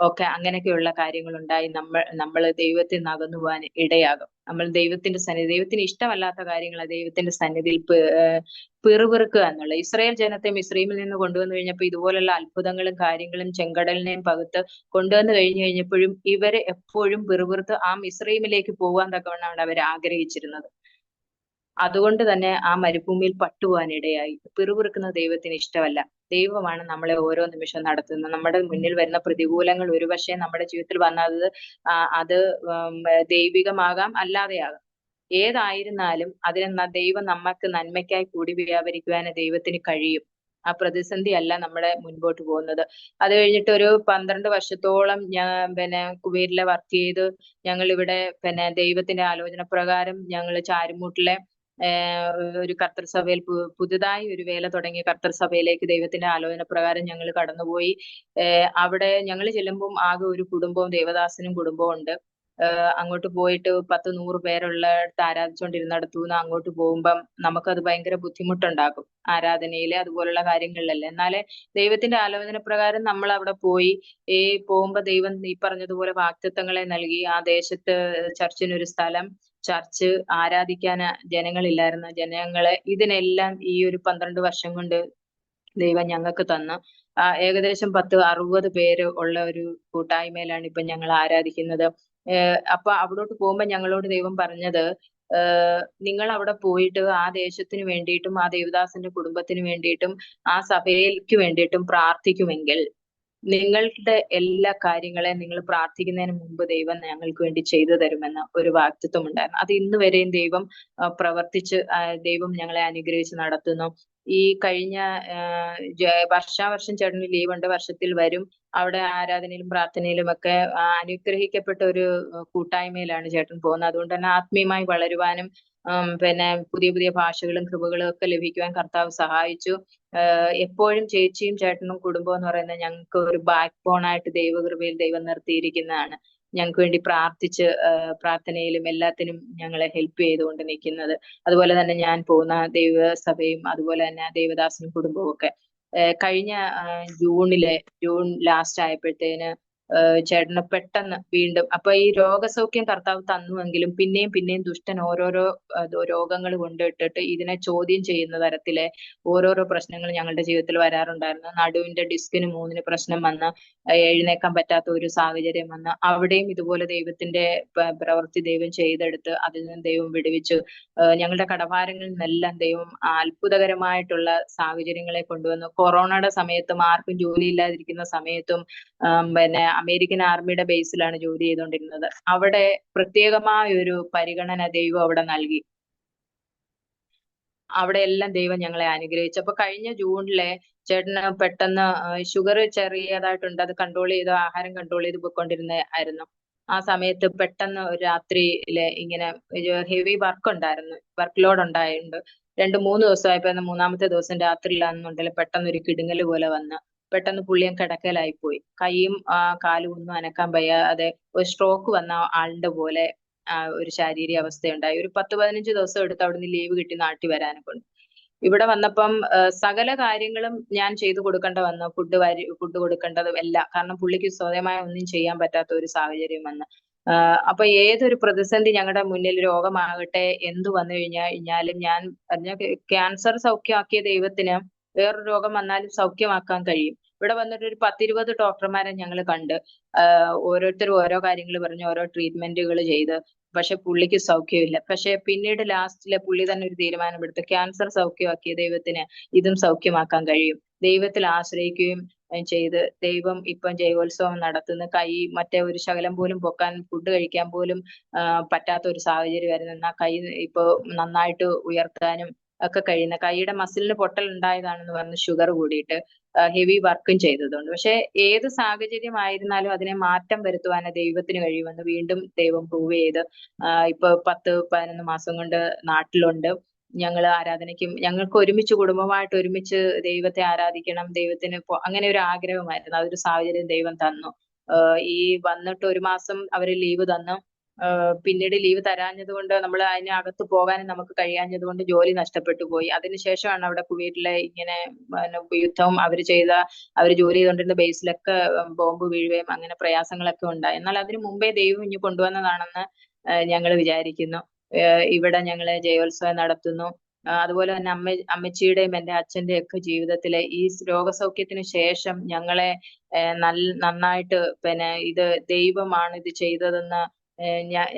ഒക്കെ അങ്ങനെയൊക്കെയുള്ള കാര്യങ്ങളുണ്ടായി നമ്മള് ദൈവത്തിൽ നിന്ന് അകന്നു പോകാൻ ഇടയാകും. നമ്മൾ ദൈവത്തിന് ഇഷ്ടമല്ലാത്ത കാര്യങ്ങളെ ദൈവത്തിന്റെ സന്നിധിയിൽ പിറുപിറുക്കുക എന്നുള്ളത്. ഇസ്രായേൽ ജനത്തെ മിസ്രയീമിൽ നിന്ന് കൊണ്ടുവന്നു കഴിഞ്ഞപ്പോൾ ഇതുപോലുള്ള അത്ഭുതങ്ങളും കാര്യങ്ങളും ചെങ്കടലിനെയും പകുത്ത് കൊണ്ടുവന്നു കഴിഞ്ഞപ്പോഴും ഇവര് എപ്പോഴും പിറുപിറുത്ത് ആ മിസ്രയീമിലേക്ക് പോകാൻ തക്കവണ്ണമാണ് അവർ ആഗ്രഹിച്ചിരുന്നത്. അതുകൊണ്ട് തന്നെ ആ മരുഭൂമിയിൽ പട്ടുപോകാൻ ഇടയായി. പിറുപിറുക്കുന്നത് ദൈവത്തിന് ഇഷ്ടമല്ല. ദൈവമാണ് നമ്മളെ ഓരോ നിമിഷവും നടത്തുന്നത്. നമ്മുടെ മുന്നിൽ വരുന്ന പ്രതികൂലങ്ങൾ ഒരുപക്ഷെ നമ്മുടെ ജീവിതത്തിൽ വന്നത് അത് ദൈവികമാകാം, അല്ലാതെയാകാം. ഏതായിരുന്നാലും ദൈവം നമുക്ക് നന്മയ്ക്കായി കൂടി വ്യാപരിക്കുവാൻ ദൈവത്തിന് കഴിയും. ആ പ്രതിസന്ധി അല്ല നമ്മളെ മുൻപോട്ട് പോകുന്നത്. അത് കഴിഞ്ഞിട്ട് ഒരു 12 വർഷത്തോളം ഞാൻ കുവൈറ്റിലെ വർക്ക് ചെയ്ത് ഞങ്ങൾ ഇവിടെ ദൈവത്തിന്റെ ആലോചന പ്രകാരം ഞങ്ങൾ ചാരുമൂട്ടിലെ ഒരു കർത്തൃ സഭയിൽ പുതുതായി ഒരു വേല തുടങ്ങിയ കർത്തൃ സഭയിലേക്ക് ദൈവത്തിന്റെ ആലോചന പ്രകാരം ഞങ്ങൾ കടന്നുപോയി. അവിടെ ഞങ്ങൾ ചെല്ലുമ്പം ആകെ ഒരു കുടുംബവും ദേവദാസനും കുടുംബവും ഉണ്ട്. അങ്ങോട്ട് പോയിട്ട് 10, 100 പേരുള്ളിടത്ത് ആരാധിച്ചുകൊണ്ടിരുന്നിടത്തുനിന്ന് അങ്ങോട്ട് പോകുമ്പം നമുക്കത് ഭയങ്കര ബുദ്ധിമുട്ടുണ്ടാക്കും. ആരാധനയില് അതുപോലുള്ള കാര്യങ്ങളിലല്ലേ. എന്നാല് ദൈവത്തിന്റെ ആലോചന പ്രകാരം നമ്മൾ അവിടെ പോയി. പോകുമ്പോ ദൈവം ഈ പറഞ്ഞതുപോലെ വാഗ്ദത്തങ്ങളെ നൽകി. ആ ദേശത്ത് ചർച്ചിനൊരു സ്ഥലം, ചർച്ച്, ആരാധിക്കാൻ ജനങ്ങളില്ലായിരുന്ന ജനങ്ങളെ ഇതിനെല്ലാം ഈ ഒരു 12 വർഷം കൊണ്ട് ദൈവം ഞങ്ങൾക്ക് തന്നു. ഏകദേശം 10, 60 പേര് ഉള്ള ഒരു കൂട്ടായ്മയിലാണ് ഇപ്പൊ ഞങ്ങൾ ആരാധിക്കുന്നത്. അപ്പൊ അവിടോട്ട് പോകുമ്പോ ഞങ്ങളോട് ദൈവം പറഞ്ഞത്, നിങ്ങൾ അവിടെ പോയിട്ട് ആ ദേശത്തിന് വേണ്ടിയിട്ടും ആ ദേവദാസന്റെ കുടുംബത്തിന് വേണ്ടിയിട്ടും ആ സഭയ്ക്ക് വേണ്ടിയിട്ടും പ്രാർത്ഥിക്കുമെങ്കിൽ നിങ്ങളുടെ എല്ലാ കാര്യങ്ങളെയും നിങ്ങൾ പ്രാർത്ഥിക്കുന്നതിന് മുമ്പ് ദൈവം ഞങ്ങൾക്ക് വേണ്ടി ചെയ്തു തരുമെന്ന് ഒരു വാഗ്ദത്വം ഉണ്ടായിരുന്നു. അത് ഇന്ന് വരെയും ദൈവം പ്രവർത്തിച്ച് ദൈവം ഞങ്ങളെ അനുഗ്രഹിച്ച് നടത്തുന്നു. ഈ കഴിഞ്ഞ വർഷാവർഷം ചേട്ടന് ലീവ് ഉണ്ട്, വർഷത്തിൽ വരും. അവിടെ ആരാധനയിലും പ്രാർത്ഥനയിലും ഒക്കെ അനുഗ്രഹിക്കപ്പെട്ട ഒരു കൂട്ടായ്മയിലാണ് ചേട്ടൻ പോകുന്നത്. അതുകൊണ്ട് തന്നെ ആത്മീയമായി വളരുവാനും പുതിയ പുതിയ ഭാഷകളും കൃപകളും ഒക്കെ ലഭിക്കുവാൻ കർത്താവ് സഹായിച്ചു. എപ്പോഴും ചേച്ചിയും ചേട്ടനും കുടുംബം എന്ന് പറയുന്നത് ഞങ്ങൾക്ക് ഒരു ബാക്ക് ബോൺ ആയിട്ട് ദൈവകൃപയിൽ ദൈവം നിർത്തിയിരിക്കുന്നതാണ്. ഞങ്ങൾക്ക് വേണ്ടി പ്രാർത്ഥിച്ച് പ്രാർത്ഥനയിലും എല്ലാത്തിനും ഞങ്ങളെ ഹെൽപ്പ് ചെയ്തുകൊണ്ട് നിൽക്കുന്നത്. അതുപോലെ തന്നെ ഞാൻ പോകുന്ന ദൈവസഭയും അതുപോലെ തന്നെ ദേവദാസനും കുടുംബവും ഒക്കെ. കഴിഞ്ഞ ജൂൺ ലാസ്റ്റ് ആയപ്പോഴത്തേന് ചേട്ടന് പെട്ടെന്ന് വീണ്ടും അപ്പൊ ഈ രോഗസൗഖ്യം കർത്താവ് തന്നുവെങ്കിലും പിന്നെയും പിന്നെയും ദുഷ്ടൻ ഓരോരോ രോഗങ്ങൾ കൊണ്ടിട്ടിട്ട് ഇതിനെ ചോദ്യം ചെയ്യുന്ന തരത്തിലെ ഓരോരോ പ്രശ്നങ്ങൾ ഞങ്ങളുടെ ജീവിതത്തിൽ വരാറുണ്ടായിരുന്നു. നടുവിന്റെ ഡിസ്കിന് 3 പ്രശ്നം വന്ന് എഴുന്നേക്കാൻ പറ്റാത്ത ഒരു സാഹചര്യം വന്ന് അവിടെയും ഇതുപോലെ ദൈവത്തിന്റെ പ്രവൃത്തി ദൈവം ചെയ്തെടുത്ത് അതിൽ നിന്ന് ദൈവം വിടുവിച്ചു. ഞങ്ങളുടെ കടഭാരങ്ങളിൽ നിന്നെല്ലാം ദൈവം അത്ഭുതകരമായിട്ടുള്ള സാഹചര്യങ്ങളെ കൊണ്ടുവന്നു. കൊറോണയുടെ സമയത്തും ആർക്കും ജോലി ഇല്ലാതിരിക്കുന്ന സമയത്തും അമേരിക്കൻ ആർമിയുടെ ബേസിലാണ് ജോലി ചെയ്തുകൊണ്ടിരുന്നത്. അവിടെ പ്രത്യേകമായ ഒരു പരിഗണന ദൈവം അവിടെ നൽകി. അവിടെ എല്ലാം ദൈവം ഞങ്ങളെ അനുഗ്രഹിച്ചു. അപ്പൊ കഴിഞ്ഞ ജൂണിലെ ചേട്ടന് പെട്ടെന്ന് ഷുഗർ ചെറിയതായിട്ടുണ്ട്. അത് കൺട്രോൾ ചെയ്ത് ആഹാരം കൺട്രോൾ ചെയ്ത് പോയിക്കൊണ്ടിരുന്നായിരുന്നു. ആ സമയത്ത് പെട്ടെന്ന് ഒരു രാത്രിയില് ഇങ്ങനെ ഹെവി വർക്ക് ലോഡ് ഉണ്ടായിട്ടുണ്ട്. 2-3 ദിവസമായപ്പോ 3-ാമത്തെ ദിവസം രാത്രിയിലാണെന്നുണ്ടെങ്കിൽ പെട്ടെന്ന് ഒരു കിടുങ്ങല് പോലെ വന്ന് പെട്ടെന്ന് പുള്ളിയും കിടക്കലായി പോയി. കൈയും കാലും ഒന്നും അനക്കാൻ വയ്യാതെ ഒരു സ്ട്രോക്ക് വന്ന ആളിന്റെ പോലെ ഒരു ശാരീരിക അവസ്ഥയുണ്ടായി. ഒരു 10-15 ദിവസം എടുത്ത് അവിടുന്ന് ലീവ് കിട്ടി നാട്ടിൽ വരാനെ കൊണ്ട്. ഇവിടെ വന്നപ്പം സകല കാര്യങ്ങളും ഞാൻ ചെയ്തു കൊടുക്കേണ്ട വന്നു. ഫുഡ് കൊടുക്കേണ്ടതും എല്ലാം. കാരണം പുള്ളിക്ക് സ്വയമായി ഒന്നും ചെയ്യാൻ പറ്റാത്ത ഒരു സാഹചര്യം വന്നു. അപ്പൊ ഏതൊരു പ്രതിസന്ധി ഞങ്ങളുടെ മുന്നിൽ രോഗമാകട്ടെ എന്തു വന്നു കഴിഞ്ഞാലും ഞാൻ ക്യാൻസർ സൗഖ്യമാക്കിയ ദൈവത്തിന് വേറൊരു രോഗം വന്നാലും സൗഖ്യമാക്കാൻ കഴിയും. ഇവിടെ വന്നിട്ട് ഒരു 10-20 ഡോക്ടർമാരെ ഞങ്ങൾ കണ്ട്. ഓരോരുത്തരും ഓരോ കാര്യങ്ങൾ പറഞ്ഞ് ഓരോ ട്രീറ്റ്മെന്റുകൾ ചെയ്ത്. പക്ഷെ പുള്ളിക്ക് സൗഖ്യമില്ല. പക്ഷെ പിന്നീട് ലാസ്റ്റില് പുള്ളി തന്നെ ഒരു തീരുമാനമെടുത്ത് ക്യാൻസർ സൗഖ്യമാക്കിയ ദൈവത്തിന് ഇതും സൗഖ്യമാക്കാൻ കഴിയും. ദൈവത്തിൽ ആശ്രയിക്കുകയും ചെയ്ത് ദൈവം ഇപ്പം ജൈവോത്സവം നടത്തുന്ന മറ്റേ ഒരു ശകലം പോലും പൊക്കാൻ ഫുഡ് കഴിക്കാൻ പോലും പറ്റാത്ത ഒരു സാഹചര്യമായിരുന്നു. എന്നാൽ കൈ ഇപ്പൊ നന്നായിട്ട് ഉയർത്താനും ഒക്കെ കഴിയുന്ന, കൈയുടെ മസിലിന് പൊട്ടൽ ഉണ്ടായതാണെന്ന് പറഞ്ഞ് ഷുഗർ കൂടിയിട്ട് ഹെവി വർക്കും ചെയ്തതുകൊണ്ട്. പക്ഷെ ഏത് സാഹചര്യമായിരുന്നാലും അതിനെ മാറ്റം വരുത്തുവാൻ ദൈവത്തിന് കഴിയുമെന്ന് വീണ്ടും ദൈവം പ്രൂവ് ചെയ്ത് ഇപ്പൊ 10-11 മാസം കൊണ്ട് നാട്ടിലുണ്ട്. ഞങ്ങൾ ആരാധനയ്ക്കും ഞങ്ങൾക്ക് ഒരുമിച്ച് കുടുംബമായിട്ട് ഒരുമിച്ച് ദൈവത്തെ ആരാധിക്കണം, ദൈവത്തിന് അങ്ങനെ ഒരു ആഗ്രഹമായിരുന്നു. അതൊരു സാഹചര്യം ദൈവം തന്നു. ഈ വന്നിട്ട് 1 മാസം അവര് ലീവ് തന്നു. പിന്നീട് ലീവ് തരാഞ്ഞത് കൊണ്ട് നമ്മൾ അതിനകത്ത് പോകാനും നമുക്ക് കഴിയാഞ്ഞത് കൊണ്ട് ജോലി നഷ്ടപ്പെട്ടു പോയി. അതിനുശേഷമാണ് അവിടെ കുവൈറ്റിലെ ഇങ്ങനെ യുദ്ധവും അവര് ജോലി ചെയ്തുകൊണ്ടിരുന്ന ബേസിലൊക്കെ ബോംബ് വീഴുകയും അങ്ങനെ പ്രയാസങ്ങളൊക്കെ ഉണ്ടായി. എന്നാൽ അതിനു മുമ്പേ ദൈവം ഇനി കൊണ്ടുവന്നതാണെന്ന് ഞങ്ങൾ വിചാരിക്കുന്നു. ഇവിടെ ഞങ്ങള് ജയോത്സവം നടത്തുന്നു. അതുപോലെ തന്നെ അമ്മച്ചിയുടെയും എന്റെ അച്ഛന്റെ ഒക്കെ ജീവിതത്തിലെ ഈ രോഗസൗഖ്യത്തിന് ശേഷം ഞങ്ങളെ നന്നായിട്ട് പിന്നെ ഇത് ദൈവമാണ് ഇത് ചെയ്തതെന്ന്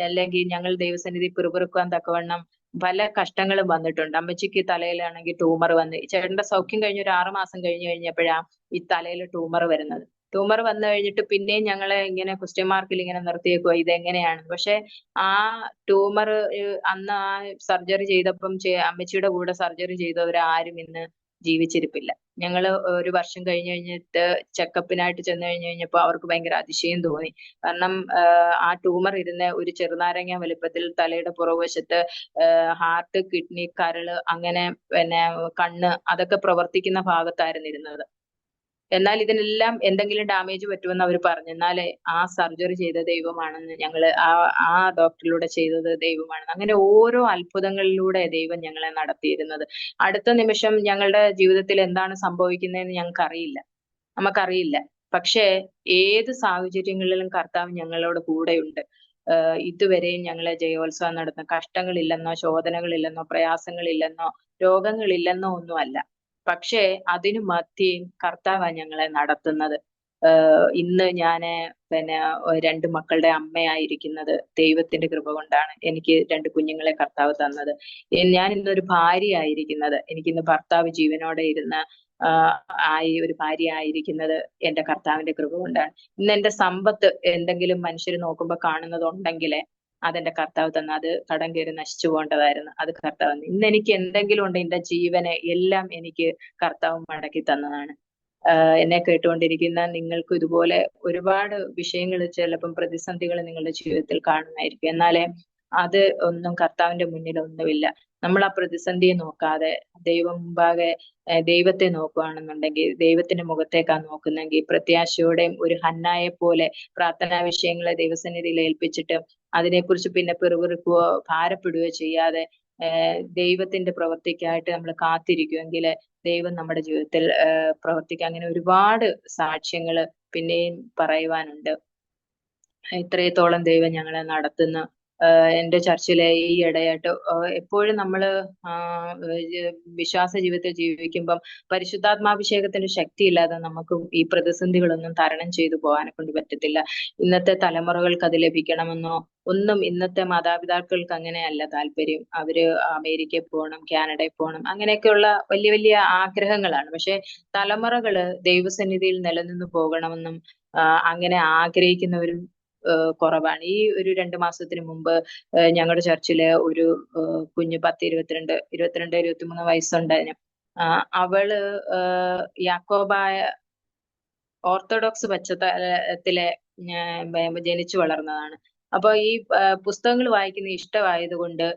അല്ലെങ്കിൽ ഞങ്ങൾ ദൈവസന്നിധി പിറുപിറുക്കുവാൻ തക്കവണ്ണം പല കഷ്ടങ്ങളും വന്നിട്ടുണ്ട്. അമ്മച്ചിക്ക് തലയിലാണെങ്കിൽ ട്യൂമർ വന്ന്, ചേട്ടന്റെ സൗഖ്യം കഴിഞ്ഞ് ഒരു 6 മാസം കഴിഞ്ഞപ്പോഴാ ഈ തലയിൽ ട്യൂമർ വരുന്നത്. ട്യൂമർ വന്നു കഴിഞ്ഞിട്ട് പിന്നെയും ഞങ്ങളെ ഇങ്ങനെ ക്വസ്റ്റ്യൻ മാർക്കിൽ ഇങ്ങനെ നിർത്തിയേക്കുവാ ഇതെങ്ങനെയാണ്. പക്ഷെ ആ ട്യൂമർ അന്ന് ആ സർജറി ചെയ്തപ്പം അമ്മച്ചിയുടെ കൂടെ സർജറി ചെയ്തവരാരും ഇന്ന് ജീവിച്ചിരിപ്പില്ല. ഞങ്ങള് 1 വർഷം കഴിഞ്ഞിട്ട് ചെക്കപ്പിനായിട്ട് ചെന്ന് കഴിഞ്ഞപ്പോ അവർക്ക് ഭയങ്കര അതിശയം തോന്നി. കാരണം ആ ട്യൂമർ ഇരുന്ന ഒരു ചെറുനാരങ്ങ വലുപ്പത്തിൽ തലയുടെ പുറകുവശത്ത് ഹാർട്ട്, കിഡ്നി, കരള് അങ്ങനെ പിന്നെ കണ്ണ് അതൊക്കെ പ്രവർത്തിക്കുന്ന ഭാഗത്തായിരുന്നു ഇരുന്നത്. എന്നാൽ ഇതിനെല്ലാം എന്തെങ്കിലും ഡാമേജ് പറ്റുമെന്ന് അവർ പറഞ്ഞു. എന്നാലേ ആ സർജറി ചെയ്ത ദൈവമാണെന്ന് ഞങ്ങള് ആ ഡോക്ടറിലൂടെ ചെയ്തത് ദൈവമാണെന്ന്, അങ്ങനെ ഓരോ അത്ഭുതങ്ങളിലൂടെ ദൈവം ഞങ്ങളെ നടത്തിയിരുന്നത്. അടുത്ത നിമിഷം ഞങ്ങളുടെ ജീവിതത്തിൽ എന്താണ് സംഭവിക്കുന്നതെന്ന് നമുക്കറിയില്ല. പക്ഷേ ഏത് സാഹചര്യങ്ങളിലും കർത്താവ് ഞങ്ങളോട് കൂടെയുണ്ട്. ഇതുവരെയും ഞങ്ങളെ ജയോത്സവം നടത്തുന്ന കഷ്ടങ്ങളില്ലെന്നോ ശോധനകളില്ലെന്നോ പ്രയാസങ്ങളില്ലെന്നോ രോഗങ്ങളില്ലെന്നോ ഒന്നുമല്ല. പക്ഷേ അതിനു മധ്യേ കർത്താവാ ഞങ്ങളെ നടത്തുന്നത്. ഇന്ന് ഞാന് പിന്നെ 2 മക്കളുടെ അമ്മയായിരിക്കുന്നത് ദൈവത്തിന്റെ കൃപ കൊണ്ടാണ്. എനിക്ക് 2 കുഞ്ഞുങ്ങളെ കർത്താവ് തന്നത്. ഞാൻ ഇന്നൊരു ഭാര്യയായിരിക്കുന്നത്, എനിക്കിന്ന് ഭർത്താവ് ജീവനോടെ ഇരുന്ന് ഒരു ഭാര്യ ആയിരിക്കുന്നത് എന്റെ കർത്താവിന്റെ കൃപ കൊണ്ടാണ്. ഇന്ന് എന്റെ സമ്പത്ത് എന്തെങ്കിലും മനുഷ്യർ നോക്കുമ്പോ കാണുന്നതുണ്ടെങ്കിലേ അതെന്റെ കർത്താവ് തന്ന, അത് കടം കയറി നശിച്ചു പോകേണ്ടതായിരുന്നു, അത് കർത്താവ് തന്നു. ഇന്ന് എനിക്ക് എന്തെങ്കിലും ഉണ്ട്, എന്റെ ജീവനെ എല്ലാം എനിക്ക് കർത്താവ് മടക്കി തന്നതാണ്. എന്നെ കേട്ടുകൊണ്ടിരിക്കുന്ന നിങ്ങൾക്ക് ഇതുപോലെ ഒരുപാട് വിഷയങ്ങൾ, ചിലപ്പം പ്രതിസന്ധികൾ നിങ്ങളുടെ ജീവിതത്തിൽ കാണുമായിരിക്കും. എന്നാലേ അത് ഒന്നും കർത്താവിന്റെ മുന്നിൽ ഒന്നുമില്ല. നമ്മൾ ആ പ്രതിസന്ധിയെ നോക്കാതെ ദൈവം മുമ്പാകെ ദൈവത്തെ നോക്കുകയാണെന്നുണ്ടെങ്കിൽ, ദൈവത്തിന്റെ മുഖത്തേക്കാ നോക്കുന്നെങ്കിൽ, പ്രത്യാശയോടെയും ഒരു ഹന്നായെ പോലെ പ്രാർത്ഥനാ വിഷയങ്ങളെ ദൈവസന്നിധിയിൽ ഏൽപ്പിച്ചിട്ട് അതിനെക്കുറിച്ച് പിന്നെ പിറുപിറുക്കുകയോ ഭാരപ്പെടുകയോ ചെയ്യാതെ ദൈവത്തിന്റെ പ്രവൃത്തിക്കായിട്ട് നമ്മൾ കാത്തിരിക്കുമെങ്കിൽ ദൈവം നമ്മുടെ ജീവിതത്തിൽ പ്രവർത്തിക്കുക. അങ്ങനെ ഒരുപാട് സാക്ഷ്യങ്ങൾ പിന്നെയും പറയുവാനുണ്ട്. ഇത്രത്തോളം ദൈവം ഞങ്ങളെ നടത്തുന്ന എന്റെ ചർച്ചിലെ ഈ ഇടയായിട്ട് എപ്പോഴും നമ്മള് വിശ്വാസ ജീവിതത്തിൽ ജീവിക്കുമ്പം പരിശുദ്ധാത്മാഭിഷേകത്തിന്റെ ശക്തി ഇല്ലാതെ നമുക്ക് ഈ പ്രതിസന്ധികളൊന്നും തരണം ചെയ്തു പോകാനെ കൊണ്ട് പറ്റത്തില്ല. ഇന്നത്തെ തലമുറകൾക്ക് അത് ലഭിക്കണമെന്നോ ഒന്നും ഇന്നത്തെ മാതാപിതാക്കൾക്ക് അങ്ങനെയല്ല താല്പര്യം. അവര് അമേരിക്കയിൽ പോകണം, കാനഡയിൽ പോകണം, അങ്ങനെയൊക്കെയുള്ള വലിയ വലിയ ആഗ്രഹങ്ങളാണ്. പക്ഷെ തലമുറകള് ദൈവസന്നിധിയിൽ നിലനിന്ന് പോകണമെന്നും അങ്ങനെ ആഗ്രഹിക്കുന്നവരും കുറവാണ്. ഈ ഒരു 2 മാസത്തിന് മുമ്പ് ഞങ്ങളുടെ ചർച്ചിലെ ഒരു കുഞ്ഞ് 23 വയസ്സുണ്ടായിരുന്നു. അവള് യാക്കോബായ ഓർത്തഡോക്സ് പശ്ചാത്തലത്തിലെ ജനിച്ചു വളർന്നതാണ്. അപ്പൊ ഈ പുസ്തകങ്ങൾ വായിക്കുന്ന ഇഷ്ടമായതുകൊണ്ട്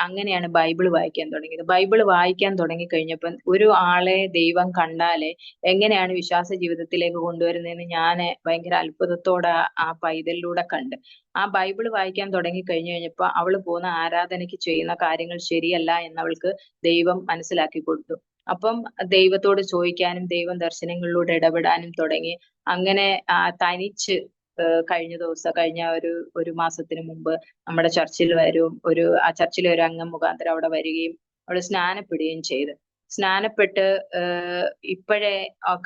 അങ്ങനെയാണ് ബൈബിള് വായിക്കാൻ തുടങ്ങിയത്. ബൈബിള് വായിക്കാൻ തുടങ്ങി കഴിഞ്ഞപ്പോൾ ഒരു ആളെ ദൈവം കണ്ടാലേ എങ്ങനെയാണ് വിശ്വാസ ജീവിതത്തിലേക്ക് കൊണ്ടുവരുന്നതെന്ന് ഞാൻ ഭയങ്കര അത്ഭുതത്തോടെ ആ പൈതലിലൂടെ കണ്ട്. ആ ബൈബിള് വായിക്കാൻ തുടങ്ങി കഴിഞ്ഞപ്പോ അവള് പോകുന്ന ആരാധനയ്ക്ക് ചെയ്യുന്ന കാര്യങ്ങൾ ശരിയല്ല എന്നവൾക്ക് ദൈവം മനസ്സിലാക്കി കൊടുത്തു. അപ്പം ദൈവത്തോട് ചോദിക്കാനും ദൈവം ദർശനങ്ങളിലൂടെ ഇടപെടാനും തുടങ്ങി. അങ്ങനെ തനിച്ച് കഴിഞ്ഞ ഒരു മാസത്തിന് മുമ്പ് നമ്മുടെ ചർച്ചിൽ ആ ചർച്ചിലെ ഒരു അംഗം മുഖാന്തരം അവിടെ വരികയും അവിടെ സ്നാനപ്പെടുകയും ചെയ്ത്. സ്നാനപ്പെട്ട് ഇപ്പോഴേ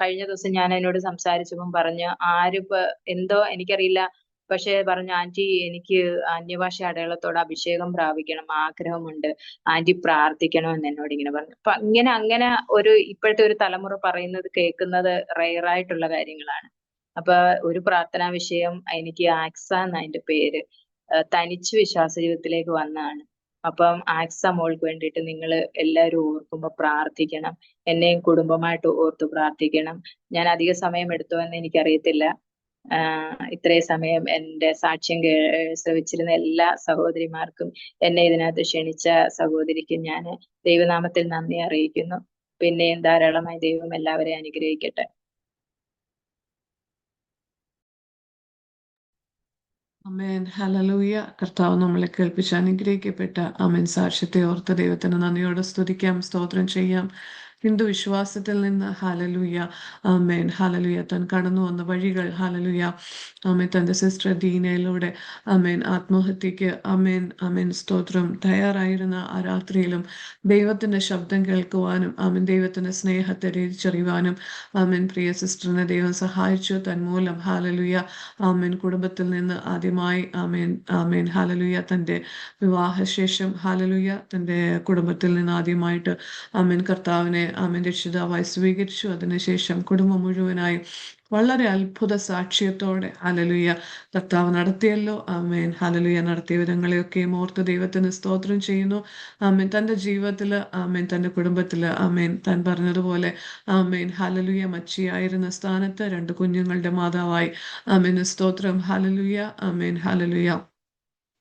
കഴിഞ്ഞ ദിവസം ഞാൻ എന്നോട് സംസാരിച്ചപ്പം പറഞ്ഞു, ആരിപ്പോ എന്തോ എനിക്കറിയില്ല, പക്ഷെ പറഞ്ഞു, ആന്റി എനിക്ക് അന്യഭാഷ അടയാളത്തോടെ അഭിഷേകം പ്രാപിക്കണം ആഗ്രഹമുണ്ട്, ആന്റി പ്രാർത്ഥിക്കണമെന്ന് എന്നോട് ഇങ്ങനെ പറഞ്ഞു. അപ്പൊ അങ്ങനെ ഒരു ഇപ്പോഴത്തെ ഒരു തലമുറ പറയുന്നത് കേൾക്കുന്നത് റെയറായിട്ടുള്ള കാര്യങ്ങളാണ്. അപ്പൊ ഒരു പ്രാർത്ഥനാ വിഷയം എനിക്ക് ആക്സ എന്ന അതിന്റെ പേര്, തനിച്ച് വിശ്വാസ ജീവിതത്തിലേക്ക് വന്നതാണ്. അപ്പം ആക്സ മോൾക്ക് വേണ്ടിയിട്ട് നിങ്ങൾ എല്ലാവരും ഓർക്കുമ്പോൾ പ്രാർത്ഥിക്കണം, എന്നെയും കുടുംബമായിട്ട് ഓർത്ത് പ്രാർത്ഥിക്കണം. ഞാൻ അധിക സമയം എടുത്തോ എന്ന് എനിക്കറിയത്തില്ല. ഇത്രയും സമയം എന്റെ സാക്ഷ്യം ശ്രവിച്ചിരുന്ന എല്ലാ സഹോദരിമാർക്കും, എന്നെ ഇതിനകത്ത് ക്ഷണിച്ച സഹോദരിക്കും ഞാൻ ദൈവനാമത്തിൽ നന്ദി അറിയിക്കുന്നു. പിന്നെയും ധാരാളമായി ദൈവം എല്ലാവരെയും അനുഗ്രഹിക്കട്ടെ. അമേൻ. ഹല്ലേലൂയ. കർത്താവ് നമ്മളെ കേൾപ്പിച്ച് അനുഗ്രഹിക്കപ്പെട്ട അമേൻ സാക്ഷ്യത്തെ ഓർത്ത് ദൈവത്തിന് നന്ദിയോടെ സ്തുതിക്കാം, സ്തോത്രം ചെയ്യാം. ഹിന്ദു വിശ്വാസത്തിൽ നിന്ന് ഹല്ലേലൂയ, ആമേൻ, ഹല്ലേലൂയ, താൻ കടന്നു വന്ന വഴികൾ, ഹല്ലേലൂയ, ആമേൻ, തൻ്റെ സിസ്റ്റർ ദീനയിലൂടെ ആമേൻ ആത്മഹത്യക്ക് ആമേൻ ആമേൻ സ്തോത്രം തയ്യാറായിരുന്ന ആ രാത്രിയിലും ദൈവത്തിൻ്റെ ശബ്ദം കേൾക്കുവാനും ആമേൻ ദൈവത്തിൻ്റെ സ്നേഹത്തെ തിരിച്ചറിയുവാനും ആമേൻ പ്രിയ സിസ്റ്ററിനെ ദൈവം സഹായിച്ചു. തന്മൂലം ഹല്ലേലൂയ ആമേൻ കുടുംബത്തിൽ നിന്ന് ആദ്യമായി ആമേൻ ആമേൻ ഹല്ലേലൂയ തൻ്റെ വിവാഹശേഷം ഹല്ലേലൂയ തൻ്റെ കുടുംബത്തിൽ നിന്ന് ആദ്യമായിട്ട് ആമേൻ കർത്താവിനെ ആമേൻ രക്ഷിതാവായി സ്വീകരിച്ചു. അതിനുശേഷം കുടുംബം മുഴുവനായി വളരെ അത്ഭുത സാക്ഷ്യത്തോടെ ഹല്ലേലൂയ കർത്താവ് നടത്തിയല്ലോ. ആമേൻ ഹല്ലേലൂയ നടത്തിയ വിധങ്ങളെയൊക്കെയും ഓർത്ത് ദൈവത്തിന് സ്തോത്രം ചെയ്യുന്നു. ആമേൻ തൻ്റെ ജീവിതത്തിൽ ആമേൻ തൻ്റെ കുടുംബത്തിൽ ആമേൻ താൻ പറഞ്ഞതുപോലെ ആമേൻ ഹല്ലേലൂയ മച്ചിയായിരുന്ന സ്ഥാനത്ത് 2 കുഞ്ഞുങ്ങളുടെ മാതാവായി ആമേൻ സ്തോത്രം ഹല്ലേലൂയ ആമേൻ ഹല്ലേലൂയ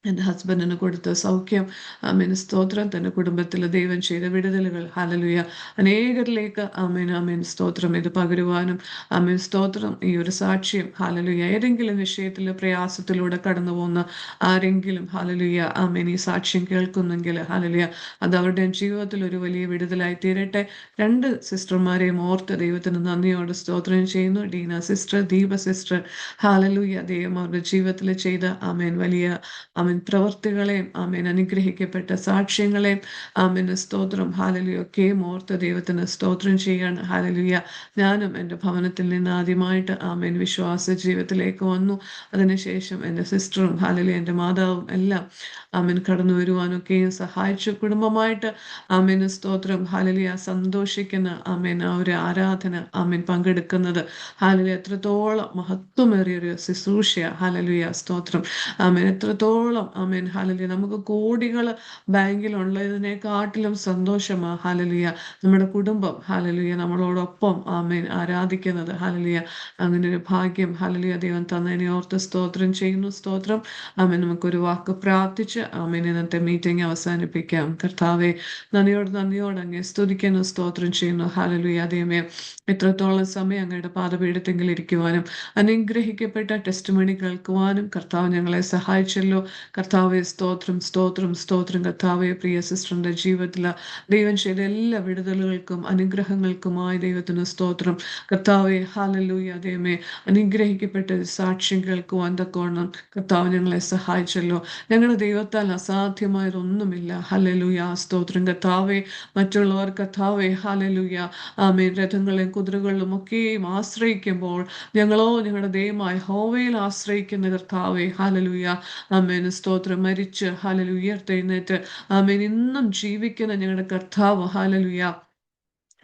എൻ്റെ ഹസ്ബൻഡിന് കൊടുത്ത സൗഖ്യം ആമേൻ സ്തോത്രം, തൻ്റെ കുടുംബത്തിൽ ദൈവം ചെയ്ത വിടുതലുകൾ ഹല്ലേലൂയ അനേകരിലേക്ക് ആമേൻ ആമേൻ സ്തോത്രം ഇത് പകരുവാനും ആമേൻ സ്തോത്രം ഈ ഒരു സാക്ഷ്യം ഹല്ലേലൂയ ഏതെങ്കിലും വിഷയത്തിൽ പ്രയാസത്തിലൂടെ കടന്നു പോകുന്ന ആരെങ്കിലും ഹല്ലേലൂയ ആമേൻ ഈ സാക്ഷ്യം കേൾക്കുന്നെങ്കിൽ ഹല്ലേലൂയ അത് അവരുടെ ജീവിതത്തിൽ ഒരു വലിയ വിടുതലായി തീരട്ടെ. 2 സിസ്റ്റർമാരെയും ഓർത്ത് ദൈവത്തിന് നന്ദിയോടെ സ്തോത്രം ചെയ്യുന്നു. Deena sister, Deepa sister, hallelujah ദൈവം അവരുടെ ജീവിതത്തിൽ ചെയ്ത ആമേൻ വലിയ ആമേൻ പ്രവൃത്തികളെയും ആമേൻ അനുഗ്രഹിക്കപ്പെട്ട സാക്ഷ്യങ്ങളെയും ആമേൻ സ്തോത്രം ഹല്ലേലൂയ ഒക്കെയും ഓർത്ത് ദൈവത്തിന് സ്തോത്രം ചെയ്യാണ്. ഹല്ലേലൂയ ഞാനും എൻ്റെ ഭവനത്തിൽ നിന്ന് ആദ്യമായിട്ട് ആമേൻ വിശ്വാസ ജീവിതത്തിലേക്ക് വന്നു. അതിനുശേഷം എൻ്റെ സിസ്റ്ററും ഹല്ലേലൂയ എൻ്റെ മാതാവും എല്ലാം ആമേൻ കടന്നു വരുവാനൊക്കെയും സഹായിച്ചു. കുടുംബമായിട്ട് ആമേൻ സ്തോത്രം ഹല്ലേലൂയ സന്തോഷിക്കുന്ന ആമേൻ ആ ഒരു ആരാധന ആമേൻ പങ്കെടുക്കുന്നത് ഹല്ലേലൂയ എത്രത്തോളം മഹത്വമേറിയൊരു ശുശ്രൂഷ ഹല്ലേലൂയ സ്തോത്രം ആമേൻ എത്രത്തോളം ആമേൻ ഹല്ലേലൂയ നമുക്ക് കോടികൾ ബാങ്കിലുള്ളതിനെക്കാട്ടിലും സന്തോഷമാണ് ഹല്ലേലൂയ നമ്മുടെ കുടുംബം ഹല്ലേലൂയ നമ്മളോടൊപ്പം ആമേൻ ആരാധിക്കുന്നത് ഹല്ലേലൂയ. അങ്ങനെ ഒരു ഭാഗ്യം ഹല്ലേലൂയ ദൈവം തന്നതിനെ ഓർത്ത് സ്തോത്രം ചെയ്യുന്നു. സ്തോത്രം ആമേൻ. നമുക്കൊരു വാക്ക് പ്രാർത്ഥിച്ച് ആമേൻ ഇന്നത്തെ മീറ്റിംഗ് അവസാനിപ്പിക്കാം. കർത്താവെ നന്ദിയോട് അങ്ങേ സ്തുതിക്കുന്നു, സ്തോത്രം ചെയ്യുന്നു ഹല്ലേലൂയ. ദൈവമേ എത്രത്തോളം സമയം അങ്ങയുടെ പാദപീഠത്തെങ്കിൽ ഇരിക്കുവാനും അനുഗ്രഹിക്കപ്പെട്ട ടെസ്റ്റ് മണി കേൾക്കുവാനും കർത്താവ് ഞങ്ങളെ സഹായിച്ചല്ലോ. കർത്താവെ സ്തോത്രം സ്തോത്രം സ്തോത്രം. കർത്താവെ പ്രിയ സിസ്റ്ററിൻ്റെ ജീവിതത്തിൽ ദൈവം ചെയ്ത എല്ലാ വിടുതലുകൾക്കും അനുഗ്രഹങ്ങൾക്കുമായി ദൈവത്തിന് സ്തോത്രം. കർത്താവെ ഹല്ലേലൂയ ദൈവമേ അനുഗ്രഹിക്കപ്പെട്ട സാക്ഷ്യം കേൾക്കുവാൻ തക്കവണ്ണം കർത്താവ് ഞങ്ങളെ സഹായിച്ചല്ലോ. ഞങ്ങളുടെ ദൈവത്താൽ അസാധ്യമായതൊന്നുമില്ല ഹല്ലേലൂയ സ്തോത്രം. കർത്താവെ മറ്റുള്ളവർ കർത്താവെ ഹല്ലേലൂയ ആമേൻ രഥങ്ങളെയും കുതിരകളിലും ഒക്കെയും ആശ്രയിക്കുമ്പോൾ ഞങ്ങളോ ഞങ്ങളുടെ ദൈവമായ യഹോവയിൽ ആശ്രയിക്കുന്ന കർത്താവെ ഹല്ലേലൂയ ആമേൻ സ്തോത്രം. മരിച്ച് ഹല്ലേലൂയ ഉയർത്തെഴുന്നേറ്റ് ആമേൻ ഇന്നും ജീവിക്കുന്ന ഞങ്ങളുടെ കർത്താവ് ഹല്ലേലൂയ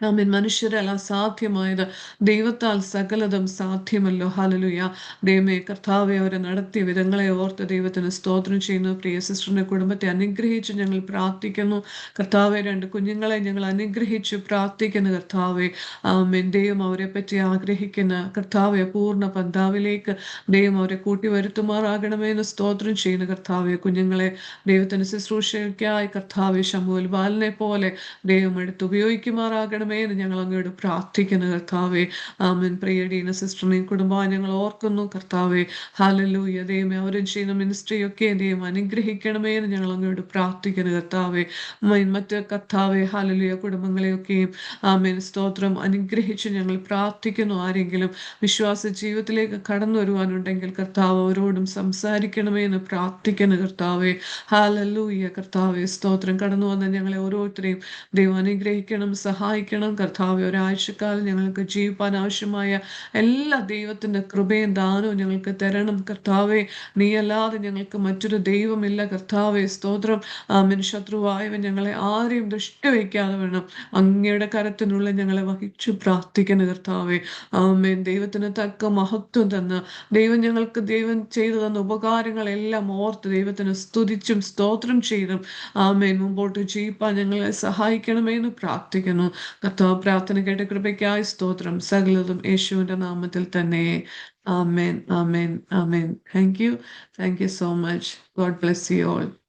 ആമേൻ മനുഷ്യരാൽ അസാധ്യമായത് ദൈവത്താൽ സകലതും സാധ്യമല്ലോ ഹല്ലേലൂയ. ദൈവമേ കർത്താവെ അവരെ നടത്തിയ വിധങ്ങളെ ഓർത്ത് ദൈവത്തിന് സ്തോത്രം ചെയ്യുന്നു. പ്രിയ സിസ്റ്ററിൻ്റെ കുടുംബത്തെ അനുഗ്രഹിച്ച് ഞങ്ങൾ പ്രാർത്ഥിക്കുന്നു. കർത്താവെ 2 കുഞ്ഞുങ്ങളെ ഞങ്ങൾ അനുഗ്രഹിച്ച് പ്രാർത്ഥിക്കുന്നു. കർത്താവെ ആമേൻ ദൈവം അവരെ പറ്റി ആഗ്രഹിക്കുന്ന കർത്താവെ പൂർണ്ണ പന്താവിലേക്ക് ദൈവം അവരെ കൂട്ടി വരുത്തുമാറാകണമേ എന്ന് സ്തോത്രം ചെയ്യുന്നു. കർത്താവെ കുഞ്ഞുങ്ങളെ ദൈവത്തിന് ശുശ്രൂഷയ്ക്കായി കർത്താവെ ശമൂവേൽ ബാലനെ പോലെ ദൈവം എടുത്ത് ഉപയോഗിക്കുമാറാകണമേ എന്ന് ഞങ്ങൾ അങ്ങോട്ട് പ്രാർത്ഥിക്കുന്നു. കർത്താവെ ആമേൻ. പ്രിയ ഡീന സിസ്റ്ററിനെയും കുടുംബം ഞങ്ങൾ ഓർക്കുന്നു. കർത്താവെ ഹല്ലേലൂയ ദൈവമേ അവരും ചെയ്യുന്ന മിനിസ്ട്രിയൊക്കെ ദൈവം അനുഗ്രഹിക്കണമേ എന്ന് ഞങ്ങൾ അങ്ങോട്ട് പ്രാർത്ഥിക്കുന്നു. കർത്താവെ മറ്റ് കർത്താവെ ഹല്ലേലൂയ കുടുംബങ്ങളെയൊക്കെയും ആമേൻ സ്തോത്രം അനുഗ്രഹിച്ച് ഞങ്ങൾ പ്രാർത്ഥിക്കുന്നു. ആരെങ്കിലും വിശ്വാസ ജീവിതത്തിലേക്ക് കടന്നു വരുവാനുണ്ടെങ്കിൽ കർത്താവ് അവരോടും സംസാരിക്കണമേ എന്ന് പ്രാർത്ഥിക്കുന്നു. കർത്താവെ ഹല്ലേലൂയ കർത്താവെ സ്തോത്രം. കടന്നു വന്ന ഞങ്ങളെ ഓരോരുത്തരെയും ദൈവം അനുഗ്രഹിക്കണം, സഹായിക്കണം സഹായിക്കണം കർത്താവെ. ഒരാഴ്ചക്കാലം ഞങ്ങൾക്ക് ജീവിപ്പാൻ ആവശ്യമായ എല്ലാ ദൈവത്തിന്റെ കൃപയും ദാനവും ഞങ്ങൾക്ക് തരണം കർത്താവെ. നീയല്ലാതെ ഞങ്ങൾക്ക് മറ്റൊരു ദൈവമില്ല കർത്താവെ. സ്തോത്രം. ശത്രുവായവൻ ഞങ്ങളെ ആരെയും ദുഷ്ടവയ്ക്കാതെ വേണം അങ്ങയുടെ കരത്തിനുള്ളിൽ ഞങ്ങളെ വഹിച്ചു പ്രാർത്ഥിക്കണം കർത്താവെ. ആമേൻ. ദൈവത്തിന് തക്ക മഹത്വം തന്ന് ദൈവം ചെയ്തു തന്ന ഉപകാരങ്ങളെല്ലാം ഓർത്ത് ദൈവത്തിന് സ്തുതിച്ചും സ്തോത്രം ചെയ്തും ആമേൻ മുമ്പോട്ട് ജീവിപ്പാൻ ഞങ്ങളെ സഹായിക്കണമെന്ന് പ്രാർത്ഥിക്കുന്നു കർത്താവ്. പ്രാർത്ഥന കേട്ട കൃപയ്ക്കായി സ്തോത്രം. സകലതും യേശുവിന്റെ നാമത്തിൽ തന്നെ. Amen, amen, amen. Thank you so much. God bless you all.